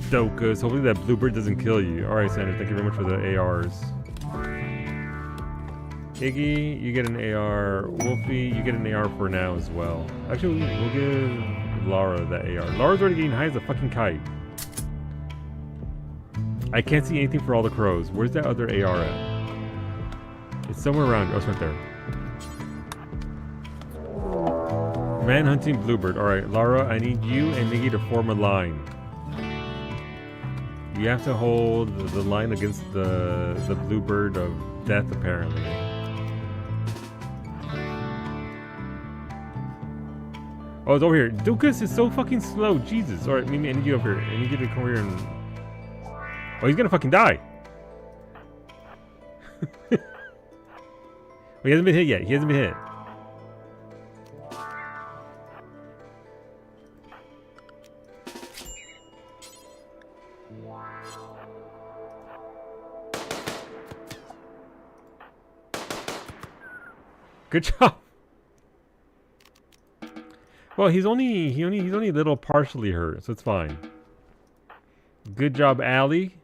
Daukas. Hopefully that bluebird doesn't kill you. Alright, Sandra, thank you very much for the ARs. Iggy, you get an AR. Wolfie, you get an AR for now as well. Actually, we'll give Laura that AR. Laura's already getting high as a fucking kite. I can't see anything for all the crows. Where's that other AR at? It's somewhere around. Oh, it's right there. Man-hunting bluebird. Alright, Lara, I need you and Nikki to form a line. You have to hold the line against the bluebird of death, apparently. Oh, it's over here. Daukas is so fucking slow. Jesus. Alright, I need you up here. I need you to come here and... Oh, he's gonna fucking die. Well, he hasn't been hit yet. He hasn't been hit. Good job. Well, he's only a little partially hurt, so it's fine. Good job, Allie.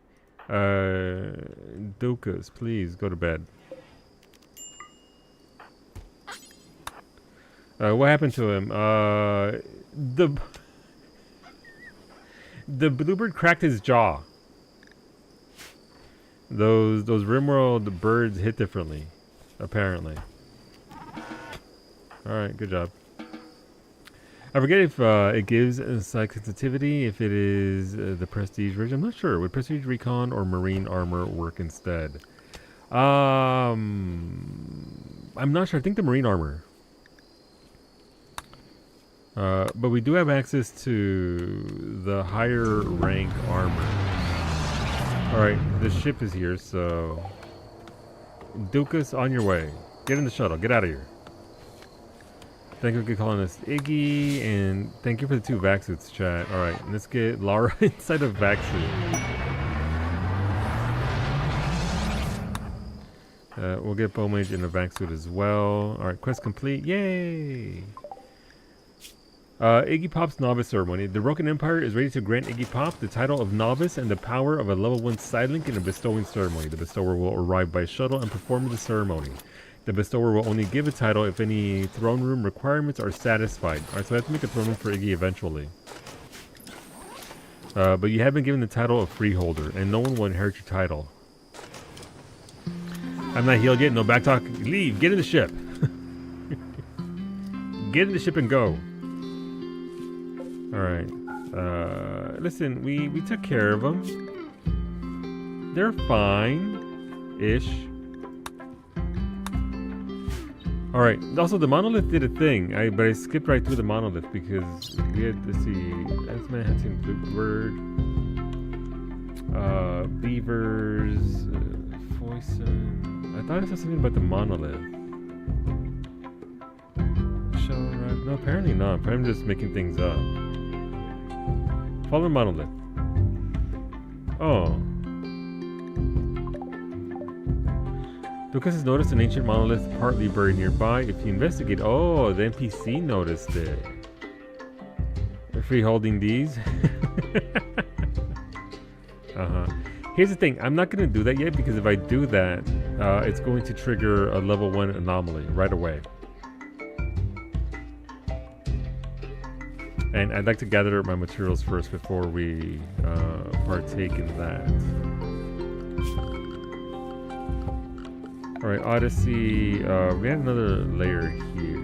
Dukas, please go to bed. What happened to him? The bluebird cracked his jaw. Those RimWorld birds hit differently, apparently. All right, good job. I forget if it gives psych sensitivity, if it is the prestige version. I'm not sure. Would prestige recon or marine armor work instead? I'm not sure. I think the marine armor. But we do have access to the higher rank armor. Alright, the ship is here, so... Dukas, on your way. Get in the shuttle. Get out of here. Thank you for calling us Iggy, and thank you for the 2 vac suits, chat. Alright, let's get Laura inside a vac suit. We'll get Bowmage in a vac suit as well. Alright, quest complete. Yay! Iggy Pop's Novice Ceremony. The Broken Empire is ready to grant Iggy Pop the title of Novice and the power of a level 1 Sidelink in a bestowing ceremony. The bestower will arrive by shuttle and perform the ceremony. The bestower will only give a title if any throne room requirements are satisfied. Alright, so I have to make a throne room for Iggy eventually. But you have been given the title of Freeholder, and no one will inherit your title. I'm not healed yet, no back talk. Leave, get in the ship. Get in the ship and go. Alright. Listen, we took care of them. They're fine-ish. Alright, also the monolith did a thing, but I skipped right through the monolith because we had to see Esma had seen Bluebird, beavers, Foyson. I thought I saw something about the monolith. No, apparently not. Apparently I'm just making things up. Follow the monolith. Oh. Lucas has noticed an ancient monolith partly buried nearby. If you investigate... Oh, the NPC noticed it. They're freeholding these. Here's the thing. I'm not going to do that yet because if I do that, it's going to trigger a level 1 anomaly right away. And I'd like to gather my materials first before we partake in that. Alright, Odyssey. We had another layer here.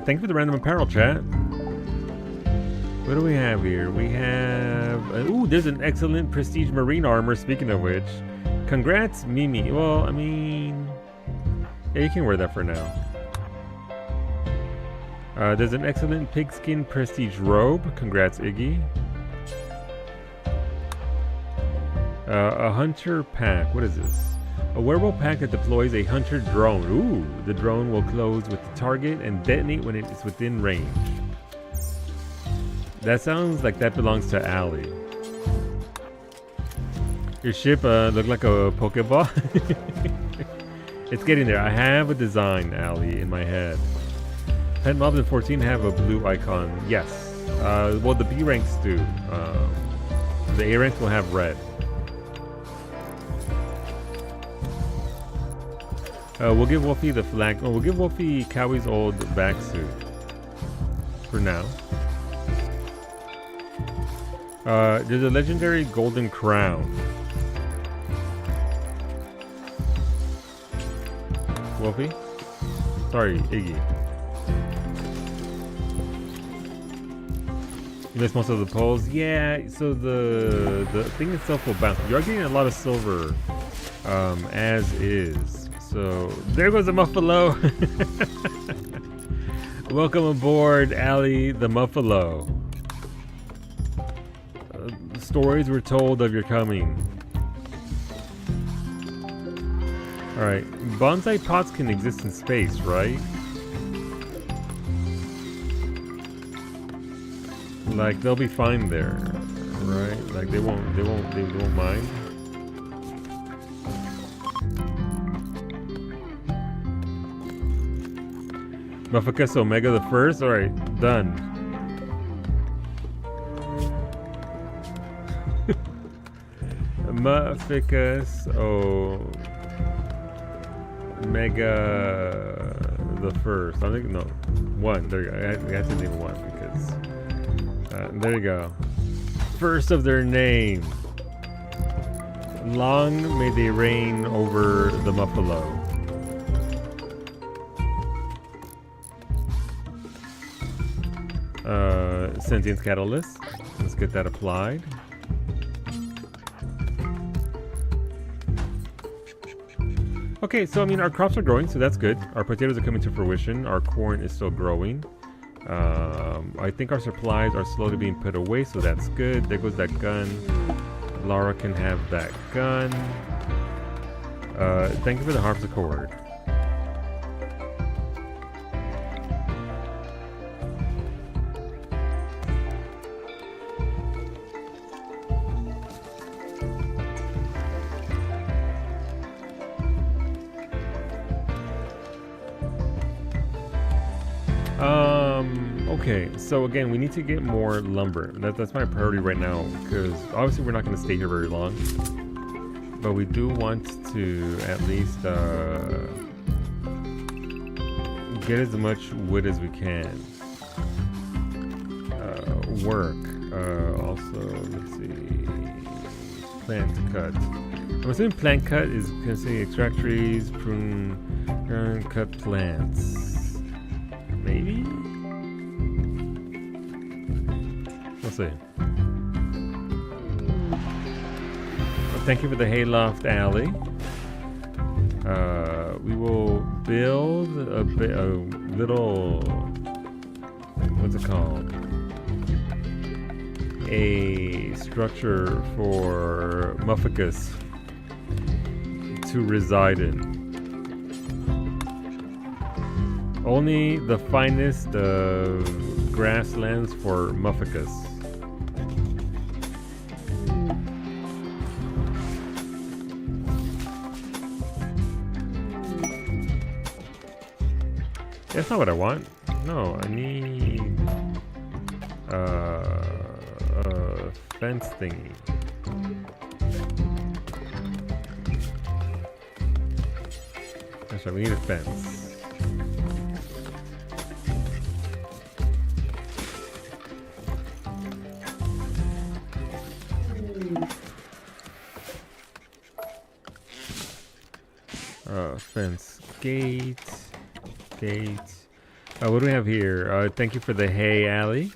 Thank you for the random apparel, chat. What do we have here? We have... ooh, there's an excellent prestige marine armor, speaking of which. Congrats, Mimi. Well, I mean... yeah, you can wear that for now. There's an excellent pigskin prestige robe. Congrats, Iggy. A hunter pack. What is this? A wearable pack that deploys a hunter drone. Ooh, the drone will close with the target and detonate when it is within range. That sounds like that belongs to Allie. Your ship looked like a Pokeball. It's getting there. I have a design, Allie, in my head. Pet mobs in 14 have a blue icon. Yes. Well, the B ranks do. The A ranks will have red. We'll give Wolfie the flag. Oh, we'll give Wolfie Cowie's old back suit. For now. There's a legendary golden crown. Wolfie? Sorry, Iggy. You missed most of the polls? Yeah, so the thing itself will bounce. You are getting a lot of silver as is. So there goes the Muffalo. Welcome aboard, Allie the Muffalo. Stories were told of your coming. Alright, bonsai pots can exist in space, right? Like they'll be fine there, right? Like they won't mind. Mufficus Omega the first? Alright, done. Mufficus Omega the first. I think, no. One. There you go. I have to name one because. There you go. First of their name. Long may they reign over the Muffalo. Sentience Catalyst. Let's get that applied. Okay, so I mean our crops are growing, so that's good. Our potatoes are coming to fruition. Our corn is still growing. I think our supplies are slowly being put away, so that's good. There goes that gun. Laura can have that gun. Thank you for the harpsichord. Okay, so again, we need to get more lumber. That's my priority right now, because obviously we're not going to stay here very long. But we do want to at least get as much wood as we can. Work. Also, let's see. Plant cut. I'm assuming plant cut is going to say extract trees, prune, cut plants. Maybe? We'll see. Well, thank you for the hayloft alley. We will build a little, what's it called? A structure for Mufficus to reside in. Only the finest of grasslands for Mufficus. That's not what I want. No, I need a fence thingy. That's right, we need a fence. Fence, gate. What do we have here? Thank you for the hay alley.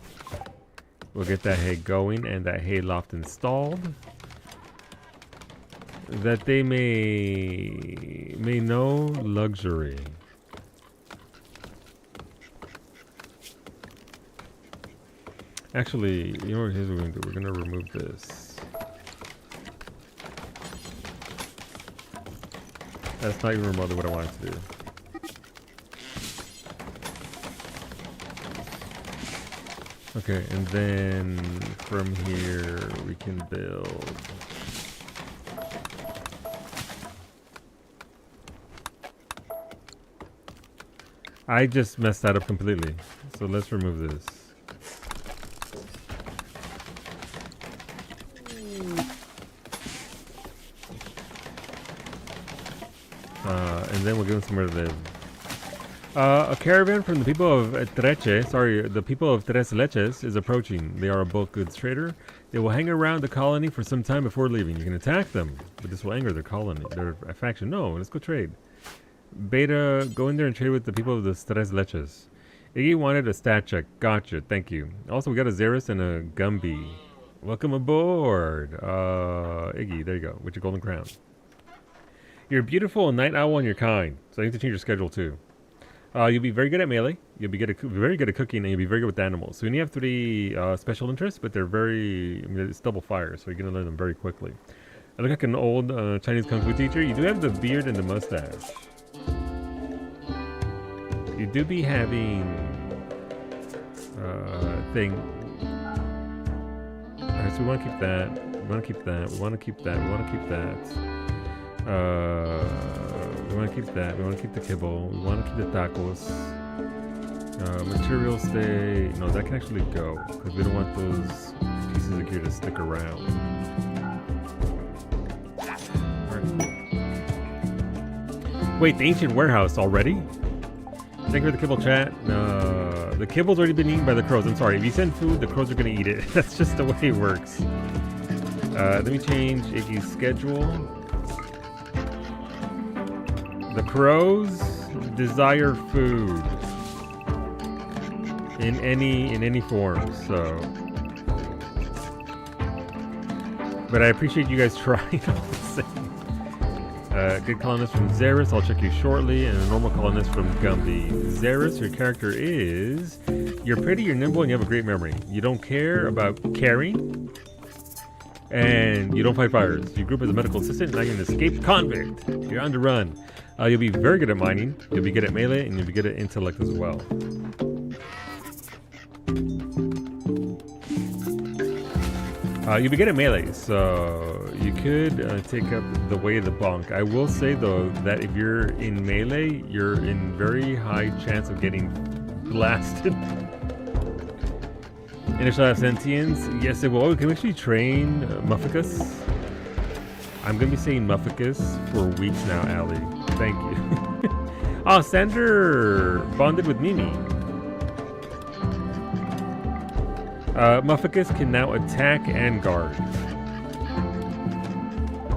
We'll get that hay going and that hay loft installed. That they may know luxury. Actually, you know what? Here's what we're gonna do. We're gonna remove this. That's not even remotely what I wanted to do. Okay, and then from here we can build. I just messed that up completely. So let's remove this. And then we'll give them somewhere to live. A caravan from the people of the people of Tres Leches is approaching. They are a bulk goods trader. They will hang around the colony for some time before leaving. You can attack them, but this will anger their colony, their faction. No, let's go trade. Beta, go in there and trade with the people of the Tres Leches. Iggy wanted a stat check. Gotcha, thank you. Also, we got a Xeris and a Gumby. Welcome aboard. Iggy, there you go, with your golden crown. You're beautiful, a night owl, and you're kind. So I need to change your schedule too. You'll be very good at melee. You'll be very good at cooking, and you'll be very good with animals. So you only have 3 special interests, but they're very. I mean, it's double fire, so you're gonna learn them very quickly. I look like an old Chinese kung fu teacher. You do have the beard and the mustache. You do be having thing. Alright, so we want to keep that. We want to keep that. We want to keep that. We want to keep that. We want to keep that. We want to keep the kibble. We want to keep the tacos. Materials stay. No, that can actually go because we don't want those pieces of gear to stick around. Wait, the ancient warehouse already? Thank you for the kibble chat. The kibble's already been eaten by the crows. I'm sorry. If you send food, the crows are going to eat it. That's just the way it works. Let me change Iggy's schedule. The crows desire food in any form. So, but I appreciate you guys trying. Good colonist from Xeris, I'll check you shortly, and a normal colonist from Gumby. Xeris, your character is... You're pretty, you're nimble, and you have a great memory. You don't care about caring, and you don't fight fires. You grew up as a medical assistant, now you're an escaped convict. You're on the run. You'll be very good at mining, you'll be good at melee, and you'll be good at intellect as well. You'll be good at melee, so you could take up the way of the bonk. I will say though that if you're in melee, you're in very high chance of getting blasted. Initial have sentience. Yes, it will. Can we actually train Mufficus? I'm gonna be saying Mufficus for weeks now, Ali. Thank you. Oh, Sander bonded with Mimi. Mufficus can now attack and guard.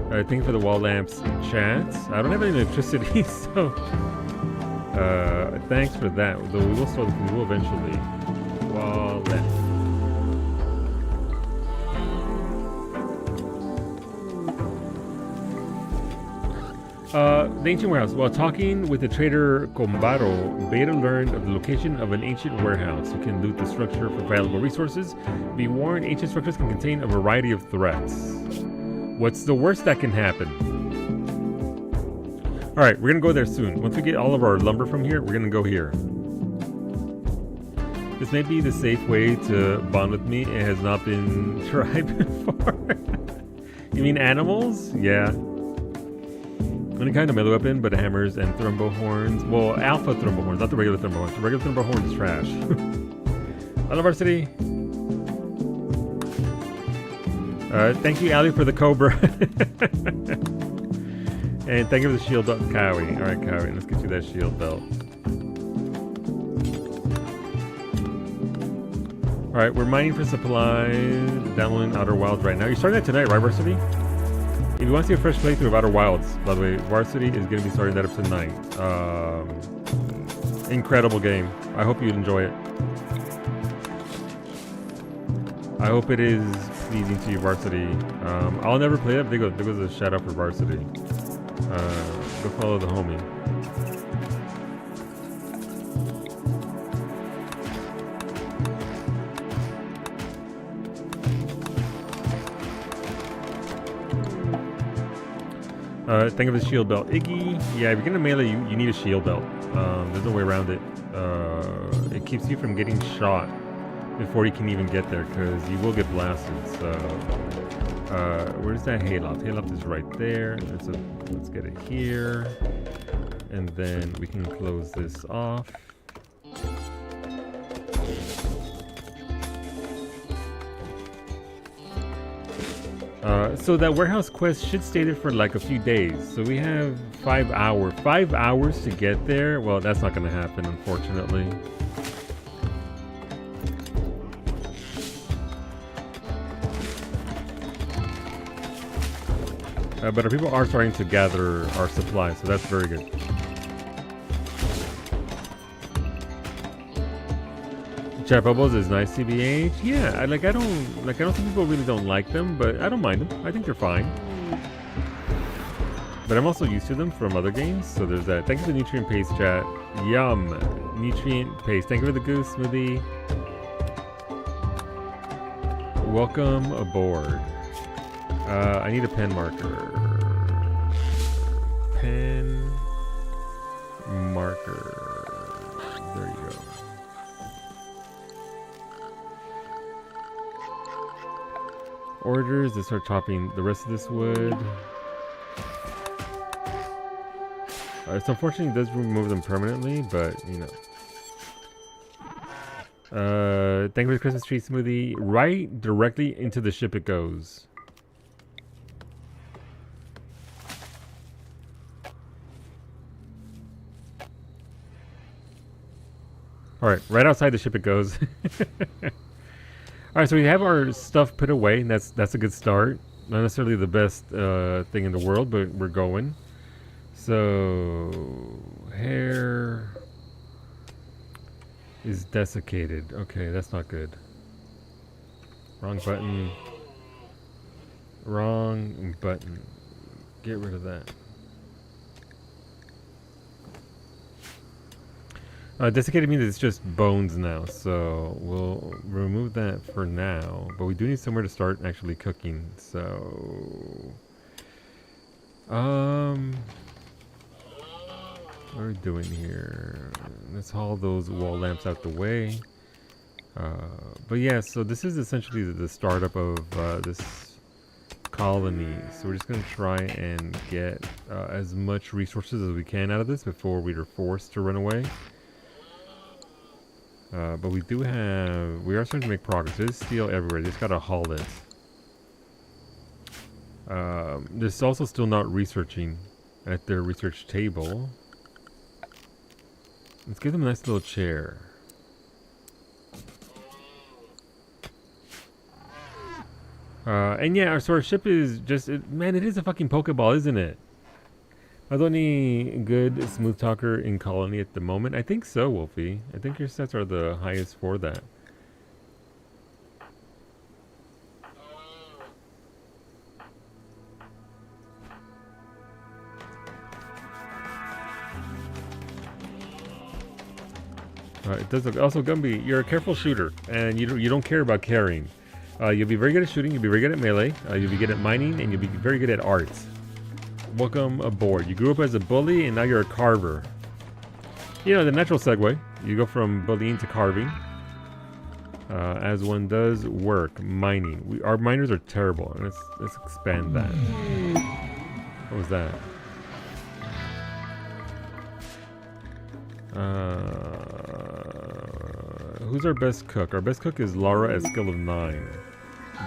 Thank you for the wall lamps chat. I don't have any electricity, so thanks for that. Though we will start the will eventually. Wall lamp. The ancient warehouse. While talking with the trader Combaro, Beta learned of the location of an ancient warehouse. You can loot the structure for valuable resources. Be warned, ancient structures can contain a variety of threats. What's the worst that can happen? Alright, we're gonna go there soon. Once we get all of our lumber from here, we're gonna go here. This may be the safe way to bond with me. It has not been tried before. You mean animals? Yeah. Any kind of melee weapon, but hammers and thrumbo horns. Well, alpha thrumbo horns, not the regular thrumbo horns. The regular thrumbo horn is trash. I love our city. Thank you, Ali, for the cobra. And thank you for the shield belt, Cowie. Alright, Cowie, let's get you that shield belt. Alright, we're mining for supplies, downloading Outer Wilds right now. You're starting that tonight, right, Varsity? If you want to see a fresh playthrough of Outer Wilds, by the way, Varsity is going to be starting that up tonight. Incredible game. I hope you enjoy it. I hope it is pleasing to you, Varsity. I'll never play it. There goes a shout out for Varsity. Go follow the homie. Think of the shield belt. Iggy, yeah, if you're gonna melee, you need a shield belt. There's no way around it. It keeps you from getting shot before you can even get there, because you will get blasted. So, where's that hayloft? Hayloft is right there. Let's get it here, and then we can close this off. So that warehouse quest should stay there for like a few days. So we have 5 hours. 5 hours to get there? Well, that's not going to happen, unfortunately. But our people are starting to gather our supplies, so that's very good. Chat bubbles is nice, CBH. Yeah, I don't think people really don't like them, but I don't mind them. I think they're fine. But I'm also used to them from other games, so there's that. Thank you for the nutrient paste, chat. Yum. Nutrient paste. Thank you for the goose smoothie. Welcome aboard. I need a pen marker. Pen marker. There you go. Orders to start chopping the rest of this wood. It's unfortunate it does remove them permanently, but you know. Thank you for the Christmas tree smoothie. Right directly into the ship it goes. Alright, right outside the ship it goes. Alright, so we have our stuff put away, and that's a good start. Not necessarily the best thing in the world, but we're going. So, hair is desiccated. Okay, that's not good. Wrong button. Wrong button. Get rid of that. Desiccated means it's just bones now, so we'll remove that for now. But we do need somewhere to start actually cooking, so... What are we doing here? Let's haul those wall lamps out the way. But yeah, so this is essentially the startup of this colony. So we're just going to try and get as much resources as we can out of this before we are forced to run away. But we are starting to make progress. There's steel everywhere. Just got to haul it. There's also still not researching at their research table. Let's give them a nice little chair. And yeah, so our ship is just... man, it is a fucking Pokeball, isn't it? Are there any good smooth talker in Colony at the moment? I think so, Wolfie. I think your stats are the highest for that. It does look. Also, Gumby, you're a careful shooter, and you don't care about carrying. You'll be very good at shooting. You'll be very good at melee. You'll be good at mining, and you'll be very good at arts. Welcome aboard. You grew up as a bully, and now you're a carver. You know, the natural segue. You go from bullying to carving, as one does work. Mining. Our miners are terrible. Let's expand that. What was that? Who's our best cook? Our best cook is Lara at skill of 9.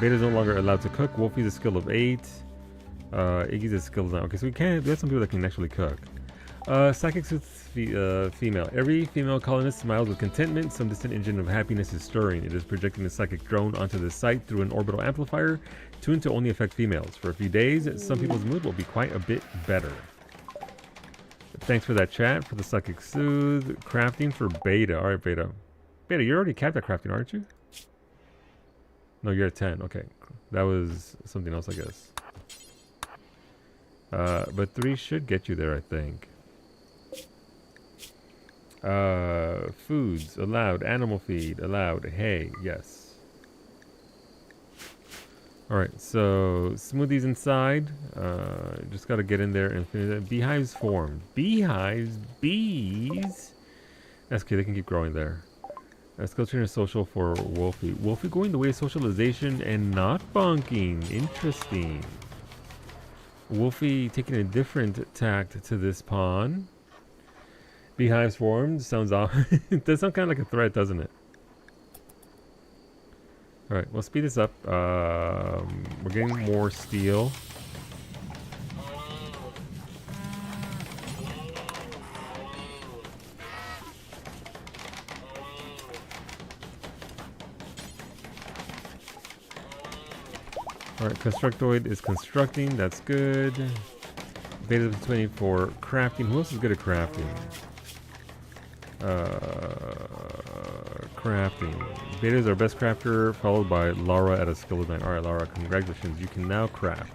Beta is no longer allowed to cook. Wolfie's a skill of 8. Iggy's a skill of 9. Okay, so we have some people that can actually cook. Psychic female. Every female colonist smiles with contentment. Some distant engine of happiness is stirring. It is projecting a psychic drone onto the site through an orbital amplifier, tuned to only affect females. For a few days, some people's mood will be quite a bit better. Thanks for that chat, for the psychic soothe. Crafting for Beta. Alright, Beta. Beta, you're already capped at crafting, aren't you? No, you're at 10. Okay. That was something else, I guess. But 3 should get you there, I think. Foods allowed. Animal feed allowed. Hay, yes. Alright, so smoothies inside. Just gotta get in there and finish it. Beehives formed. Beehives? Bees? That's okay, they can keep growing there. Skill trainer social for Wolfie. Wolfie going the way of socialization and not bonking. Interesting. Wolfie taking a different tact to this pawn. Beehives formed. Sounds off. It does sound kind of like a threat, doesn't it? Alright, we'll speed this up. We're getting more steel. Alright, Constructoid is constructing. That's good. Beta 20 for crafting. Who else is good at crafting? Crafting. Beta is our best crafter, followed by Lara at a skill of 9. Alright, Lara, congratulations. You can now craft.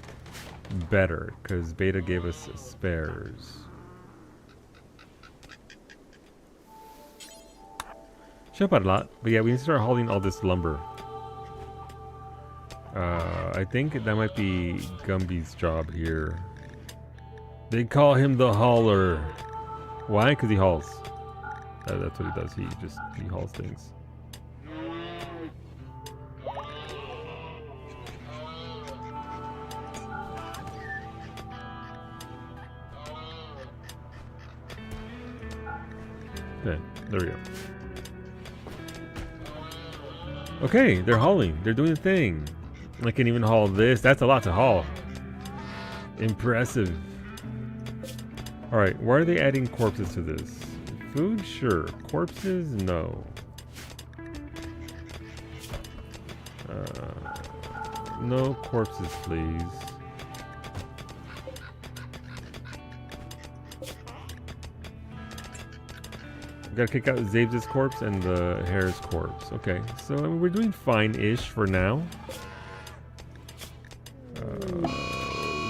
better because Beta gave us spares. Should have a lot, but yeah, we need to start hauling all this lumber. I think that might be Gumby's job here. They call him the hauler. Why? Because he hauls. That's what he does. He hauls things. Okay, there we go. Okay, they're hauling. They're doing the thing. I can even haul this. That's a lot to haul. Impressive. Alright, why are they adding corpses to this? Food? Sure. Corpses? No. No corpses, please. Gotta kick out Zave's corpse and the hare's corpse. Okay, so we're doing fine-ish for now.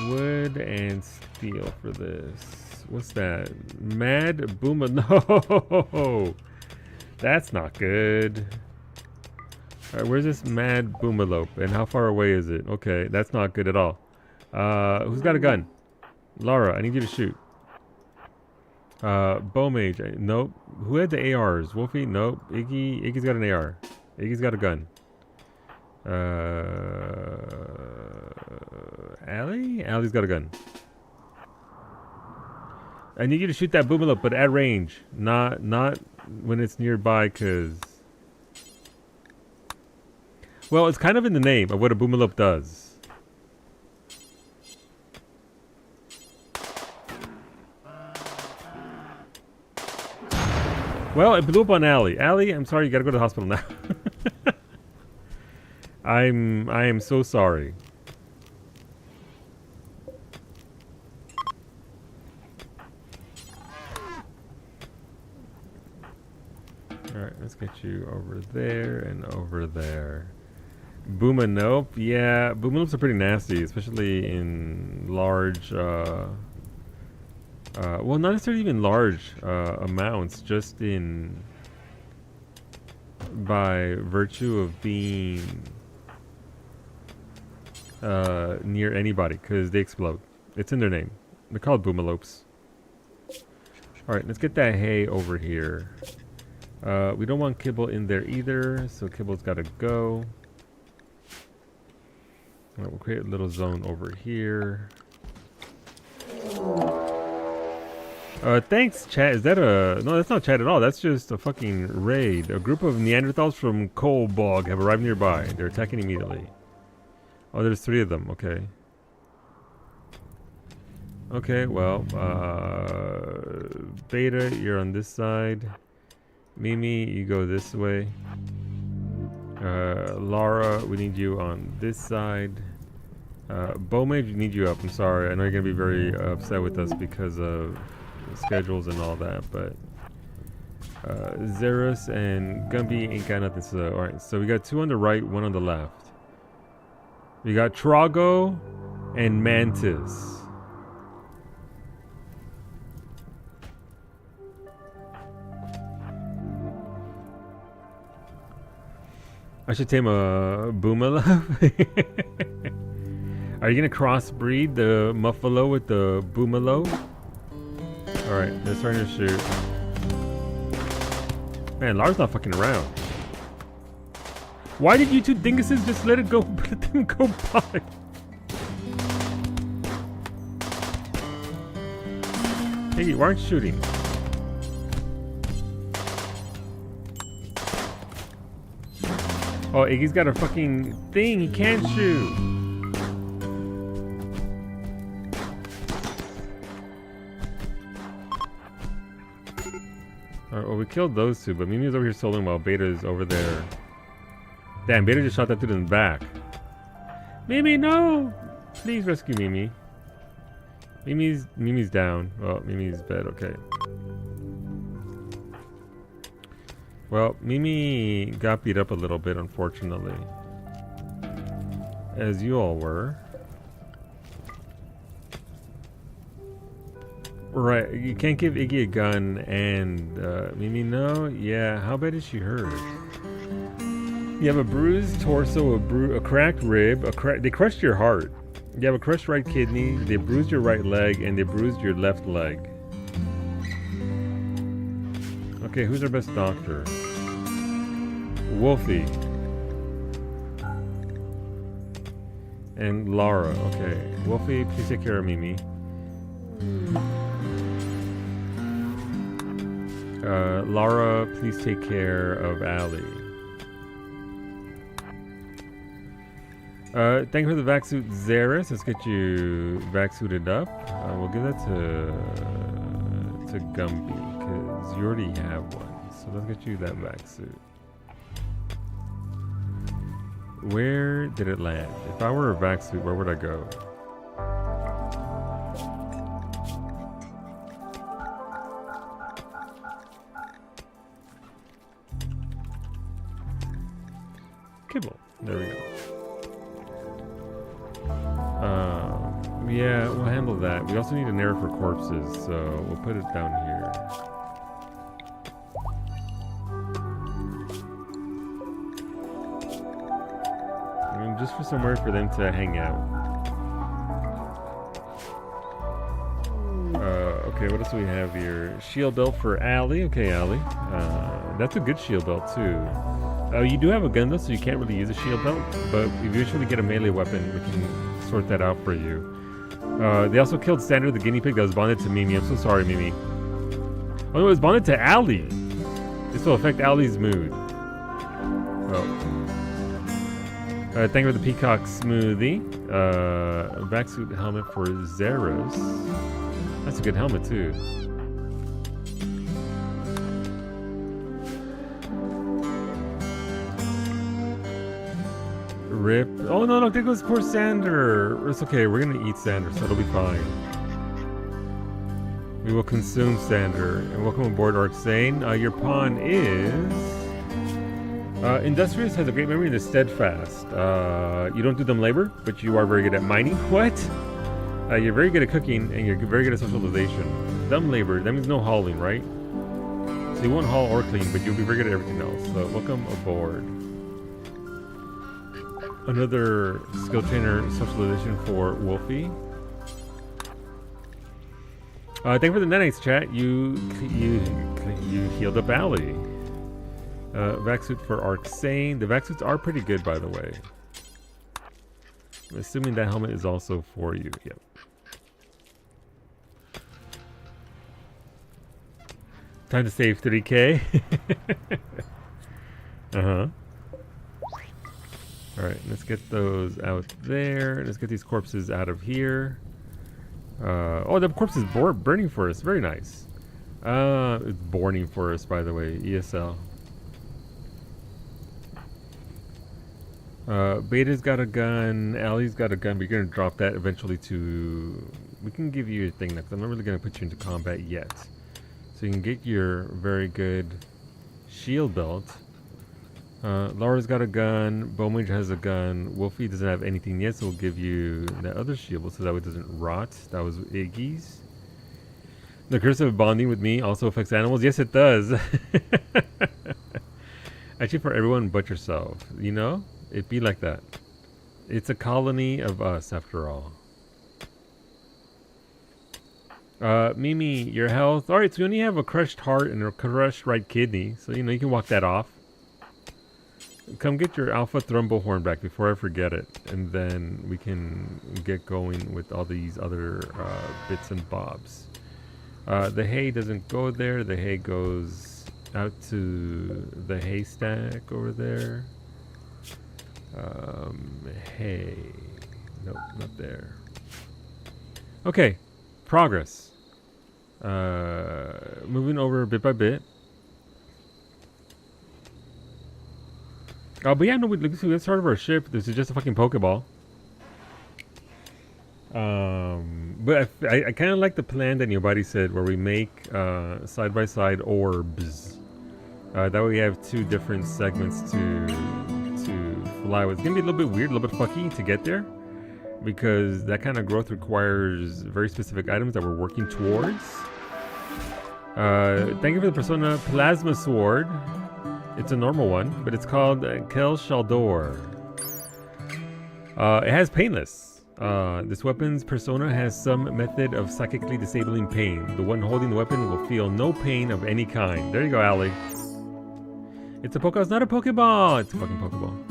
Wood and steel for this. What's that? Mad Booma. No! That's not good. Alright, where's this Mad Boomalope? And how far away is it? Okay, that's not good at all. Who's got a gun? Laura, I need you to shoot. Bow Mage. Nope. Who had the ARs? Wolfie? Nope. Iggy's got an AR. Iggy's got a gun. Allie? Allie's got a gun. I need you to shoot that Boomalope, but at range. Not when it's nearby, cause... Well, it's kind of in the name of what a Boomalope does. Well, it blew up on Allie. Allie, I'm sorry, you gotta go to the hospital now. I am so sorry. Alright, let's get you over there and over there. Booma nope. Yeah, Boomalopes are pretty nasty, especially in large well, not necessarily even large amounts, just in by virtue of being near anybody, because they explode. It's in their name. They're called Boomalopes. Alright, let's get that hay over here. We don't want Kibble in there either, so Kibble's got to go. Alright, we'll create a little zone over here. Thanks, chat. Is that a... No, that's not chat at all. That's just a fucking raid. A group of Neanderthals from Coalbog have arrived nearby. They're attacking immediately. Oh, there's 3 of them. Okay. Okay, well, Beta, you're on this side. Mimi, you go this way. Lara, we need you on this side. Bowmage, we need you up. I'm sorry. I know you're going to be very upset with us because of schedules and all that, but Zerus and Gumby ain't got nothing. So, alright, so we got 2 on the right, 1 on the left. We got Trago and Mantis. I should tame a Boomalope. Are you gonna crossbreed the Muffalo with the Boomalope? Alright, they're starting to shoot. Man, Lara's not fucking around. Why did you 2 dinguses just let it go, let them go by? Hey, why aren't you shooting? Oh, Iggy's got a fucking thing, he can't shoot. Alright, well we killed those 2, but Mimi's over here soloing while Beta's over there. Damn, Beta just shot that dude in the back. Mimi, no! Please rescue Mimi. Mimi's down. Well, Mimi's dead, okay. Well, Mimi got beat up a little bit, unfortunately. As you all were. Right, you can't give Iggy a gun and Mimi, no? Yeah, how bad is she hurt? You have a bruised torso, a cracked rib, they crushed your heart. You have a crushed right kidney, they bruised your right leg, and they bruised your left leg. Okay, who's our best doctor? Wolfie. And Lara, okay. Wolfie, please take care of Mimi. Lara, please take care of Allie. Thank you for the vac suit, Zaris. Let's get you vac suited up. We'll give that to Gumby, because you already have one. So let's get you that vac suit. Where did it land? If I were a vac suit, where would I go? Kibble. There we go. Yeah, we'll handle that. We also need an area for corpses, so we'll put it down here. Just for somewhere for them to hang out. Okay, what else do we have here? Shield belt for Allie. Okay, Allie. That's a good shield belt too. You do have a gun though, so you can't really use a shield belt, but if you eventually get a melee weapon, we can sort that out for you. They also killed Sander the guinea pig that was bonded to Mimi. I'm so sorry, Mimi. Oh, no, it was bonded to Allie. This will affect Allie's mood. Oh. Thank you for the peacock smoothie. Vac suit helmet for Zeros. That's a good helmet too. Rip. Oh no, there goes poor Sander. It's okay, we're gonna eat Sander, so it'll be fine. We will consume Sander. And welcome aboard, Arcsane. Your pawn is... Industrious has a great memory and is steadfast. You don't do dumb labor, but you are very good at mining. What? You're very good at cooking, and you're very good at socialization. Dumb labor, that means no hauling, right? So you won't haul or clean, but you'll be very good at everything else. So welcome aboard. Another skill trainer socialization for Wolfie. Thank you for the Nanites chat. You healed up Allie. Vac suit for Arcsane. The vac suits are pretty good, by the way. I'm assuming that helmet is also for you. Yep. Time to save 3K. Uh-huh. Alright, let's get those out there. Let's get these corpses out of here. Oh, the corpse is burning for us. Very nice. It's burning for us, by the way. ESL. Beta's got a gun. Allie's got a gun, but you're going to drop that eventually to... We can give you a thing next. I'm not really going to put you into combat yet. So you can get your very good shield belt. Laura's got a gun. Bowmage has a gun. Wolfie doesn't have anything yet, so we'll give you that other shield so that way it doesn't rot. That was Iggy's. The curse of bonding with me also affects animals. Yes, it does. Actually, for everyone but yourself. You know? It'd be like that. It's a colony of us, after all. Mimi, your health. Alright, so you only have a crushed heart and a crushed right kidney. So, you know, you can walk that off. Come get your alpha thrombohorn back before I forget it. And then we can get going with all these other bits and bobs. The hay doesn't go there. The hay goes out to the haystack over there. Hay. Nope, not there. Okay, progress. Moving over bit by bit. But yeah, no, let's start of our ship. This is just a fucking Pokeball. But I kind of like the plan that your buddy said, where we make side-by-side orbs. That way we have two different segments to fly with. It's gonna be a little bit weird, a little bit fucky to get there. because that kind of growth requires very specific items that we're working towards. Thank you for the Persona Plasma Sword. It's a normal one, but it's called Kel Shaldor. It has painless. This weapon's persona has some method of psychically disabling pain. The one holding the weapon will feel no pain of any kind. There you go, Allie. It's a Pokeball. It's not a Pokeball. It's a fucking Pokeball.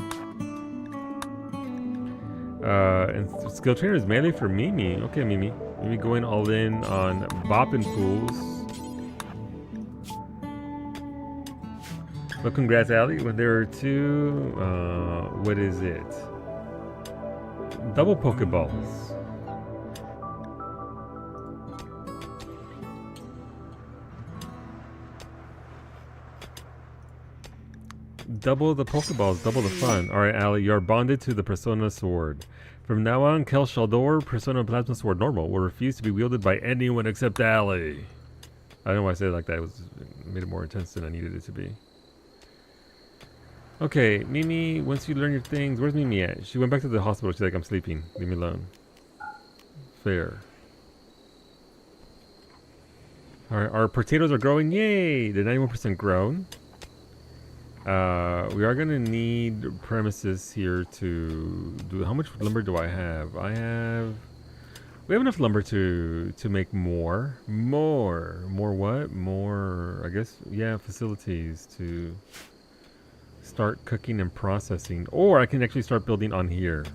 And skill trainer is melee for Mimi. Okay, Mimi. Mimi going all in on bopping fools. But congrats, Allie. When there are two, what is it? Double Pokeballs. Double the Pokeballs, double the fun. Alright, Allie, you're bonded to the Persona Sword. From now on, Kel Shaldor, Persona Plasma Sword Normal, will refuse to be wielded by anyone except Allie. I don't know why I said it like that. It made it more intense than I needed it to be. Okay, Mimi, once you learn your things, where's Mimi at? She went back to the hospital. She's like, I'm sleeping. Leave me alone. Fair. Alright, our potatoes are growing. Yay! They're 91% grown. We are going to need premises here to do... How much lumber do I have? We have enough lumber to make more. More what? More, I guess, yeah, facilities to... start cooking and processing, or I can actually start building on here.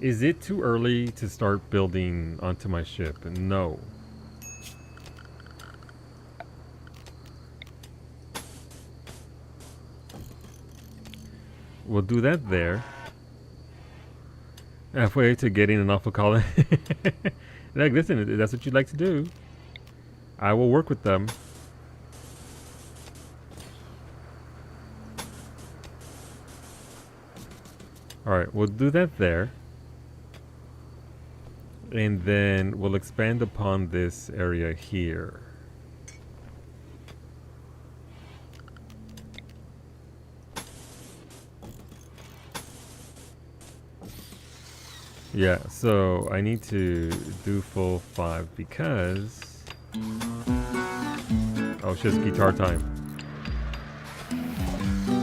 Is it too early to start building onto my ship? No. We'll do that there. Halfway to getting an awful call. Like, listen, if that's what you'd like to do, I will work with them. Alright, we'll do that there. And then we'll expand upon this area here. Yeah, so I need to do full 5 because... Oh, it's just guitar time.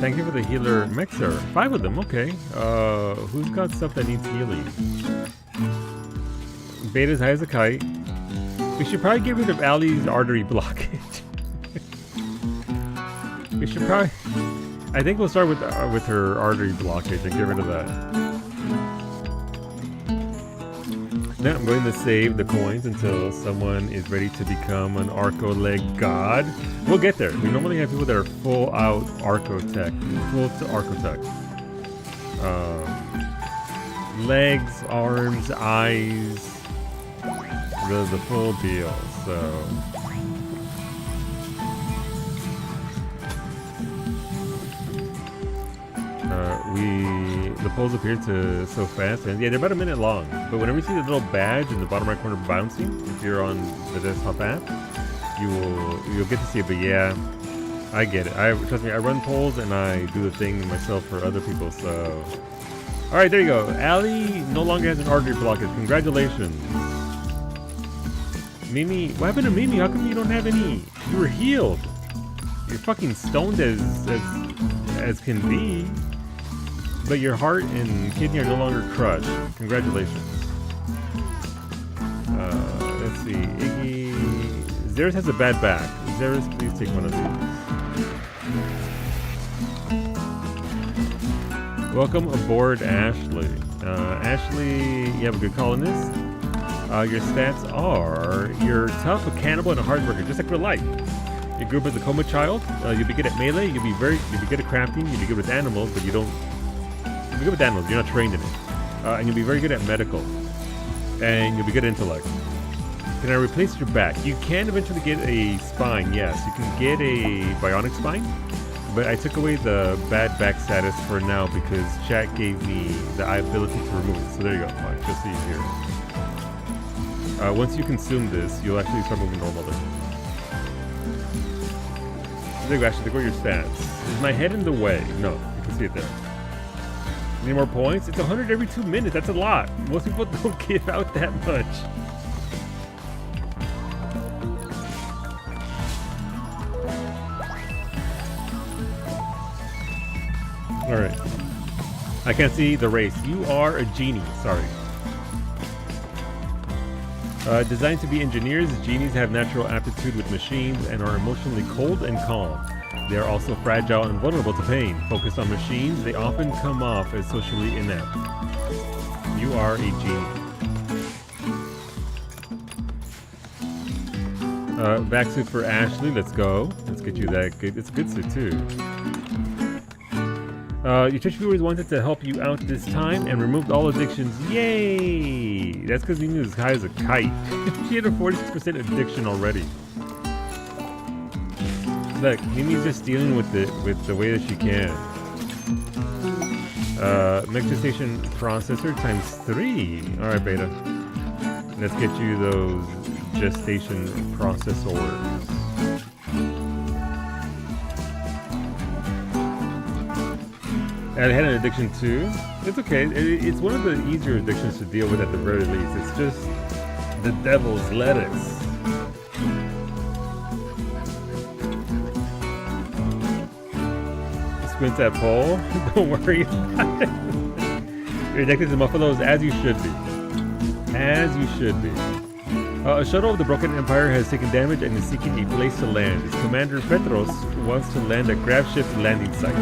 Thank you for the healer mixer. 5 of them, okay. Who's got stuff that needs healing? Beta's high as a kite. We should probably get rid of Allie's artery blockage. We should probably... I think we'll start with her artery blockage and get rid of that. Now I'm going to save the coins until someone is ready to become an Arco leg god. We'll get there. We normally have people that are full out Arco tech. Full to Arco tech. Legs, arms, eyes. The full deal. So... the polls appear to so fast, and yeah, they're about a minute long. But whenever you see the little badge in the bottom right corner bouncing, if you're on the desktop app, you'll get to see it. But yeah, I get it. Trust me, I run polls and I do the thing myself for other people. So, all right, there you go. Allie no longer has an artery blockage. Congratulations, Mimi. What happened to Mimi? How come you don't have any? You were healed. You're fucking stoned as can be. But your heart and kidney are no longer crushed. Congratulations. Let's see. Iggy. Zeris has a bad back. Zeris, please take one of these. Welcome aboard, Ashley. Ashley, you have a good colonist. Your stats are you're tough, a cannibal, and a hard worker, just like real life. You grew up as a coma child. You'll be good at melee. You'll be good at crafting. You'll be good with animals, but you don't. You'll be good with animals. You're not trained in it. And you'll be very good at medical. And you'll be good at intellect. Can I replace your back? You can eventually get a spine. Yes, you can get a bionic spine. But I took away the bad back status for now because chat gave me the ability to remove it. So there you go. Watch, you'll see here. Once you consume this, you'll actually start moving normally. There you go, Ashley. Look at your stats. Is my head in the way? No, you can see it there. Need more points? It's 100 every 2 minutes. That's a lot. Most people don't give out that much. Alright. I can't see the race. You are a genie. Sorry. Designed to be engineers, genies have natural aptitude with machines and are emotionally cold and calm. They are also fragile and vulnerable to pain. Focused on machines, they often come off as socially inept. You are a genie. Back suit for Ashley. Let's go. Let's get you that good. It's a good suit too. Your Twitch viewers wanted to help you out this time and removed all addictions. Yay! That's because Mimi was high as a kite. She had a 46% addiction already. Look, Mimi's just dealing with it with the way that she can. Gestation processor ×3. Alright, beta. Let's get you those gestation processors. I had an addiction too. It's okay. It's one of the easier addictions to deal with at the very least. It's just the devil's lettuce. Squint at Paul. Don't worry about it. You're addicted to buffaloes as you should be. As you should be. A shuttle of the Broken Empire has taken damage and is seeking a place to land. Its commander Petros wants to land at Graf Ship's landing site.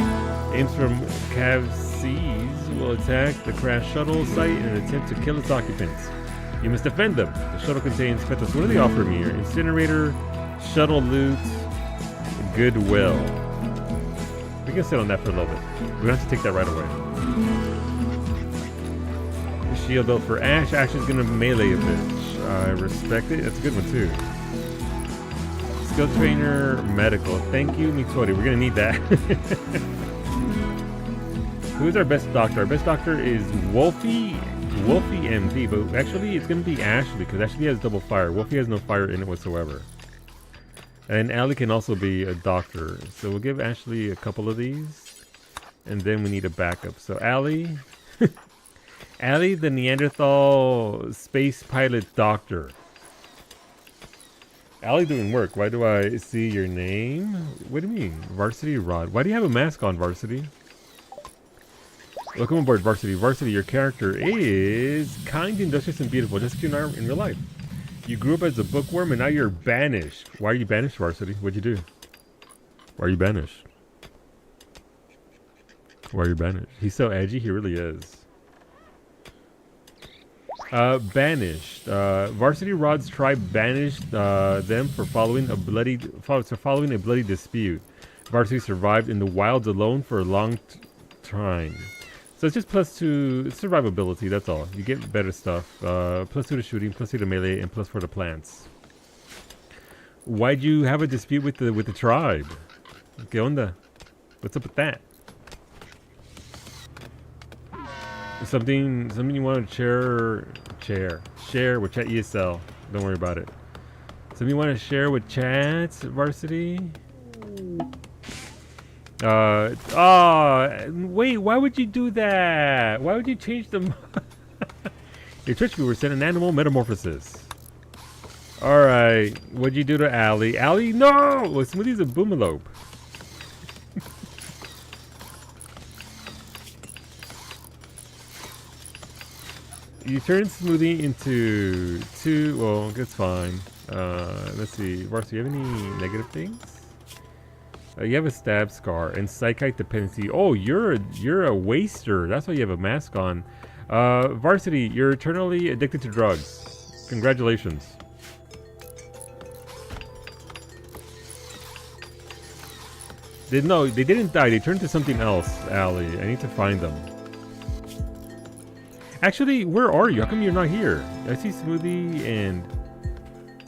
Aims from Cav Seas will attack the crash shuttle site in an attempt to kill its occupants. You must defend them. The shuttle contains Petros. What do they offer me here? Incinerator, shuttle loot, goodwill. We can sit on that for a little bit. We don't have to take that right away. Shield built for Ash. Ash is gonna melee a bitch. I respect it. That's a good one too. Skill trainer, medical. Thank you, Mitori. We're gonna need that. Who's our best doctor? Our best doctor is Wolfie MD, but actually it's gonna be Ashley because Ashley has double fire. Wolfie has no fire in it whatsoever. And Allie can also be a doctor. So we'll give Ashley a couple of these. And then we need a backup. So Allie. Allie, the Neanderthal space pilot doctor. Allie doing work. Why do I see your name? What do you mean? Varsity Rod. Why do you have a mask on, Varsity? Welcome aboard, Varsity. Varsity, your character is kind, industrious, and beautiful, just like you are in real life. You grew up as a bookworm, and now you're banished. Why are you banished, Varsity? What'd you do? Why are you banished? Why are you banished? He's so edgy, he really is. Banished. Varsity Rod's tribe banished them for following a bloody dispute. Varsity survived in the wilds alone for a long time. So it's just +2 survivability, that's all. You get better stuff. +2 to shooting, +2 to melee, and +4 to plants. Why'd you have a dispute with the tribe? ¿Qué onda? What's up with that? Something you want to share with Chat ESL. Don't worry about it. Something you want to share with Chat, Varsity? Wait, why would you do that? Why would you change them? Your Twitch viewer sent an animal metamorphosis. Alright, what'd you do to Allie? Allie, no! Well, Smoothie's a boomalope. You turn Smoothie into 2, well, that's fine. Let's see, Varsity, you have any negative things? You have a stab scar and psychite dependency. Oh, you're a waster. That's why you have a mask on. Varsity, you're eternally addicted to drugs. Congratulations. They didn't die. They turned to something else, Allie. I need to find them. Actually, where are you? How come you're not here? I see Smoothie and...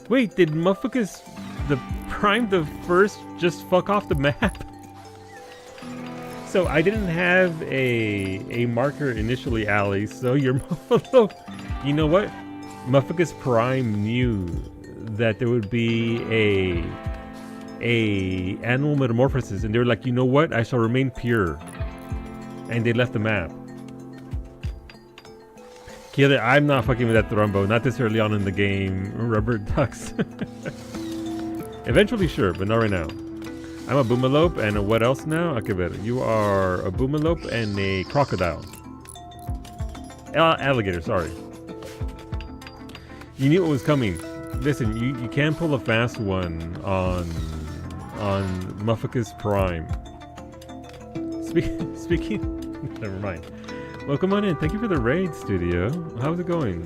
Wait, did Motherfuckers the Prime the First just fuck off the map? So I didn't have a marker initially, Allie, so your Muffalo... You know what? Motherfuckers Prime knew that there would be a animal metamorphosis, and they were like, you know what? I shall remain pure. And they left the map. Killer, I'm not fucking with that Thrumbo. Not this early on in the game. Rubber ducks. Eventually, sure, but not right now. I'm a boomalope and a what else now? Okay, better. You are a boomalope and a crocodile. Alligator, sorry. You knew it was coming. Listen, you can pull a fast one on Mufficus Prime. Speaking, never mind. Welcome on in. Thank you for the raid, Studio. How's it going?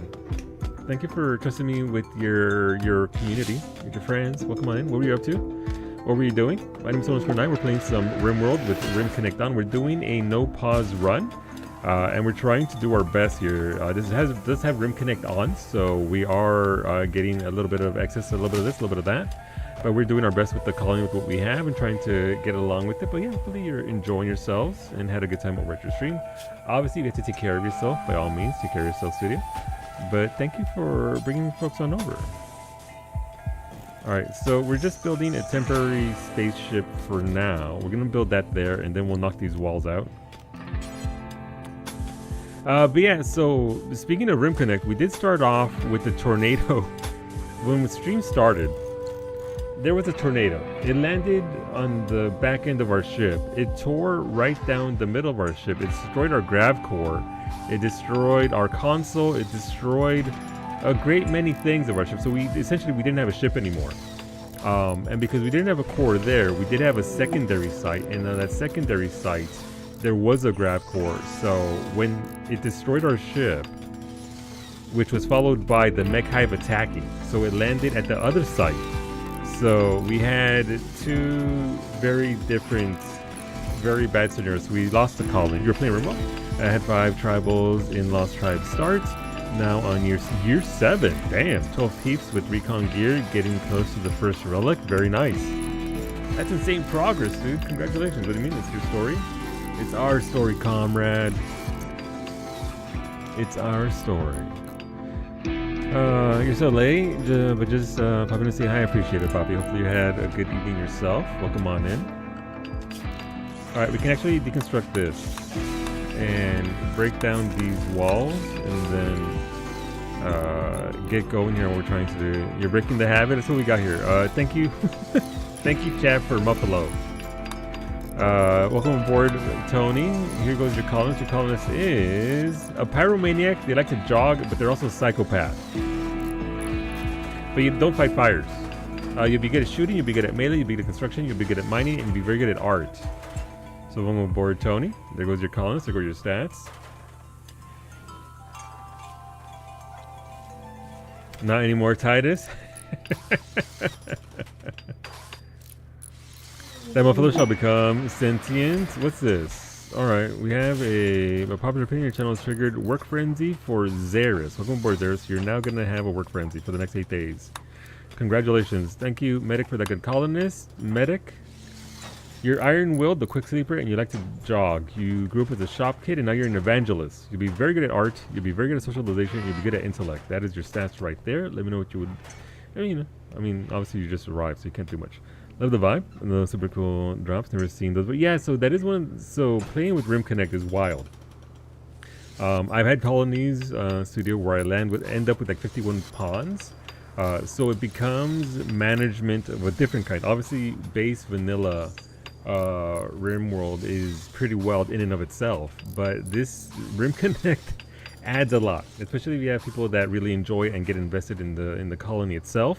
Thank you for trusting me with your community, with your friends. Welcome on in. What were you up to? What were you doing? My name is Sonos49. We're playing some RimWorld with RimConnect on. We're doing a no pause run, and we're trying to do our best here. This does have RimConnect on, so we are getting a little bit of access, a little bit of this, a little bit of that. But we're doing our best with the colony with what we have and trying to get along with it. But yeah, hopefully you're enjoying yourselves and had a good time over at your stream. Obviously, you have to take care of yourself. By all means, take care of yourself, Studio. But thank you for bringing folks on over. Alright, so we're just building a temporary spaceship for now. We're going to build that there, and then we'll knock these walls out. But yeah, so speaking of RimConnect, we did start off with the tornado. When the stream started, there was a tornado. It landed on the back end of our ship. It tore right down the middle of our ship. It destroyed our grav core. It destroyed our console. It destroyed a great many things of our ship. So we didn't have a ship anymore. And because we didn't have a core there, we did have a secondary site. And on that secondary site, there was a grav core. So when it destroyed our ship, which was followed by the mech hive attacking, so it landed at the other site. So we had two very different, very bad scenarios. We lost the colony. You were playing remote. I had 5 tribals in Lost Tribe start. Now on year 7. Damn, 12 peeps with recon gear, getting close to the first relic. Very nice. That's insane progress, dude. Congratulations. What do you mean? It's your story? It's our story, comrade. It's our story. You're so late, but just popping to say hi. I appreciate it, Poppy. Hopefully you had a good evening yourself. Welcome on in. Alright, we can actually deconstruct this and break down these walls and then get going here on what we're trying to do. You're breaking the habit. That's what we got here. Thank you. Thank you, chat, for Muffalo. Welcome aboard, Tony. Here goes your colonist. Your colonist is a pyromaniac. They like to jog, but they're also a psychopath. But you don't fight fires. You'll be good at shooting, you'll be good at melee, you'll be good at construction, you'll be good at mining, and you'll be very good at art. So welcome aboard, Tony. There goes your colonist. There go your stats. Not anymore, Titus. That motherfucker shall become sentient. What's this? Alright, we have a popular opinion channel has triggered work frenzy for Xeris. Welcome aboard, Xeris. You're now going to have a work frenzy for the next 8 days. Congratulations. Thank you, Medic, for that good colonist. Medic, you're iron-willed, the quick sleeper, and you like to jog. You grew up as a shop kid, and now you're an evangelist. You'll be very good at art. You'll be very good at socialization. You'll be good at intellect. That is your stats right there. Let me know what you would... I mean, obviously you just arrived, so you can't do much. Love the vibe and the super cool drops. Never seen those, but yeah. So that is one. So playing with RimConnect is wild. I've had colonies studio where I end up with like 51 pawns. So it becomes management of a different kind. Obviously, base vanilla RimWorld is pretty wild in and of itself, but this RimConnect adds a lot, especially if you have people that really enjoy and get invested in the colony itself.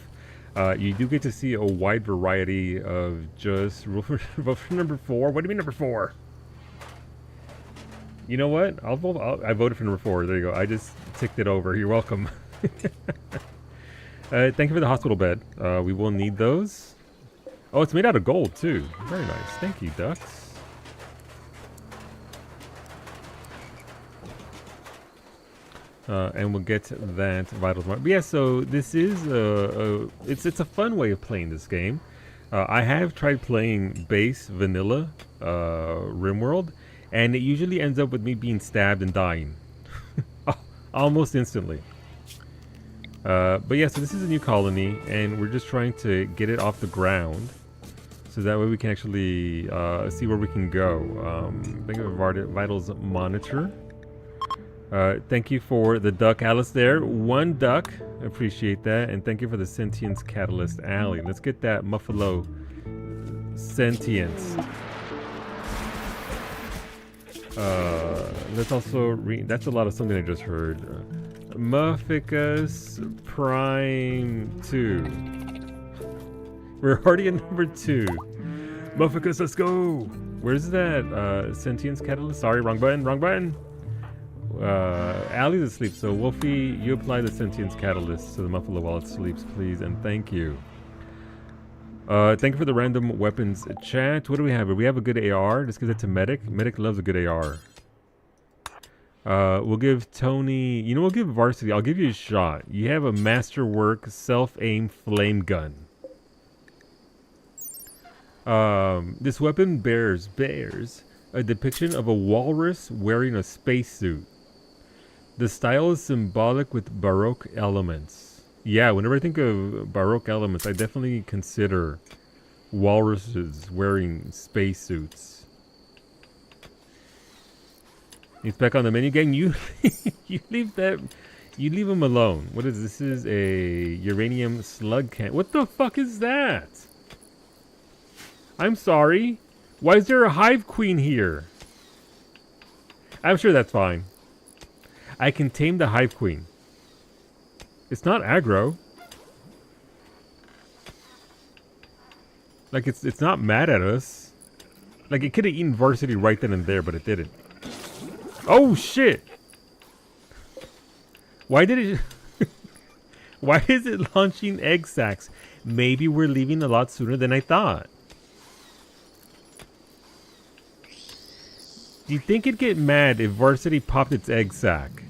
You do get to see a wide variety of just vote for number 4. What do you mean number 4? You know what? I voted for number 4. There you go. I just ticked it over. You're welcome. Thank you for the hospital bed. We will need those. Oh, it's made out of gold too. Very nice. Thank you, ducks. And we'll get to that vital tomorrow. But yeah, so this is it's a fun way of playing this game. I have tried playing base vanilla RimWorld, and it usually ends up with me being stabbed and dying almost instantly. But yeah, so this is a new colony, and we're just trying to get it off the ground, so that way we can actually see where we can go. Think of a vitals monitor. Thank you for the duck, Alice. There, 1 duck. Appreciate that, and thank you for the sentience catalyst, Allie. Let's get that Muffalo sentience. Let's also read. That's a lot of something I just heard. Mufficus Prime 2. We're already at number 2. Mufficus, let's go. Where's that sentience catalyst? Sorry, wrong button. Wrong button. Allie's asleep, so Wolfie, you apply the sentience catalyst to the Muffalo while it sleeps, please, and thank you. Thank you for the random weapons chat. What do we have? We have a good AR. Let's give it to Medic. Medic loves a good AR. We'll give Tony... You know, we'll give Varsity. I'll give you a shot. You have a Masterwork self-aim flame gun. This weapon bears a depiction of a walrus wearing a spacesuit. The style is symbolic with Baroque elements. Yeah, whenever I think of Baroque elements, I definitely consider walruses wearing spacesuits. He's back on the menu, gang. You leave him alone. What is this? Is a uranium slug can. What the fuck is that? I'm sorry. Why is there a hive queen here? I'm sure that's fine. I can tame the hive queen. It's not aggro. Like it's not mad at us. Like it could have eaten Varsity right then and there, but it didn't. Oh shit! Why did it? Why is it launching egg sacs? Maybe we're leaving a lot sooner than I thought. Do you think it'd get mad if Varsity popped its egg sac?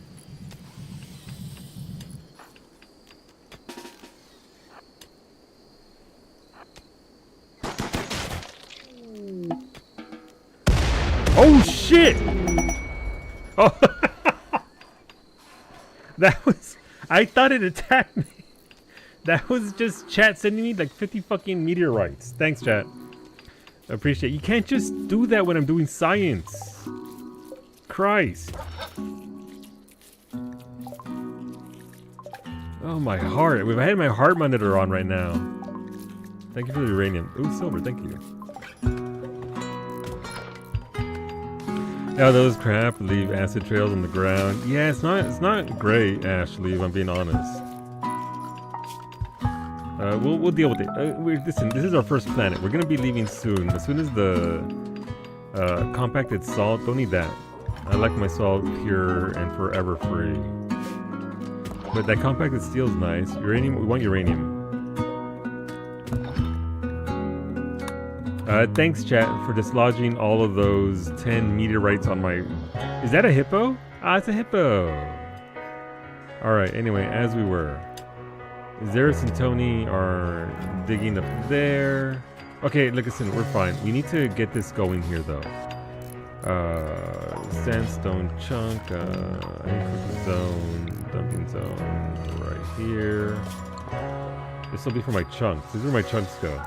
Oh shit! Oh, that was... I thought it attacked me. That was just chat sending me like 50 fucking meteorites. Thanks, chat. I appreciate it. You can't just do that when I'm doing science. Christ. Oh, my heart. I had my heart monitor on right now. Thank you for the uranium. Ooh, silver. Thank you. Yeah, those crap leave acid trails on the ground. Yeah, it's not great, Ashley, if I'm being honest. We'll deal with it. Listen, this is our first planet. We're gonna be leaving soon. As soon as the compacted salt, don't need that. I like my salt pure and forever free. But that compacted steel is nice. Uranium, we want uranium. Thanks, chat, for dislodging all of those 10 meteorites on my... Is that a hippo? Ah, it's a hippo. Alright, anyway, as we were. Xeris and Tony are digging up there. Okay, listen, we're fine. We need to get this going here, though. Sandstone chunk, zone, dumping zone, right here. This will be for my chunks. This is where my chunks go.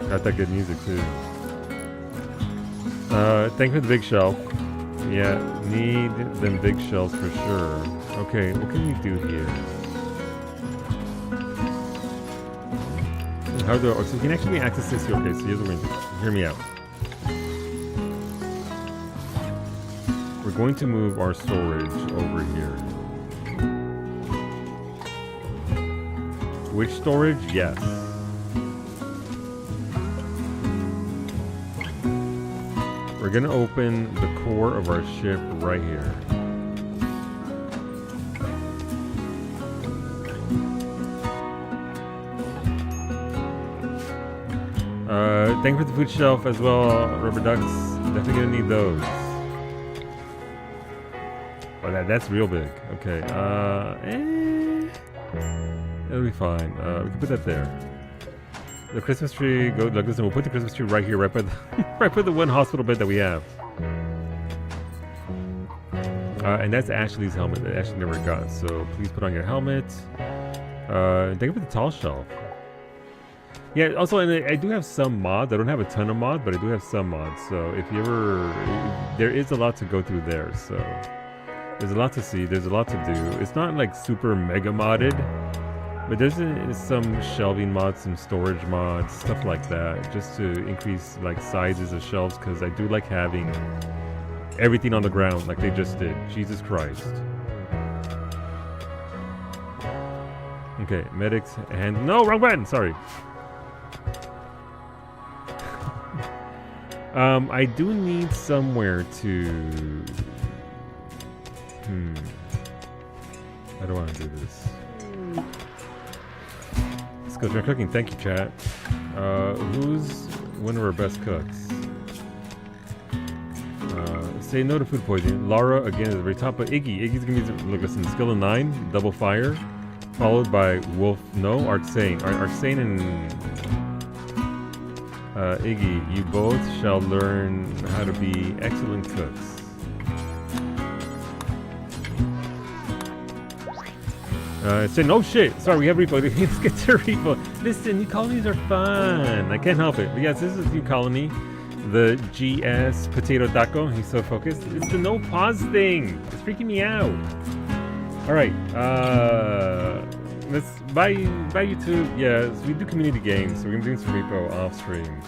Got that good music too. Thank you for the big shelf. Yeah, need them big shells for sure. Okay, what can we do here? How do? So you can actually access this here. Okay, so here's what we're going to do. Hear me out. We're going to move our storage over here. Which storage? Yes. We're gonna open the core of our ship right here. Thank you for the food shelf as well, rubber ducks. Definitely gonna need those. Oh, that's real big. Okay. It'll be fine. We can put that there. The Christmas tree, go, like, listen, we'll put the Christmas tree right here, right by the, right by the one hospital bed that we have. And that's Ashley's helmet that Ashley never got, so please put on your helmet. Thank you for the tall shelf. Yeah, also, and I do have some mods. I don't have a ton of mods, but I do have some mods. So if you ever, there is a lot to go through there. So there's a lot to see. There's a lot to do. It's not like super mega modded, but there's some shelving mods, some storage mods, stuff like that, just to increase like sizes of shelves. Because I do like having everything on the ground, like they just did. Jesus Christ. Okay, medics and no, wrong button. Sorry. I do need somewhere to. How do I want to do this? Let's go start cooking. Thank you, chat. Who's one of our best cooks? Say no to food poisoning. Lara again is at the very top, but Iggy's gonna be look. Listen, skill of 9, double fire, followed by Wolf. No, Artsane. Artsane and Iggy, you both shall learn how to be excellent cooks. Say no shit. Sorry, we have repo. Let's get to repo. Listen, new colonies are fun. I can't help it. But yes, this is a new colony. The GS Potato Taco. He's so focused. It's the no pause thing. It's freaking me out. All right. Let's bye YouTube. Yes, we do community games, so we're gonna do some repo off stream.